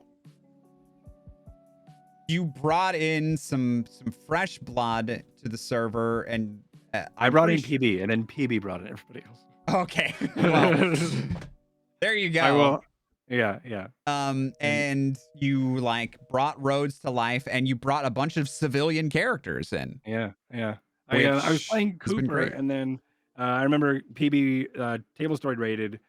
brought in some fresh blood to the server, and I brought in PB, and then PB brought in everybody else. Okay. Well, there you go. I will. Yeah. And you like brought Rhodes to life, and you brought a bunch of civilian characters in. Yeah. I was playing Cooper, and then I remember PB Table Story rated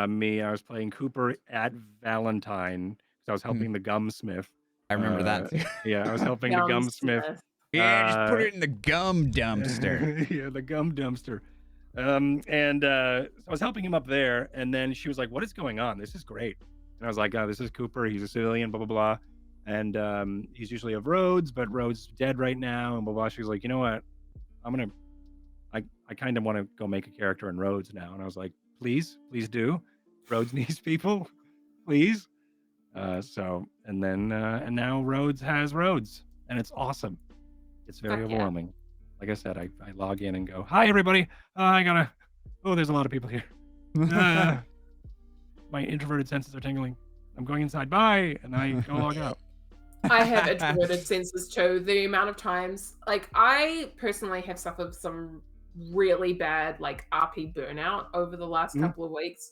me. I was playing Cooper at Valentine because I was helping the gumsmith. I remember that too. Yeah, I was helping the gumsmith. Yeah, just put it in the gum dumpster. Yeah, the gum dumpster. So I was helping him up there, and then she was like, "What is going on? This is great." And I was like, "Oh, this is Cooper. He's a civilian, blah blah blah, and he's usually of Rhodes, but Rhodes is dead right now, and blah blah." She was like, "You know what? I kind of want to go make a character in Rhodes now." And I was like, "Please do. Rhodes needs people, please." And now Rhodes has Rhodes, and it's awesome. It's very overwhelming. Like I said, I log in and go, "Hi, everybody. There's a lot of people here. My introverted senses are tingling. I'm going inside. Bye." And I go log out. I have introverted senses too. The amount of times, like, I personally have suffered some really bad, like, RP burnout over the last couple of weeks,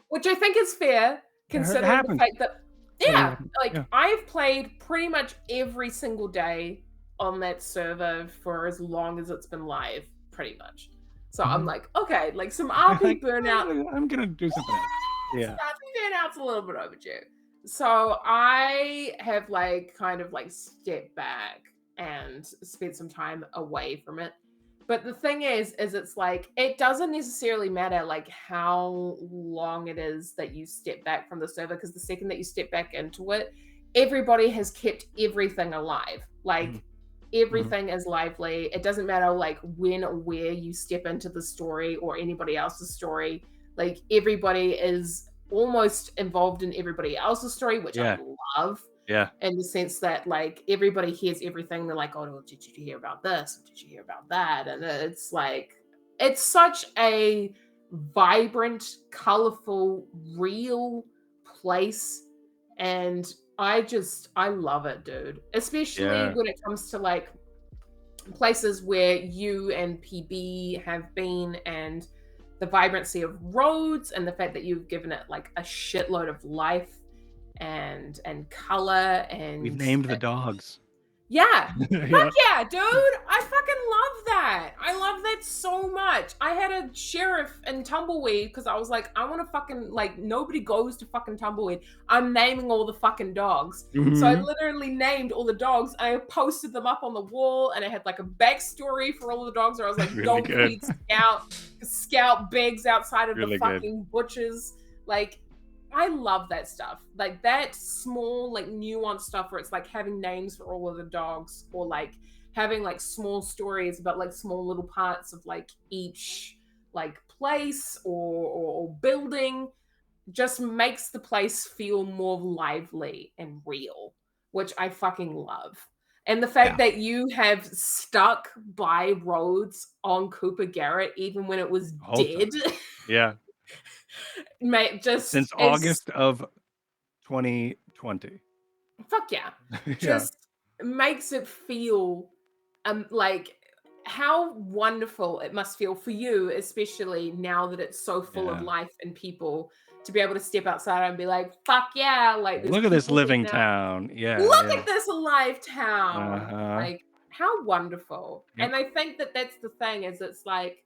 which I think is fair, considering the fact that, I've played pretty much every single day on that server for as long as it's been live, pretty much. So I'm like, okay, like some RP burnout. I'm gonna do something else. Yeah. Some RP burnout's a little bit overdue. So I have kind of stepped back and spent some time away from it. But the thing is it's like, it doesn't necessarily matter how long it is that you step back from the server, because the second that you step back into it, everybody has kept everything alive. Everything is lively. It doesn't matter when or where you step into the story or anybody else's story. Everybody is almost involved in everybody else's story, which I love. Yeah. In the sense that everybody hears everything. They're like, "Oh, did you hear about this? Did you hear about that?" And it's it's such a vibrant, colorful, real place. And I love it, dude. Especially when it comes to places where you and PB have been, and the vibrancy of Rhodes, and the fact that you've given it a shitload of life and color. And we've named the dogs. Yeah. Yeah. Fuck yeah, dude. I fucking love that. I love that so much. I had a sheriff in Tumbleweed because I was like, I want to fucking, like, nobody goes to fucking Tumbleweed. I'm naming all the fucking dogs. So I Mhm. literally named all the dogs. I posted them up on the wall and I had like a backstory for all of the dogs where I was like, Really don't good. feed Scout. Scout begs outside of the Really good. fucking butchers. Like, I love that stuff. Like that small, like nuanced stuff where it's like having names for all of the dogs, or like having like small stories about like small little parts of like each like place or building, just makes the place feel more lively and real, which I fucking love. And the fact Yeah. that you have stuck by Rhodes on Cooper Garrett even when it was Whole dead, time. Yeah. mate, just Since is August of 2020. fuck yeah. Yeah. Just makes it feel like how wonderful it must feel for you, especially now that it's so full of Yeah. life and people, to be able to step outside and be like, fuck yeah, like there's Look at this people here living now. town. Yeah. Look Yeah. at this alive town. Uh-huh. Like how wonderful. Yep. And I think that that's the thing, is it's like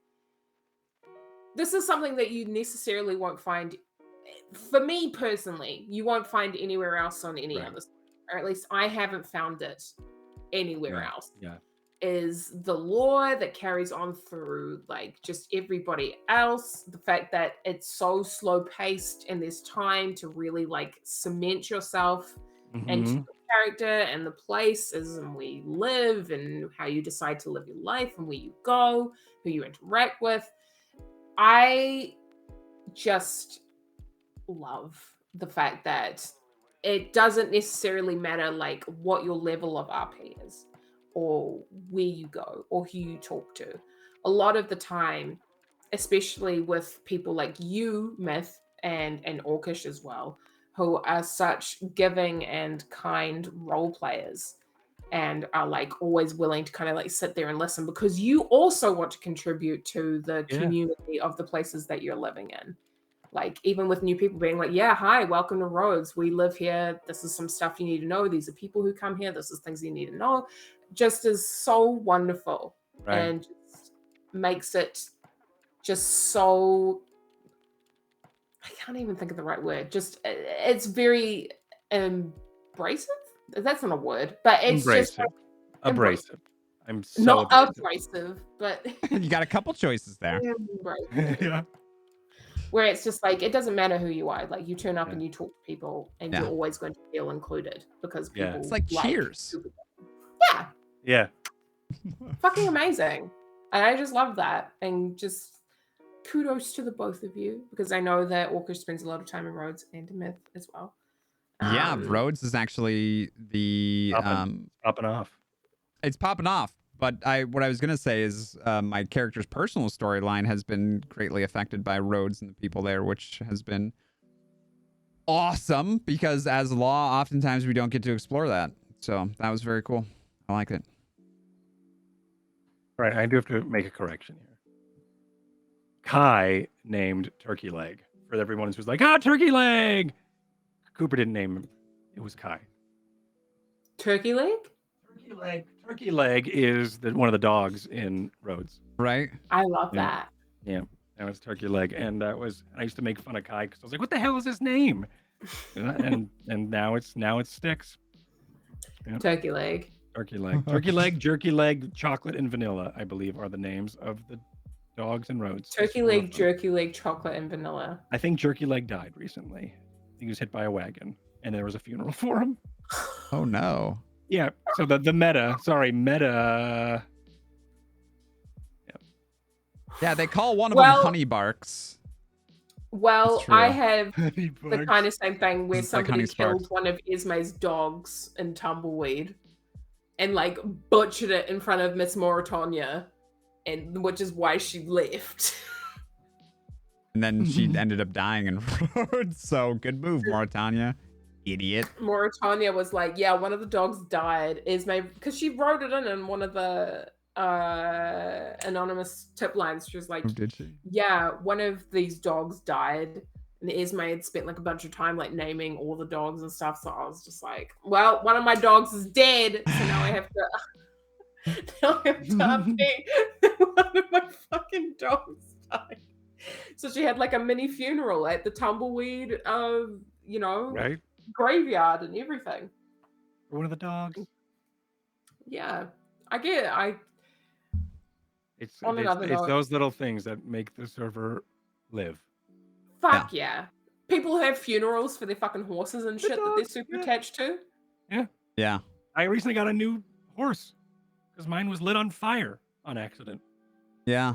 this is something that you necessarily won't find, for me personally, you won't find anywhere else on any Right. other, or at least I haven't found it anywhere Yeah. else. Yeah. Is the lore that carries on through like just everybody else, the fact that it's so slow paced and there's time to really like cement yourself into Mhm. the character and the places and where you live and how you decide to live your life and where you go, who you interact with. I just love the fact that it doesn't necessarily matter like what your level of RP is or where you go or who you talk to. A lot of the time, especially with people like you, Myth, and Orcish as well, who are such giving and kind role players and are like always willing to kind of like sit there and listen because you also want to contribute to the Yeah. community of the places that you're living in. Like even with new people being like, yeah, hi, welcome to Rhodes. We live here. This is some stuff you need to know. These are people who come here. This is things you need to know. Just is so wonderful. Right. And just makes it just so, I can't even think of the right word. Just it's very abrasive. That's not a word, but it's just Abrasive. like, Abrasive. I'm so not abrasive. abrasive, but You got a couple choices there. abrasive. Yeah. Where it's just like it doesn't matter who you are, like you turn up Yeah. and you talk to people and Yeah. you're always going to feel included because Yeah. people It's like Cheers. people. Yeah, Yeah. fucking amazing. And I just love that. And just kudos to the both of you because I know that Orcish spends a lot of time in Rhodes and Myth as well. Yeah, Rhodes is actually the Popping off. it's popping off. But what I was gonna say is my character's personal storyline has been greatly affected by Rhodes and the people there, which has been awesome because as law, oftentimes we don't get to explore that. So that was very cool. I like it. All right, I do have to make a correction here. Kai named Turkey Leg for everyone who's like, Turkey Leg. Cooper didn't name him. It was Kai. Turkey leg? Turkey Leg. Turkey Leg is one of the dogs in Rhodes. Right? I love Yeah. that. Yeah, that was Turkey Leg, and I used to make fun of Kai because I was like, "What the hell is his name?" and now it sticks. Yeah. Turkey leg. Turkey Leg, Turkey Leg, Jerky Leg, Chocolate, and Vanilla, I believe, are the names of the dogs in Rhodes. Turkey leg, jerky leg, chocolate, and vanilla. I think Jerky Leg died recently. He was hit by a wagon, and there was a funeral for him. Oh no. Yeah. So the meta. Yeah, they call one of Well- them Honey Barks. Well, It's true. I have Honey the bugs. kind of same thing where It's like somebody Honey Sparks. killed one of Esme's dogs in Tumbleweed and like butchered it in front of Miss Moratonia, and which is why she left. And then she ended up dying in Rhodes. So good move, Mauritania. Idiot. Moratonia was like, yeah, one of the dogs died. Esme, because she wrote it in one of the anonymous tip lines. She was like, Oh, did she? yeah, one of these dogs died. And Esme had spent like a bunch of time like naming all the dogs and stuff. So I was just like, well, one of my dogs is dead. So now I have to now I have to update one of my fucking dogs died. So she had like a mini funeral at the tumbleweed Right? graveyard and everything. For one of the dogs. Yeah. I get it. It's On another note, those little things that make the server live. fuck yeah. People who have funerals for their fucking horses and shit that they're super attached to. Yeah. I recently got a new horse because mine was lit on fire on accident. Yeah.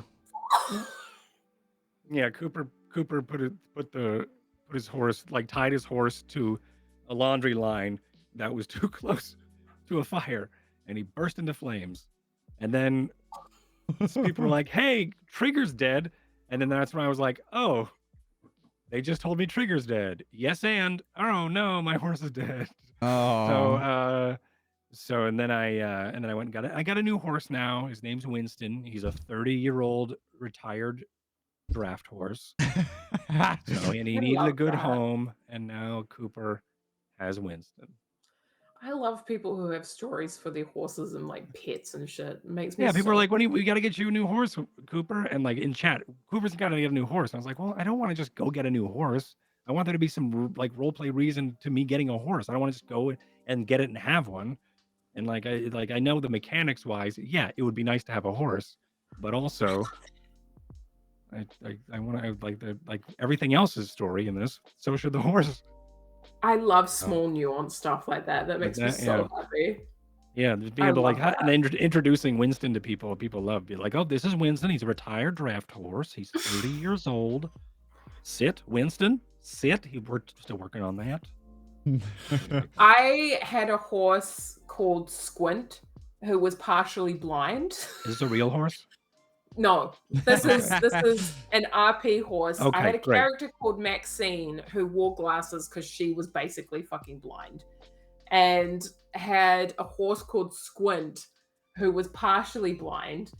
Yeah, Cooper put his horse, like tied his horse to a laundry line that was too close to a fire, and he burst into flames. And then people were like, "Hey, Trigger's dead." And then that's when I was like, "Oh, they just told me Trigger's dead." Yes, and oh no, my horse is dead. Oh. So and then I went and got it. I got a new horse now. His name's Winston. He's a 30-year-old retired draft horse. So, and he needed a good home, and now Cooper has Winston. I love people who have stories for their horses and like pets and shit. It makes me People so are like, we got to get you a new horse, Cooper. And like in chat, Cooper's got to get a new horse. And I was like, well, I don't want to just go get a new horse. I want there to be some like role play reason to me getting a horse. I don't want to just go and get it and have one. And I know the mechanics wise, yeah, it would be nice to have a horse, but also I want to like everything else's story in this. So should the horse. I love small nuanced stuff like that. That makes me so happy. Yeah, just being able to and then introducing Winston to people love. Be like, oh, this is Winston. He's a retired draft horse. He's 30 years old. Sit, Winston. Sit. We're still working on that. I had a horse called Squint who was partially blind. Is this a real horse? No, this is an RP horse. Okay, I had a great. character called Maxine who wore glasses because she was basically fucking blind, and had a horse called Squint who was partially blind.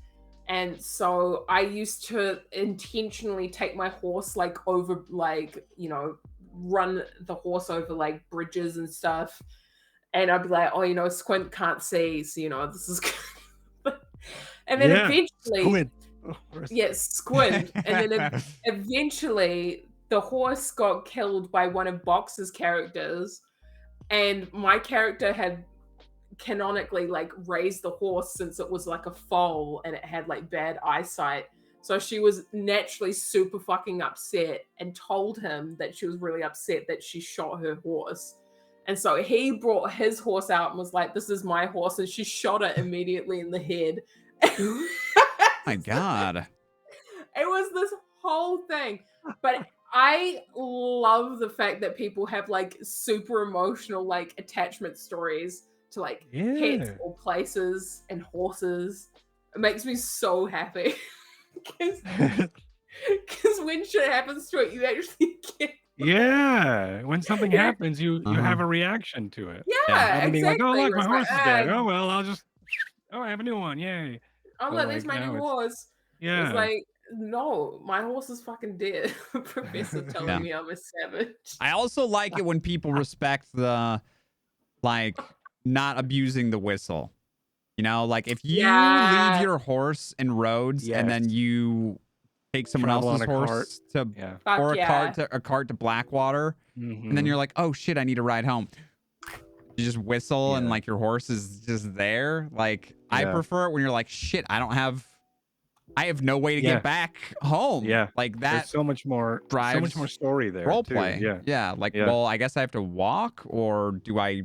And so I used to intentionally take my horse like over, like, you know, run the horse over like bridges and stuff. And I'd be like, oh, you know, Squint can't see, so you know, this is and then eventually Squint. Squint. And then eventually the horse got killed by one of Box's characters, and my character had canonically like raised the horse since it was like a foal and it had like bad eyesight. So she was naturally super fucking upset and told him that she was really upset that she shot her horse. And so he brought his horse out and was like, this is my horse. And she shot it immediately in the head. My God. It was this whole thing. But I love the fact that people have like super emotional like attachment stories to like pets or places and horses. It makes me so happy. Because when shit happens to it, you actually get. Yeah, when something happens, you have a reaction to it. Yeah, exactly. Being like, oh look, my horse is dead. like, Oh well, I have a new one. Yay. Oh look, there's my new horse. Yeah. It's like, no, my horse is fucking dead. Professor telling me I'm a savage. I also like it when people respect the, like, not abusing the whistle. You know, like if you leave your horse in roads and then you take someone else's horse to or a cart to Blackwater, and then you're like, oh shit, I need a ride home. You just whistle and like your horse is just there. Like I prefer it when you're like, shit, I have no way to get back home. Yeah, like that. There's so much more story there. Role play. Yeah. Like, well, I guess I have to walk, or do I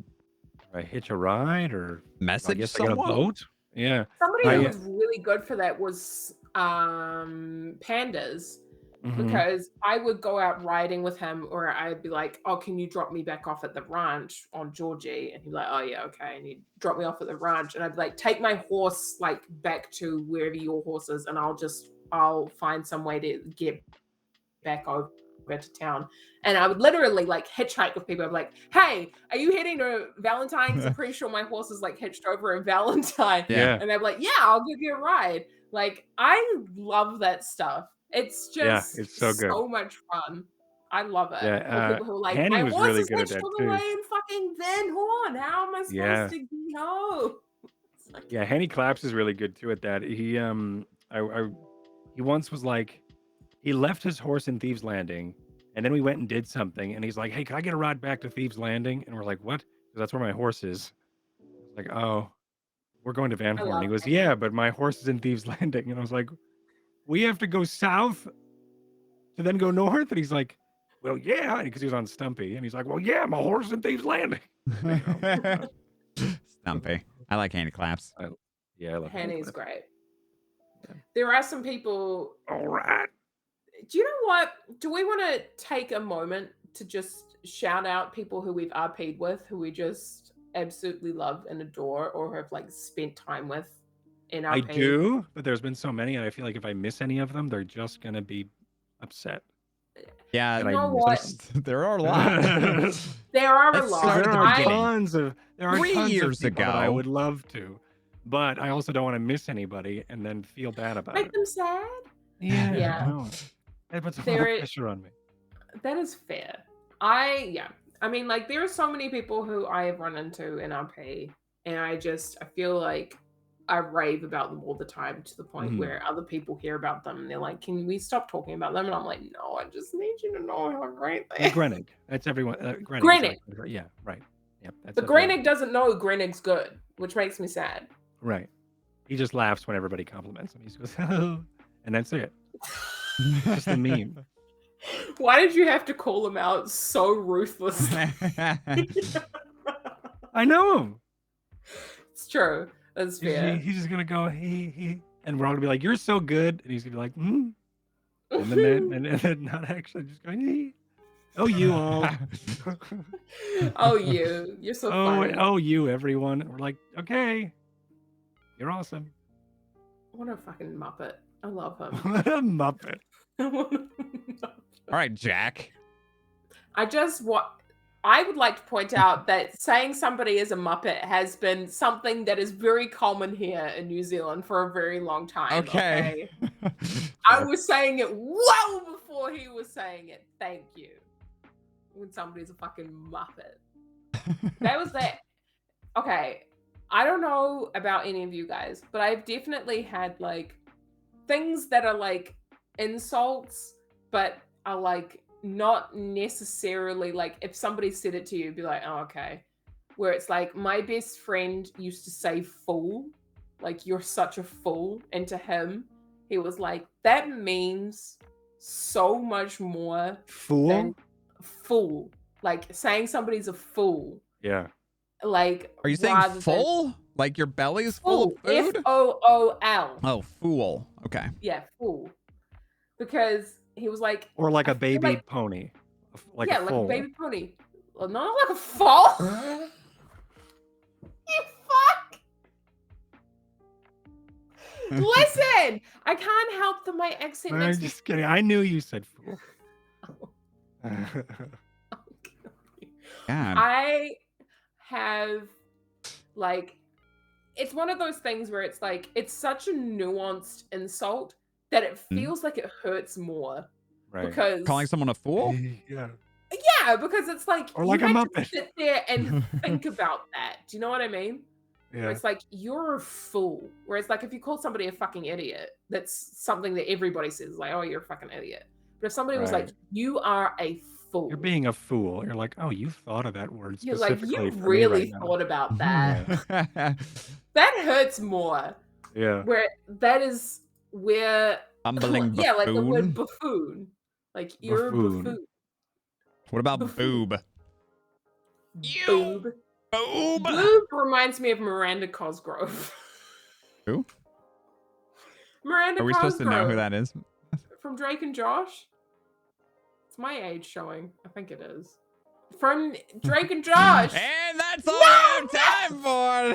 hitch a ride, or message someone? I get a boat. Yeah. Somebody who was really good for that was Pandas, because I would go out riding with him, or I'd be like, oh, can you drop me back off at the ranch on Georgie? And he'd be like, oh yeah, okay. And he'd drop me off at the ranch, and I'd be like, take my horse like back to wherever your horse is, and I'll find some way to get back over to town. And I would literally like hitchhike with people. I'd be like, hey, are you heading to Valentine's? I'm pretty sure my horse is like hitched over in Valentine. Yeah. And they'd be like, yeah, I'll give you a ride. Like, I love that stuff. It's just it's so good. So much fun. I love it. Yeah, Or people who are like, Hanny my was horse really is good at hitched that all the too. way in fucking Van Horn. How am I Yeah. supposed to get home? It's like, Yeah, Henny Claps is really good too at that. He once was like, he left his horse in Thieves Landing, and then we went and did something, and he's like, "Hey, can I get a ride back to Thieves Landing?" And we're like, "What?" Because that's where my horse is. I was like, "Oh, we're going to Van I Horn." love He goes, Hanny. "Yeah, but my horse is in Thieves Landing," and I was like, "We have to go south to then go north?" And he's like, "Well, yeah," because he was on Stumpy, and he's like, "Well, yeah, my horse is in Thieves Landing." Like, oh my God. Stumpy. I like Handy Claps. Yeah, I love Henny Hanny's Claps. great. Yeah. There are some people. All right. Do you know what? Do we want to take a moment to just shout out people who we've RP'd with, who we just absolutely love and adore, or have like spent time with in RP? I do, but there's been so many, and I feel like if I miss any of them, they're just gonna be upset. Yeah, And You know I what? missed there are a lot. There are a Let's lot. start at the There are beginning. tons of 3 years people that I ago. would love to, but I also don't want to miss anybody and then feel bad about Make it. them sad. Yeah, Yeah. I know. It puts a lot There of is- pressure on me. That is fair. I mean, like, there are so many people who I have run into in RP, and I feel like I rave about them all the time to the point Mhm. where other people hear about them and they're like, "Can we stop talking about them?" And I'm like, "No, I just need you to know how great they Like are." Grenig. That's everyone. Grenig. Grenig. Exactly. Yeah, right. Yep. That's But everyone. Grenig doesn't know Grenig's good, which makes me sad. Right. He just laughs when everybody compliments him. He just goes, "Oh," and that's it. Just a meme. Why did you have to call him out so ruthlessly? I know him. It's true. That's fair. He's just gonna go he, and we're all gonna be like, "You're so good," and he's gonna be like, "Hmm," and then not actually just going, "He." Oh, you all. Oh, you're so funny. Oh, you everyone. And we're like, okay, you're awesome. What a fucking muppet. I love him. What a muppet. All right, Jack. I would like to point out that saying somebody is a muppet has been something that is very common here in New Zealand for a very long time. Okay. I was saying it well before he was saying it. Thank you. When somebody's a fucking muppet. That was that. Okay. I don't know about any of you guys, but I've definitely had like things that are like insults, but are like not necessarily like if somebody said it to you, be like, "Oh, okay." Where it's like my best friend used to say fool, like you're such a fool, and to him, he was like, that means so much more Fool? than fool. Like saying somebody's a fool. Yeah. Like, Are you saying rather than full? Like your belly's full of food? Fool. Oh, fool. Okay. Yeah, fool. Because he was like, Or like I a feel baby like- pony. Like yeah, a like foal. a baby pony. Well, not like a foal. You fuck. Listen, I can't help that my accent I'm makes me. just kidding. I knew you said fool. God. I have like it's one of those things where it's like it's such a nuanced insult that it feels like it hurts more Right. because Calling someone a fool? Yeah. yeah, because it's like Or like you a had to muppet. sit there and think about that. Do you know what I mean? Where Yeah. it's like you're a fool. Whereas like if you call somebody a fucking idiot, that's something that everybody says like, "Oh, you're a fucking idiot." But if somebody was like, Right. "You are a fool," You're being a fool. You're like, oh, you thought of that word you're like, specifically "You for me really right now. thought about that." Yeah. That hurts more. Yeah. Where that is where Bumbling yeah, like the word buffoon. buffoon. Like you're a Buffoon. buffoon. What about Buffoon. boob? Boob. Boob. Boob reminds me of Miranda Cosgrove. Who? Miranda Are we Cosgrove supposed to know who that is? from Drake and Josh. It's my age showing. I think it is. From Drake and Josh. And that's all No, we have time for.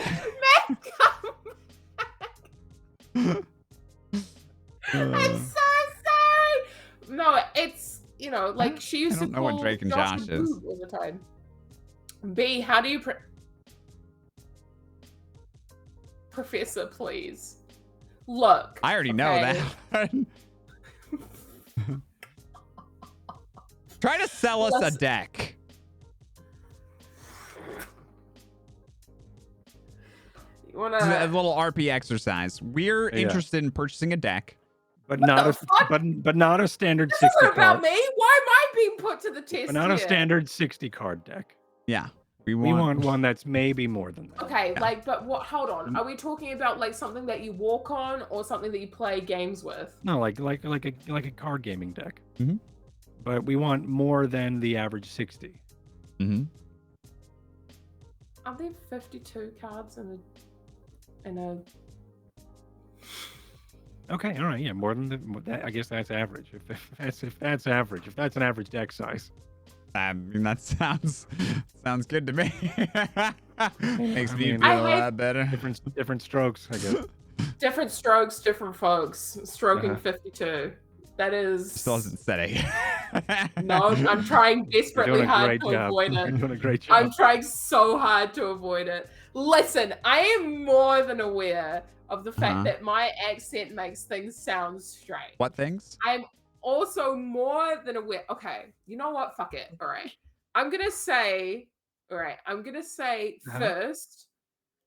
Man, come I'm so sorry. No, it's like she used I to don't know what call Drake and Josh Josh a is. boob all the time. B, how do you Professor, please. Look. I already know okay? that. Try to sell us a Let's- deck. You want It's a to... little RP exercise. We're Yeah. interested in purchasing a deck. But What not the a fuck? but not a standard This 60 isn't about card. me. Why am I being put to the test But not a here? standard 60 card deck. Yeah. We want one that's maybe more than that. Okay, Yeah. like, but what? Hold on. Are we talking about like something that you walk on, or something that you play games with? No, like a card gaming deck. Mhm. But we want more than the average 60. Mm-hmm. Are there 52 cards in a? Okay, all right, yeah, more than that. I guess that's average. If that's average, if that's an average deck size. I mean, that sounds good to me. Makes I me mean, feel I a hate- lot better. Different strokes, I guess. Different strokes, different folks. Stroking Uh-huh. 52. That is. Still hasn't said it. No, I'm trying You're desperately doing a hard great to job. avoid You're it. doing a great job. I'm trying so hard to avoid it. Listen, I am more than aware of the fact Uh-huh. that my accent makes things sound strange. What things? I'm also more than aware. Okay, you know what? Fuck it. All right. I'm going to say, Uh-huh. first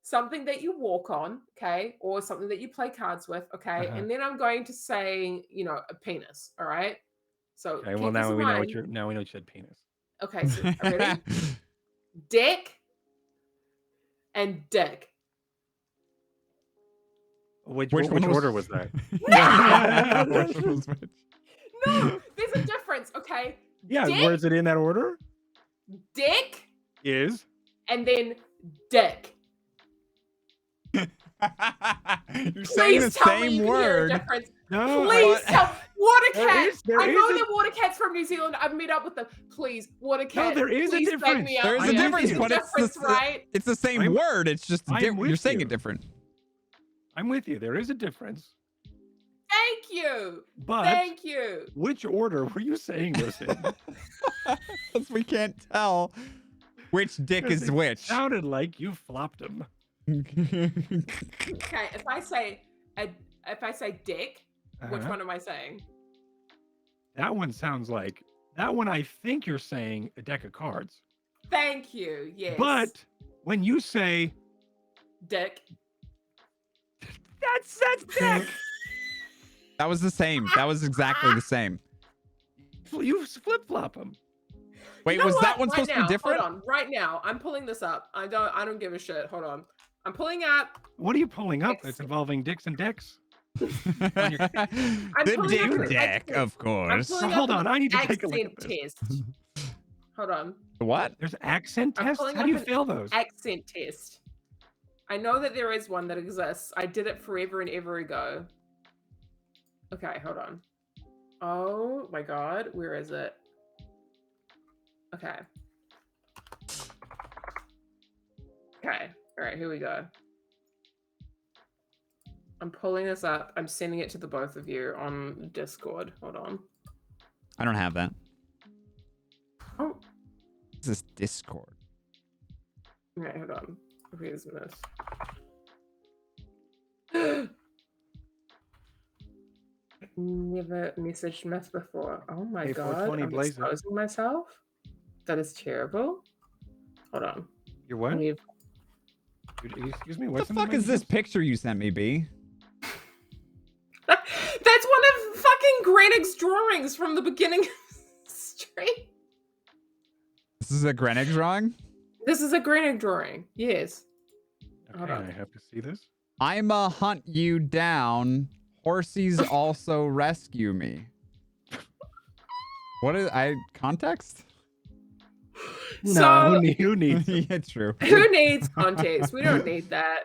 something that you walk on, okay? Or something that you play cards with, okay? Uh-huh. And then I'm going to say, a penis, all right? So Okay, well keep this now in we know mind. now we know you said penis. Okay, so ready? Dick and dick. Which Which one was- order was that? Which one was which? No, there's a difference, okay? Yeah, Dick? where's it in that order? Dick Is and then dick. You're saying the Please tell me you same can hear a word. difference. no. Please tell Water There cat. is- there I is know a- that Water Cat's from New Zealand. I've met up with them. Please, Water cat. there is a please back difference. me up There is a here. difference, There's but a it's the difference, s- right? It's the same I'm- word. It's just I'm you're with saying you. it different. I'm with you. There is a difference. Thank you. But Thank you. which order were you saying this in? Because we can't tell which dick is It which. Sounded like you flopped him. Okay, if I say dick, which Uh-huh. one am I saying? That one sounds like that one. I think you're saying a deck of cards. Thank you. Yes. But when you say dick. that's dick, That was the same. That was exactly the same. you flip flop them. Wait, You know was that what? one Right supposed to now, be different? Hold on, right now. I'm pulling this up. I don't give a shit. Hold on. I'm pulling up. What are you pulling up that's Ex- involving dicks and decks? The pulling dick up an deck, accent- of course. pulling Hold up on, an I need to take a look accent at this. test. Hold on. What? There's accent I'm tests. pulling How do you up an fail those? Accent test. I know that there is one that exists. I did it forever and ever ago. Okay, hold on. Oh my god, where is it? Okay. Okay. All right, here we go. I'm pulling this up. I'm sending it to the both of you on Discord. Hold on. I don't have that. Oh, This is Discord. okay, hold on. Where's this? Never messaged Myth before. Oh my Hey, god, 420 I'm Blazer. exposing myself? That is terrible. Hold on. You're what? Leave. Excuse me. What What's the fuck is this picture you sent me, B? That's one of fucking Granig's drawings from the beginning of the stream. This is a Greenwich drawing? This is a Granig drawing. Yes. Hold Okay, on. I have to see this. I'ma hunt you down. Horsies also rescue me. What is context? So- who needs Yeah, true. Who needs context? We don't need that.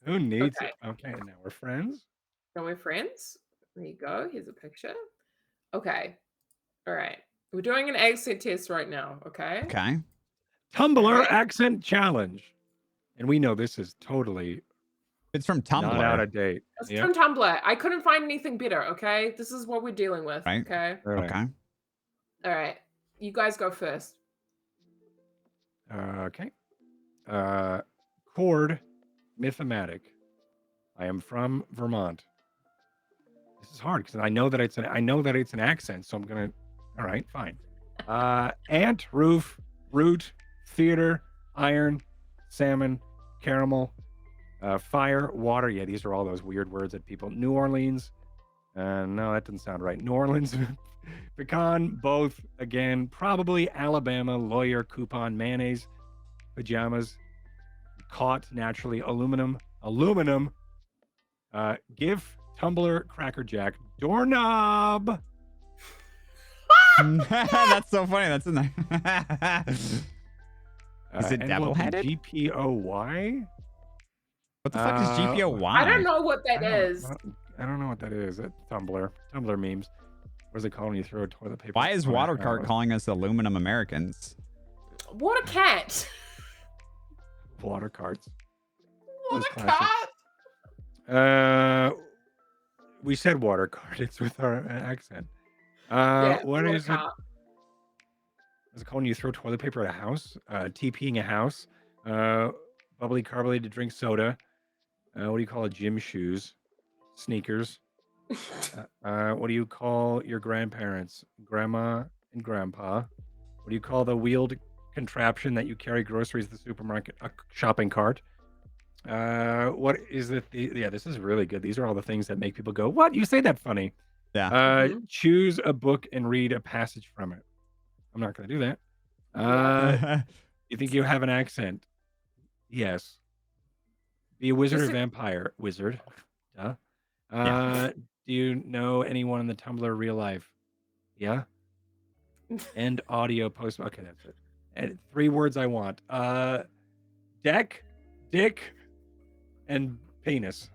who needs Okay. it? Okay, now we're friends. Are we friends? There you go. Here's a picture. Okay. All right. We're doing an accent test right now. Okay. Okay. Tumblr Alright. accent challenge, and we know this is totally It's from Tumblr. not out of date. It's Yep. from Tumblr. I couldn't find anything better. Okay. This is what we're dealing with. Right. Okay. All right. Okay. All right. You guys go first. Okay. Chord, Mythematic. I am from Vermont. This is hard because I know that it's an accent, so I'm gonna. All right, fine. Ant, roof, root, theater, iron, salmon, caramel, fire, water. Yeah, these are all those weird words that people. New Orleans. No, that doesn't sound right. New Orleans, pecan, both. Again, probably Alabama, lawyer, coupon, mayonnaise, pajamas, caught naturally, aluminum, GIF, tumbler, crackerjack, doorknob. That's so funny. That's in there. Is it Envelope and double-headed? GPOY? What the fuck is I don't GPOY? know what that is. I don't know what that is. Tumblr memes. What does it call when you throw a toilet paper? Why is on a Watercart house? calling us aluminum Americans? What a cat. Water carts? What That's a classic. cat. We said water cart. It's with our accent. Yeah, What what a is it? cat. Is it called when you throw toilet paper at a house? TPing a house. Bubbly carbonated drink soda. What do you call it? Gym shoes? Sneakers. What do you call your grandparents? Grandma and grandpa. What do you call the wheeled contraption that you carry groceries to the supermarket? A shopping cart. What is it? Yeah, this is really good. These are all the things that make people go, "What? You say that funny?" Yeah. Choose a book and read a passage from it. I'm not going to do that. You think you have an accent? Yes. Be a wizard or vampire? Wizard. Duh. Yeah. Do you know anyone in the Tumblr real life? Yeah. And audio post. Okay, that's it. And 3 words I want. Deck, dick, and penis.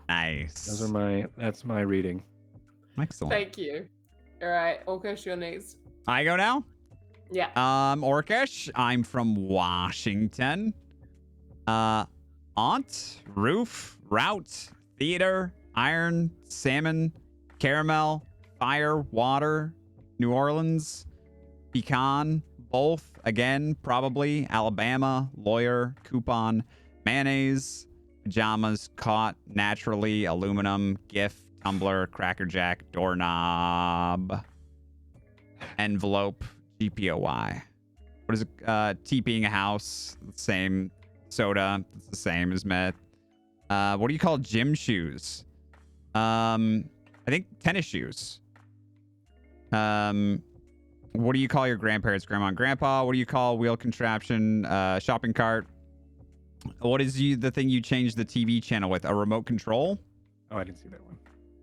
Nice. That's my reading. Excellent. Thank you. All right, Orcish, you're next. I go now? Yeah. Orcish, I'm from Washington. Aunt, roof, route, theater, iron, salmon, caramel, fire, water, New Orleans, pecan, both, again, probably, Alabama, lawyer, coupon, mayonnaise, pajamas, caught, naturally, aluminum, GIF, tumbler, crackerjack, doorknob, envelope, GPOY. What is it? TPing a house, same. Soda, it's the same as myth. What do you call gym shoes? I think tennis shoes. What do you call your grandparents, grandma and grandpa? What do you call wheel contraption, shopping cart? What is the thing you change the TV channel with? A remote control? Oh, I didn't see that one.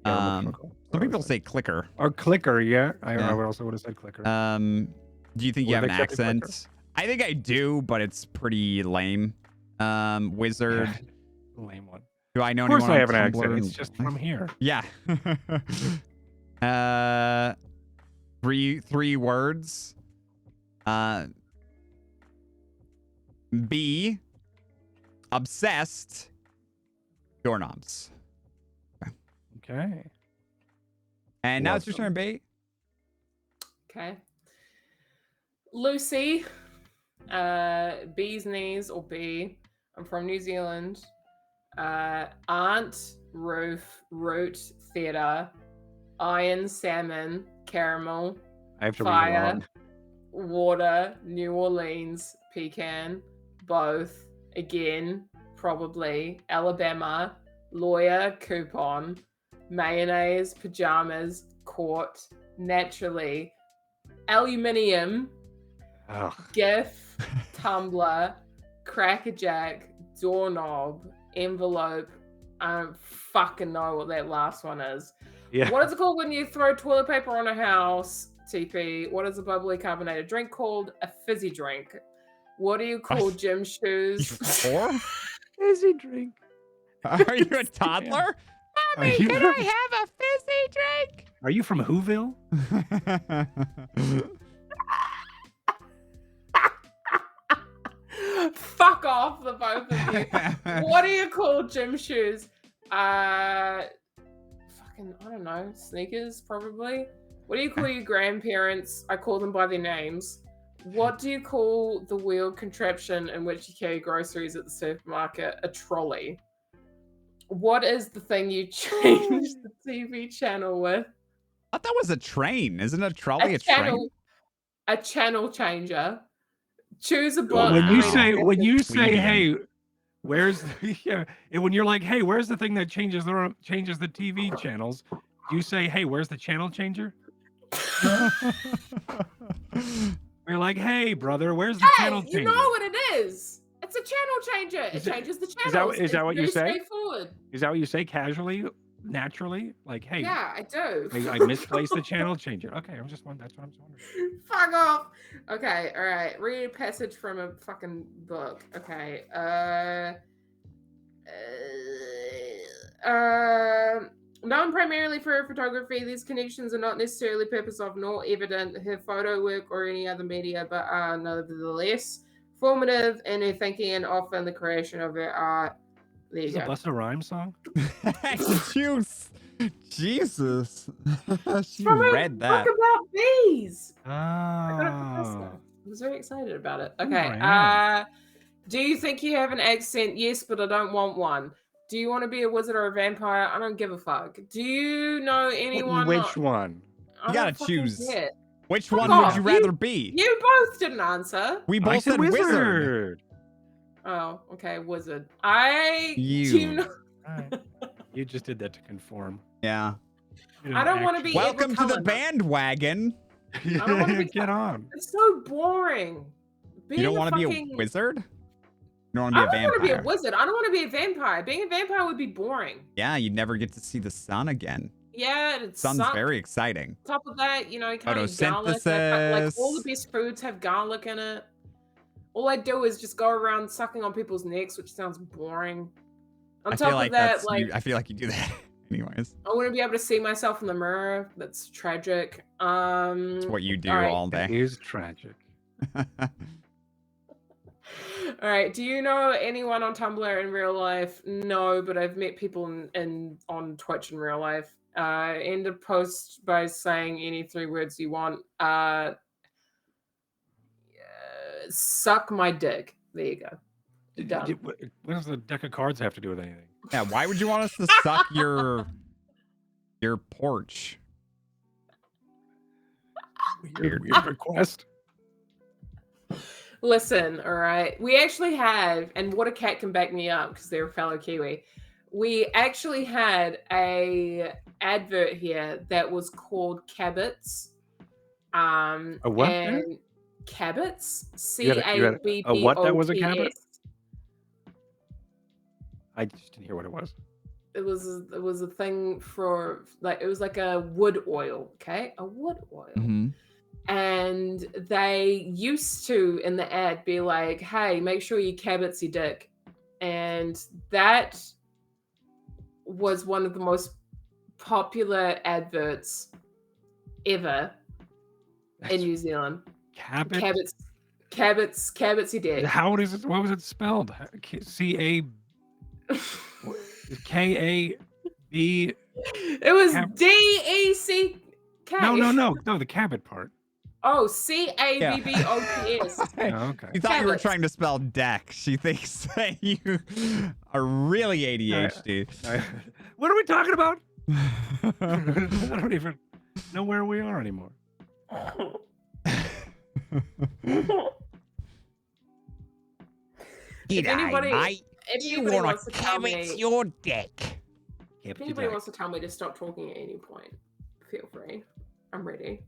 Yeah, some people say clicker. Or clicker, yeah. I Yeah. also would have said clicker. Do you think you have an accent? I think I do, but it's pretty lame. Wizard. Lame one. Do I know Of course anyone I have an on accent. Tumblr? It's just from here. Yeah. Three words. B. Obsessed. Doorknobs. Okay. And now it's your turn, B. Okay. Lucy, B's knees or B. I'm from New Zealand. Aunt, roof, root, theatre, iron, salmon, caramel, I have to fire, read along. water, New Orleans, pecan, both, again, probably, Alabama, lawyer, coupon, mayonnaise, pajamas, court, naturally, aluminium, GIF, tumbler, crackerjack, doorknob, envelope. I don't fucking know what that last one is. Yeah. What is it called when you throw toilet paper on a house? TP. What is a bubbly carbonated drink called? A fizzy drink. What do you call gym shoes? 4? Fizzy drink. Are you a toddler? Mommy, can I have a fizzy drink? Are you from Whoville? Fuck off, the both of you. What do you call gym shoes? Fucking, I don't know, sneakers probably. What do you call your grandparents? I call them by their names. What do you call the wheeled contraption in which you carry groceries at the supermarket? A trolley. What is the thing you change the TV channel with? I thought that was a train. Isn't a trolley a train? A channel changer. Choose a Well, book. when you read a say, Plebeian. hey, where's the, yeah, and when you're like, hey, where's the thing that changes the TV channels? You say, hey, where's the channel changer? We're like, hey, brother, where's the channel changer? You know what it is. It's a channel changer. It changes the channels. Is that what you say? Straightforward. Is that what you say casually, naturally? Like, hey, Yeah, I do. I misplaced the channel changer. Okay, that's what I'm just wondering. Fuck off. Okay, all right. Read a passage from a fucking book. Okay. Known primarily for her photography, these connections are not necessarily purpose of nor evident her photo work or any other media, but are nevertheless formative in her thinking and often the creation of her art. There you Is it go. a Busta Rhymes song? Juice. Jesus. She From a read that. book about bees. Oh. I got it from Busta. I was very excited about it. Ooh, Okay. I am. Do you think you have an accent? Yes, but I don't want one. Do you want to be a wizard or a vampire? I don't give a fuck. Do you know anyone? Which one? You gotta choose. Which one would you rather be? You both didn't answer. We both said wizard. Oh, okay, wizard. You. You just did that to conform. Yeah. I don't want to be. Welcome to the bandwagon. I don't want to be. Get on. It's so boring. You don't want to be a wizard? You don't want to be a vampire? I don't want to be a wizard. I don't want to be a vampire. Being a vampire would be boring. Yeah, you'd never get to see the sun again. Yeah, it's sun's very exciting. On top of that, you know, you can't eat photosynthesis. garlic. Like all the best foods have garlic in it. All I do is just go around sucking on people's necks, which sounds boring. On top of that, I feel like you do that anyways. I want to be able to see myself in the mirror. That's tragic. It's what you do all day. It is tragic. All right. Do you know anyone on Tumblr in real life? No, but I've met people on Twitch in real life. End a post by saying any 3 words you want. Suck my dick. There you go. Done. What does the deck of cards have to do with anything? Yeah, why would you want us to suck your porch? Weird request. Listen, all right. We actually have, and What a Cat can back me up because they're a fellow Kiwi. We actually had a advert here that was called Cabbits. A what? And Cabbits. CABBOTS. A what that was a Cabot? I just didn't hear what it was. It was a thing for it was like a wood oil, okay? A wood oil. Mm-hmm. And they used to, in the ad, be like, hey, make sure you cabbits your dick. And that was one of the most popular adverts ever in New Zealand. Cabbits your dick. How is it? What was it spelled? K-A-B. It was D-E-C. No, the Cabot part. Oh, C-A-B-B-O-T-S. Oh, okay. You thought you were trying to spell deck. She thinks that you are really ADHD. What are we talking about? I don't even know where we are anymore. If anybody wants to tell me your dick. If anybody wants to tell me to stop talking at any point, feel free. I'm ready.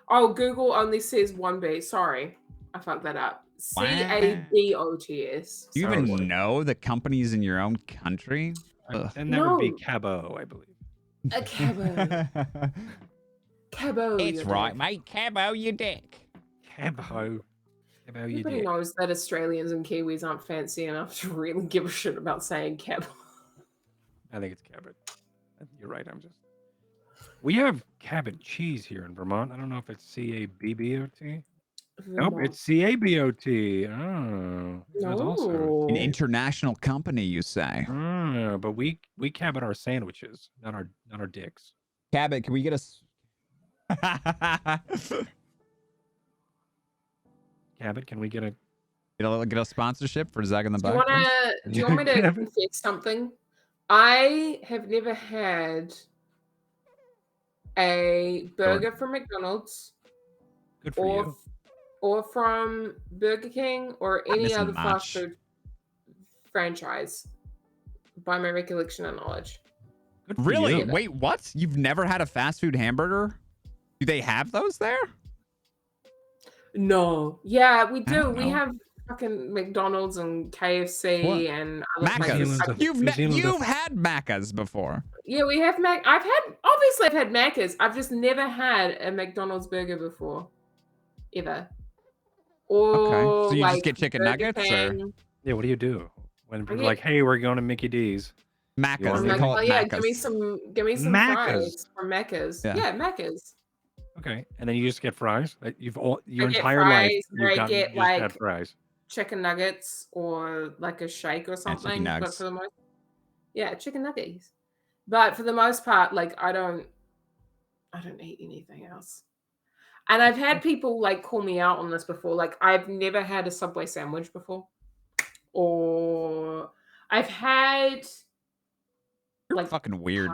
Oh, Google only says 1B. Sorry, I fucked that up. C-A-B-O-T-S. Do you even know the companies in your own country? And that would be Cabo, I believe. A Cabo. Cabo. It's right, mate. Cabo, your dick. Cabo. Everybody knows that Australians and Kiwis aren't fancy enough to really give a shit about saying Cabo. I think it's Cabot. You're right. We have Cabot cheese here in Vermont. I don't know if it's C-A-B-B-O-T. Nope, it's C-A-B-O-T. Oh, that's also an international company, you say? But we Cabot our sandwiches, not our dicks. Cabot, can we get a? Cabot, can we get a sponsorship for Zag in the Buck? Do you want me to confess something? I have never had a burger from McDonald's Good for or you. or from Burger King or any missing other fast much. food franchise, by my recollection and knowledge. Good for Really? you. Wait, what? You've never had a fast food hamburger? Do they have those there? No. Yeah, we I do. don't We know. have fucking McDonald's and KFC What? and other Macca's. places. Zealand's a- You've New Zealand's a- you've had Macca's before. Yeah, we have obviously I've had Macca's. I've just never had a McDonald's burger before. Ever. Or Okay. So you just like get chicken Burger nuggets or King. Yeah, what do you do when people are get- like, hey, we're going to Mickey D's? Macca's? I'm They like, call oh it yeah, Macca's. give me some Macca's. fries from Macca's. Yeah. Yeah, Macca's. Okay, and then you just get fries. Your I get entire life, fries, or you've I get, just had like, fries. chicken nuggets or like a shake or something. But nugs. for the most, yeah, chicken nuggets. But for the most part, like I don't eat anything else. And I've had people like call me out on this before. Like I've never had a Subway sandwich before, or I've had You're like fucking weird.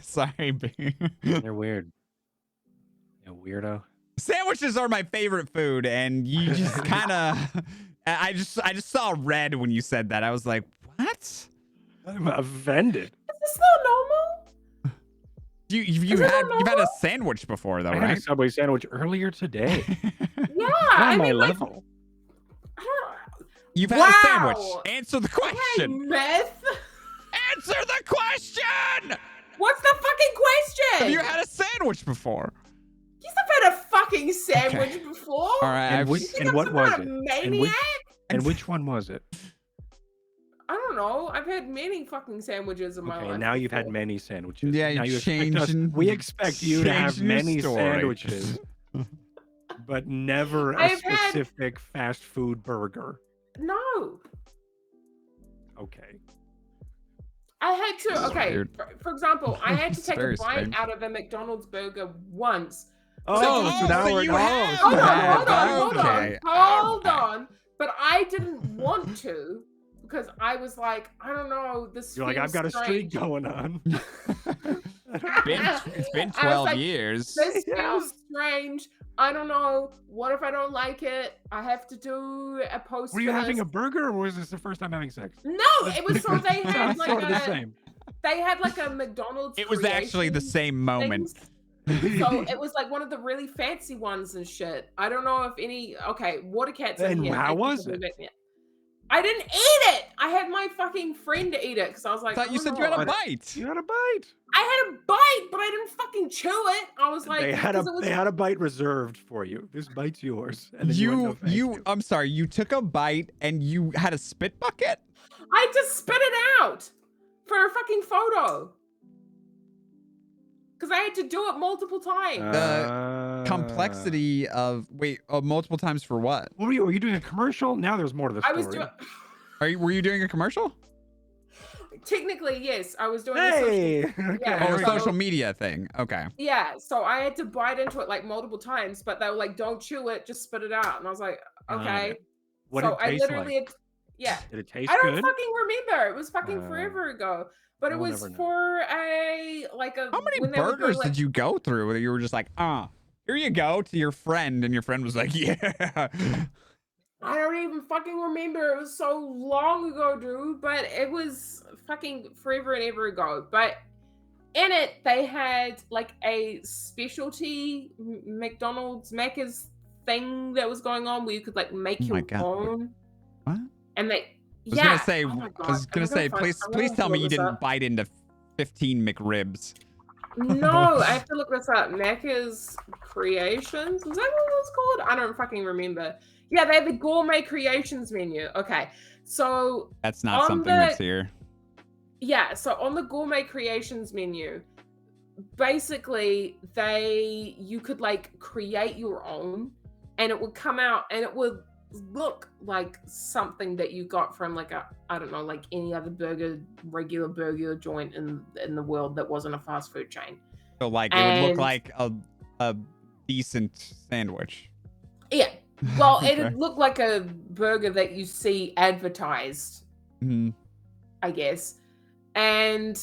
Sorry, B. They're weird. You weirdo. Sandwiches are my favorite food, and you just kind of. I just saw red when you said that. I was like, what? I'm offended. Is this not normal? You've had a sandwich before though, I had a right? Subway sandwich earlier today. Yeah, Not I on my mean, like, level. I don't. You've had a sandwich. Wow. Answer the Okay, question. Myth. Answer the question. What's the fucking question? Have you had a sandwich before? Yes, I've had a fucking sandwich before. All right. And, I've- and what was it? Maniac? And which one was it? I don't know. I've had many fucking sandwiches in my Okay, life. now you've had before. many sandwiches. Yeah, now you're you expect us, changing- we expect you to have changing your many story. sandwiches, but never a I've had- specific fast food burger. No. Okay. I had to. This is Okay, weird. for example, I had to It's take a very bite strange. out of a McDonald's burger once. Oh, so now so we're you oh, have Hold so on, had- hold on, hold okay, on, hold okay. on. But I didn't want to because I was like, I don't know. This You're like, I've feels got a streak strange. going on. It's been I was 12 like, years. This Yeah. feels strange. I don't know. What if I don't like it? I have to do a post. Were you for having this. a burger, or was this the first time having sex? No, it was so they had Sounds like sort of the a same. they had like a McDonald's. It was actually the creation same moment. things. So it was like one of the really fancy ones and shit. I don't know if any. Okay, water cats. in And here. how Thank you was for it? moving it. I didn't eat it. I had my fucking friend eat it because I was I like, thought you "Oh, said you no." had a But- bite. You had a bite. I had a bite, but I didn't fucking chew it. I was like, they had a 'cause it was- they had a bite reserved for you. This bite's yours. And then you went, "No, thank you." I'm sorry, you took a bite and you had a spit bucket? I just spit it out for a fucking photo. Because I had to do it multiple times. Complexity of multiple times for what? What were you doing a commercial? Now there's more to the I story. was doing. Were you doing a commercial? Technically, yes, I was doing. A Hey. social, Okay, Yeah, Oh, here a we so- social media thing. Okay. yeah, so I had to bite into it like multiple times, but they were like, "Don't chew it, just spit it out." And I was like, Got "Okay." it. What so did it I taste literally, like? yeah, Did it taste I don't good? fucking remember. It was fucking Uh, forever ago. But it we'll was never know. for a like a. How many when they were doing, burgers like- did you go through that you were just like, here you go to your friend, and your friend was like, yeah. I don't even fucking remember. It was so long ago, dude. But it was fucking forever and ever ago. But in it, they had like a specialty McDonald's Macca's thing that was going on where you could like make Oh my your God. own. What? And they. I was yeah. gonna say, Oh my I God. was gonna I'm say, find- please, I'm please gonna tell me pull you this didn't up. bite into 15 McRibs. No, I have to look this up. Macca's Creations. Was that what it was called? I don't fucking remember. Yeah, they had the Gourmet Creations menu. Okay. So That's not On something the- that's here. yeah, so on the Gourmet Creations menu, basically you could like create your own and it would come out and it would look like something that you got from like I don't know, like any other regular burger joint in the world that wasn't a fast food chain. So like, it would look And- like a decent sandwich. Yeah. Well, Okay. it'd look like a burger that you see advertised, Mhm. I guess. And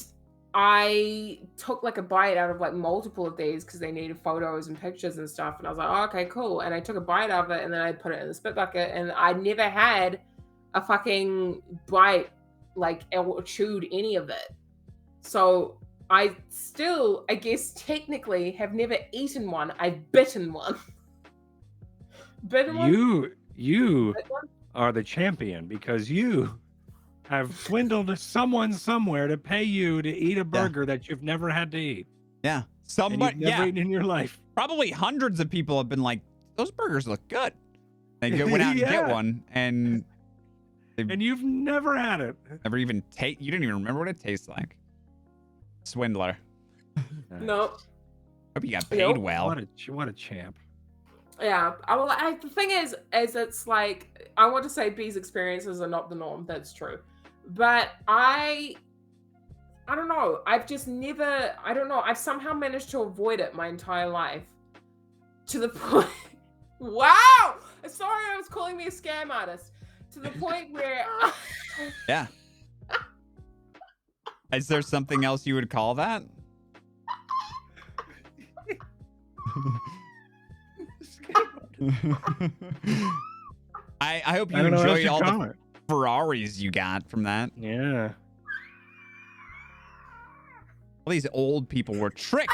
I took like a bite out of like multiple of these because they needed photos and pictures and stuff. And I was like, oh, okay, cool. And I took a bite of it and then I put it in the spit bucket. And I never had a fucking bite like or chewed any of it. So I still, I guess, technically have never eaten one. I've bitten one. Bitten one? You Bitten one? are the champion because you have swindled someone somewhere to pay you to eat a burger that you've never had to eat. Yeah. And Somebody, you've never yeah. eaten in your life. Probably hundreds of people have been like, those burgers look good. They went out and Yeah. get one, and And you've never had it. never even you didn't even remember what it tastes like. Swindler. No. Hope you got paid Nope. well. What a champ. Yeah. The thing is it's like, I want to say B's experiences are not the norm. That's true. But I don't know. I've just never, I don't know. I've somehow managed to avoid it my entire life. To the point. Wow! Sorry, I was calling me a scam artist. To the point where. Yeah. Is there something else you would call that? I hope you I don't know what else enjoy to all call the it. Ferraris you got from that. Yeah. All these old people were tricked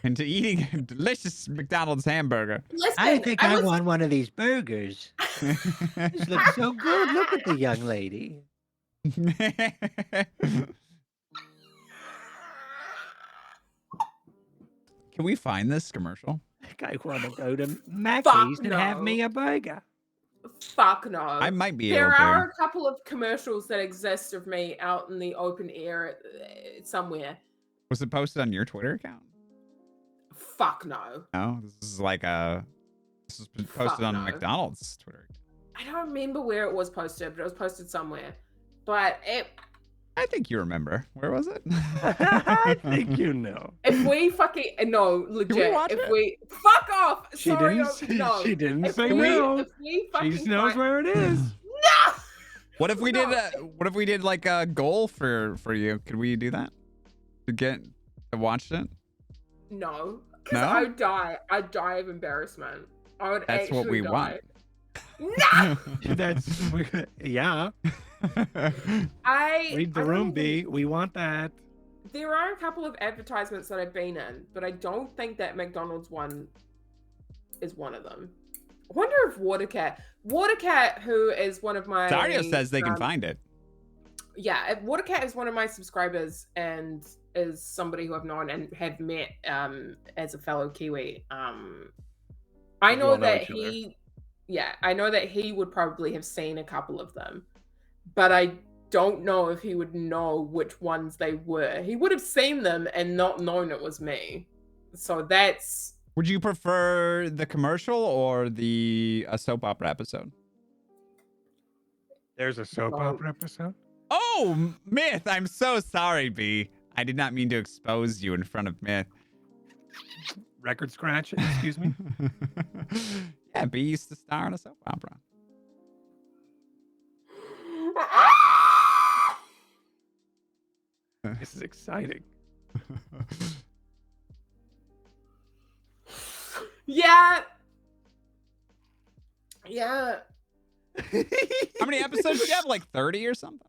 into eating a delicious McDonald's hamburger. Listen, I think I was- want one of these burgers. This looks so good. Look at the young lady. Can we find this commercial? I think I want to go to Mackey's and have no. me a burger. Fuck no. I might be There able are to. a couple of commercials that exist of me out in the open air somewhere. Was it posted on your Twitter account? Fuck no. No, this is posted Fuck on no. McDonald's Twitter account. I don't remember where it was posted, but it was posted somewhere. But I think you remember. Where was it? I think you know. if we fucking no, legit. watch If it? we fuck off. She Sorry, didn't. no. She didn't If say we, no. If we She fucking knows find- where it is. No. What if we No. did like a goal for you? Could we do that? To watch it? No. Because No? I'd die of embarrassment. I would That's what actually we die. want. No. That's yeah. I Read the I room, don't B. We want that. There are a couple of advertisements that I've been in, but I don't think that McDonald's one is one of them. I wonder if Watercat, who is one of my Dario says they can find it. Yeah, if Watercat is one of my subscribers and is somebody who I've known and have met as a fellow Kiwi. I You know all know that each other. I know that he would probably have seen a couple of them, but I don't know if he would know which ones they were. He would have seen them and not known it was me. So that's. Would you prefer the commercial or a soap opera episode? There's a soap Oh. opera episode. Oh, Myth! I'm so sorry, B. I did not mean to expose you in front of Myth. Record scratch. Excuse me. Yeah, B used to star in a soap opera. This is exciting. Yeah. Yeah. How many episodes do you have? Like 30 or something?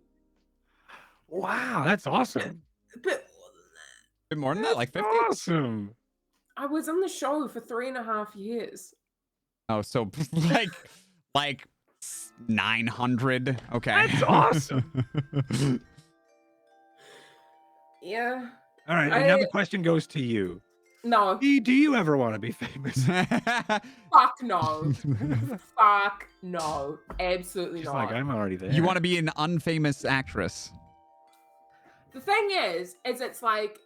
Wow, that's awesome. But Bit more than that, like 50? Awesome. I was on the show for 3.5 years. Oh, so like 900. Okay. That's awesome. Yeah. All right. I- Now the question goes to you. No. B, do you ever want to be famous? Fuck no. Fuck no. Absolutely She's not. like, I'm already there. You want to be an unfamous actress. The thing is it's like,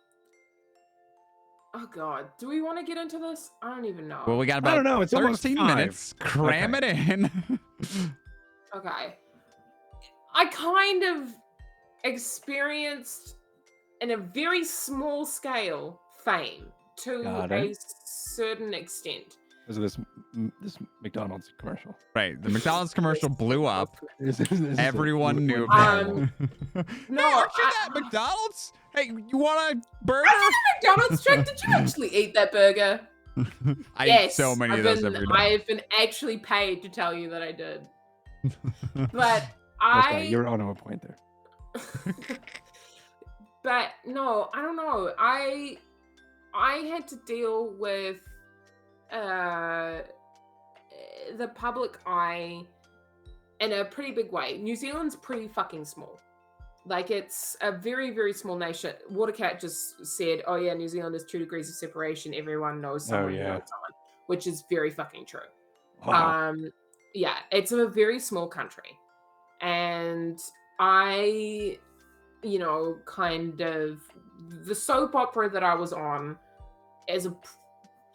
oh god, do we want to get into this? I don't even know. Well, we got I about don't know. It's almost 13 5. minutes. Cram it in. Okay. I kind of experienced, in a very small scale, fame to Got a it. certain extent. Because of this McDonald's commercial. Right. The McDonald's commercial blew up. This is Everyone knew went about viral. it. No, Hey, aren't you I- at McDonald's? Hey, you want a burger? McDonald's check. Did you actually eat that burger? I Yes. eat so many I've of those been, every day. I've been actually paid to tell you that I did. But That's I. right. You're on a point there. But no, I don't know. I had to deal with the public eye in a pretty big way. New Zealand's pretty fucking small. Like, it's a very, very small nation. Watercat just said, oh yeah, New Zealand is 2 degrees of separation. Everyone knows someone who yeah. knows someone, which is very fucking true. Wow. Yeah, it's a very small country. And I, kind of, the soap opera that I was on is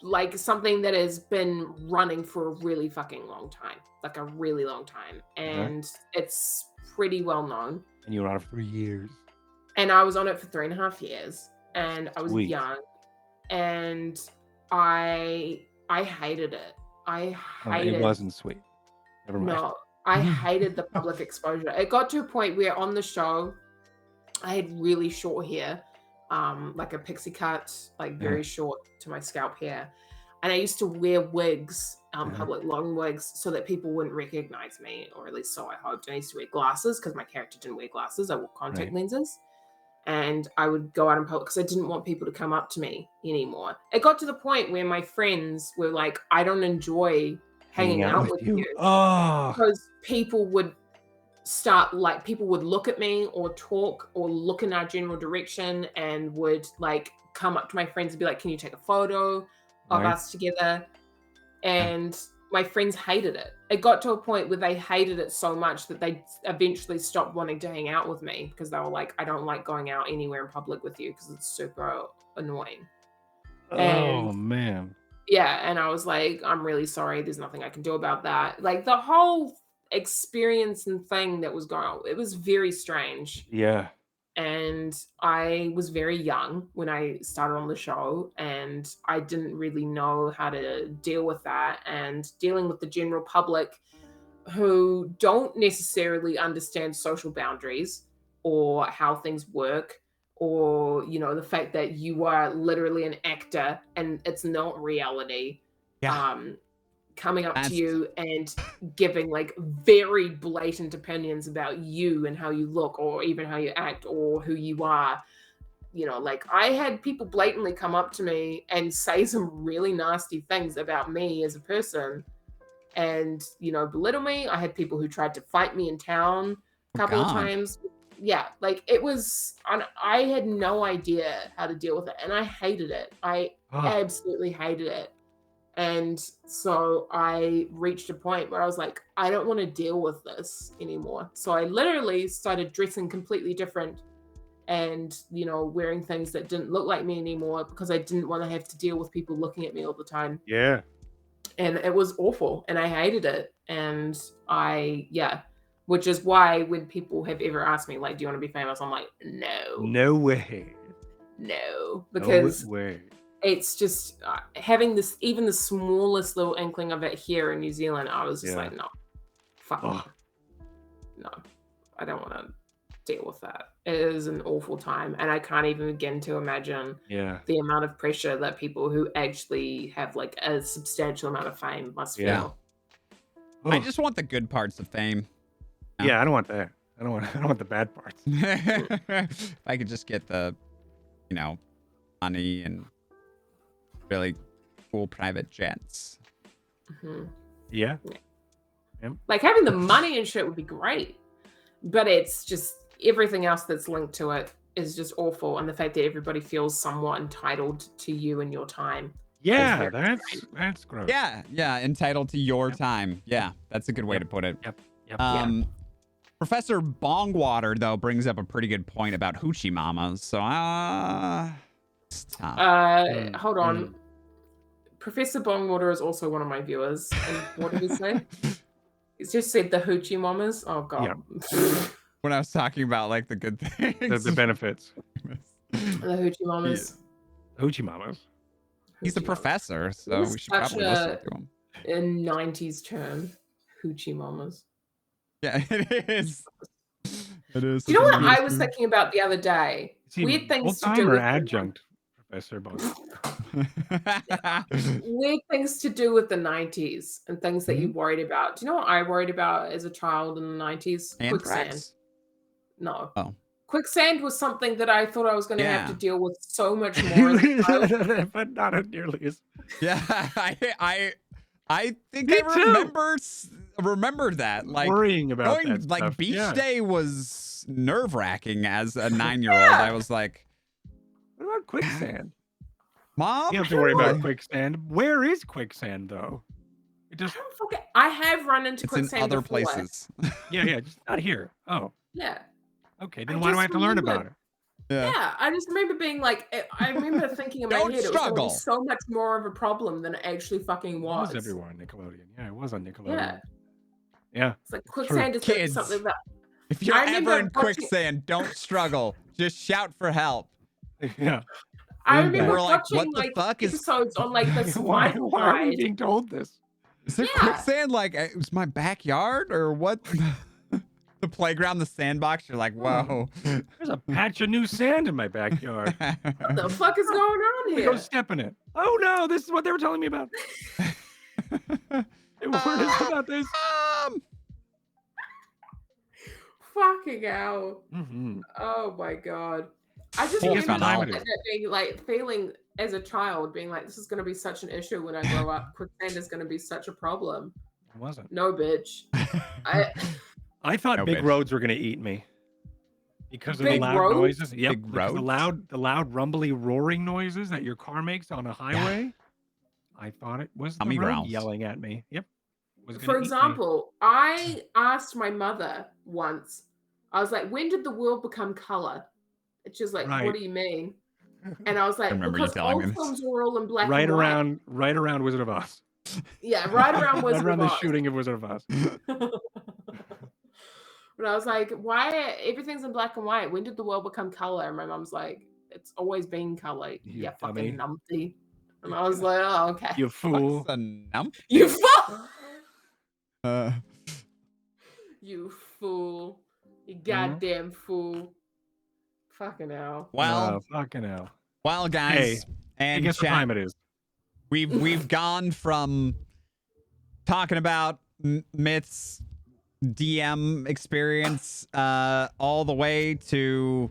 like something that has been running for a really fucking long time, like a really long time. And it's pretty well known. And you were on it for years. And I was on it for 3.5 years, and I was Sweet. young, and I hated it. It wasn't sweet. Never mind. No, I hated the public exposure. It got to a point where on the show, I had really short hair, like a pixie cut, like very short to my scalp hair. And I used to wear wigs, public long wigs, so that people wouldn't recognize me, or at least so I hoped. And I used to wear glasses because my character didn't wear glasses. I wore contact lenses. And I would go out in public because I didn't want people to come up to me anymore. It got to the point where my friends were like, I don't enjoy hanging out with you. Oh. Because people would people would look at me or talk or look in our general direction and would like come up to my friends and be like, can you take a photo of us together? And my friends hated it. It got to a point where they hated it so much that they eventually stopped wanting to hang out with me because they were like, I don't like going out anywhere in public with you because it's super annoying. Oh, man. Yeah, and I was like, I'm really sorry. There's nothing I can do about that. Like, the whole experience and thing that was going on, it was very strange. Yeah. And I was very young when I started on the show, and I didn't really know how to deal with that. And dealing with the general public who don't necessarily understand social boundaries or how things work, or the fact that you are literally an actor and it's not reality. Coming up to you and giving like very blatant opinions about you and how you look, or even how you act, or who you are. Like, I had people blatantly come up to me and say some really nasty things about me as a person and belittle me. I had people who tried to fight me in town a couple of times. Yeah, like, it was, I had no idea how to deal with it, and I hated it. I absolutely hated it. And so I reached a point where I was like, I don't want to deal with this anymore. So I literally started dressing completely different and, wearing things that didn't look like me anymore because I didn't want to have to deal with people looking at me all the time. Yeah. And it was awful, and I hated it. And which is why when people have ever asked me, like, do you want to be famous? I'm like, no. No way. No. Because no way. It's just having this, even the smallest little inkling of it here in New Zealand, I was just like, no, fuck. No, I don't want to deal with that. It is an awful time. And I can't even begin to imagine the amount of pressure that people who actually have like a substantial amount of fame must feel. I just want the good parts of fame. Yeah, I don't want that. I don't want the bad parts. If I could just get the, money and really cool private jets. Yeah. Like, having the money and shit would be great, but it's just everything else that's linked to it is just awful. And the fact that everybody feels somewhat entitled to you and your time. Yeah, that's gross. Yeah, entitled to your time. Yeah, that's a good way to put it. Yep. Professor Bongwater, though, brings up a pretty good point about hoochie mamas. So, stop. Hold on. Professor Bongwater is also one of my viewers. And what did he say? He's just said the hoochie mamas. Oh, God. Yeah. When I was talking about, like, the good things. The benefits. The hoochie mamas. Hoochie mamas. He's a professor, so we should probably listen to him. A 90s term. Hoochie mamas. Yeah, it is. It is. Do you know such a what I nice was movie. thinking about the other day? Is he Weird things to full-time do or with adjunct, Professor Bones? weird things to do with the 90s and things that you Mhm. worried about. Do you know what I worried about as a child in the 90s? Quicksand. Anthrax? No. Oh. Quicksand was something that I thought I was going to have to Yeah. deal with so much more as a child. But not nearly as. Yeah, I think Me I too. remember that. Like Worrying about going that like stuff. beach Yeah. day was nerve-wracking as a 9-year-old. Yeah. I was like, What about quicksand? Mom, You have to worry about like, quicksand. Where is quicksand though? It I just don't forget. I have run into it's in quicksand other before. places. yeah, just not here. Oh, Yeah. okay. Then I why do I just have to learn remembered. about it? Yeah, I just remember being like, I remember thinking in my Don't head it was going to be struggle. so much more of a problem than it actually fucking It was. was everywhere on Nickelodeon. Yeah, it was on Nickelodeon. Yeah. Yeah. It's like It's true. quicksand is going to be Kids. something that If you're I ever remember in watching- quicksand, don't struggle. Just shout for help. Yeah. I Doing remember We're like, watching what the fuck is- episodes on like the why survival are we guide. being told this? Is there Yeah. quicksand? Like, it was my backyard or what? The playground, the sandbox. You're like, whoa. There's a patch of new sand in my backyard. What the fuck is going on Let me go here? step in it. Oh no, this is what they were telling me about. They warned us about this. Fucking hell. Mm-hmm. Oh my god. I just Guess remember what time it is. being like feeling as a child, being like, this is gonna be such an issue when I grow up. Quicksand is gonna be such a problem. It wasn't. No bitch. I thought No, big bitch. roads were gonna eat me because of Big the loud roads? noises. Yep, Big because the roads? loud, rumbly, roaring noises that your car makes on a highway. I thought it was the Tummy road growls. yelling at me. Yep. Was gonna For eat me. example, I asked my mother once, I was like, when did the world become color? And she was like, Right. what do you mean? And I was like, remember you because telling me old this. films were all in black right and white. around Wizard of Oz. Yeah, right around Right Wizard around of the Oz. shooting of Wizard of Oz. But I was like, why everything's in black and white? When did the world become color? And my mom's like, it's always been color. You You dummy. fucking numpty. And I was like, oh, okay. You fool. What's a nump? You fool! You fool. You goddamn fool. Fucking hell. Well, fucking hell. well, guys, Hey, and guess what chat, time it is? we've gone from talking about myths, DM experience, all the way to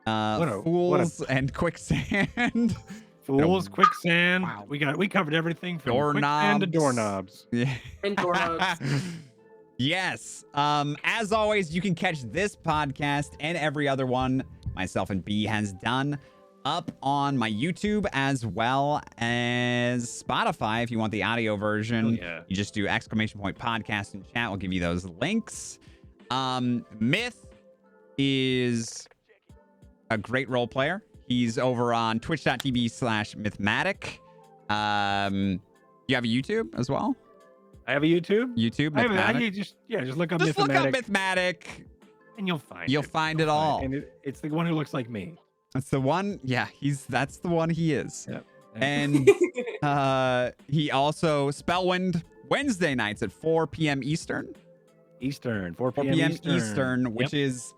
What a- fools and quicksand. Fools, quicksand. Wow. We covered everything from quicksand to doorknobs. Yeah. And doorknobs. Yes. As always, you can catch this podcast and every other one myself and B has done up on my YouTube as well as Spotify. If you want the audio version, yeah. you just do ! podcast in chat. We'll give you those links. Myth is a great role player. He's over on twitch.tv/Mythematic. You have a YouTube as well? I have a YouTube. YouTube, I have a, Mythematic. just look up Just look up Mythematic, Mythematic. and you'll find You'll it. find it all. And it's the one who looks like me. That's the one. Yeah, that's the one he is. Yep. And he also Spellwind Wednesday nights at 4 p.m. Eastern. 4 4 p.m. Eastern. Eastern, which Yep. is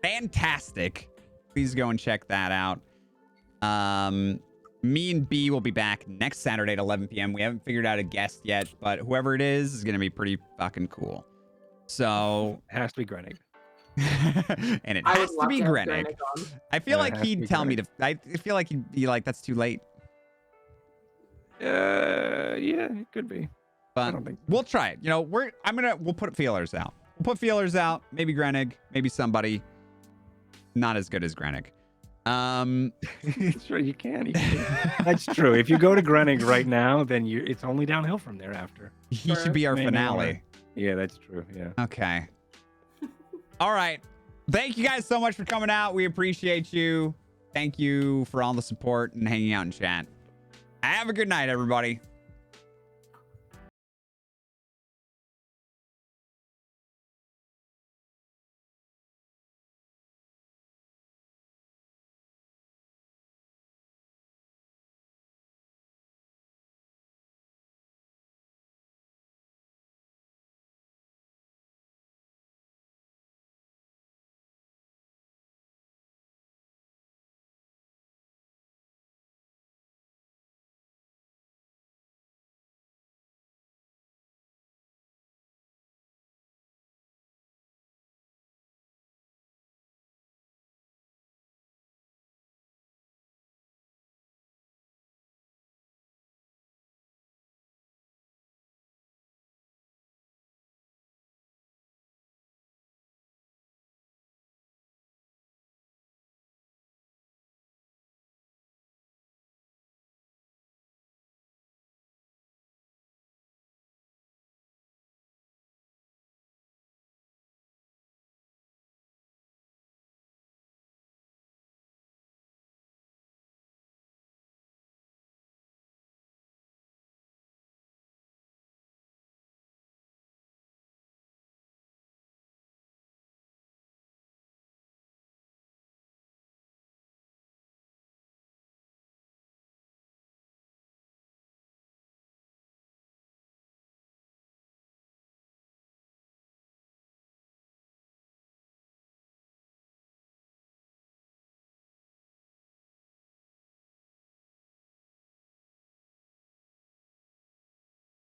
fantastic. Please go and check that out. Me and B will be back next Saturday at 11 p.m. We haven't figured out a guest yet, but whoever it is going to be pretty fucking cool. So, It has to be Grenning. and it I would has to love be to have Grenick. Granick on. I feel It like has to he'd be tell me to. I feel like he'd be like, "That's too late." Yeah, it could be. I But don't think so. we'll try it. You know, we'll put feelers out. We'll put feelers out. Maybe Grenig, maybe somebody not as good as Grenig. Sure, you can. That's true. If you go to Grenning right now, then it's only downhill from there after. He should be our Maybe finale. Yeah, that's true. Yeah. Okay. All right. Thank you guys so much for coming out. We appreciate you. Thank you for all the support and hanging out in chat. Have a good night, everybody.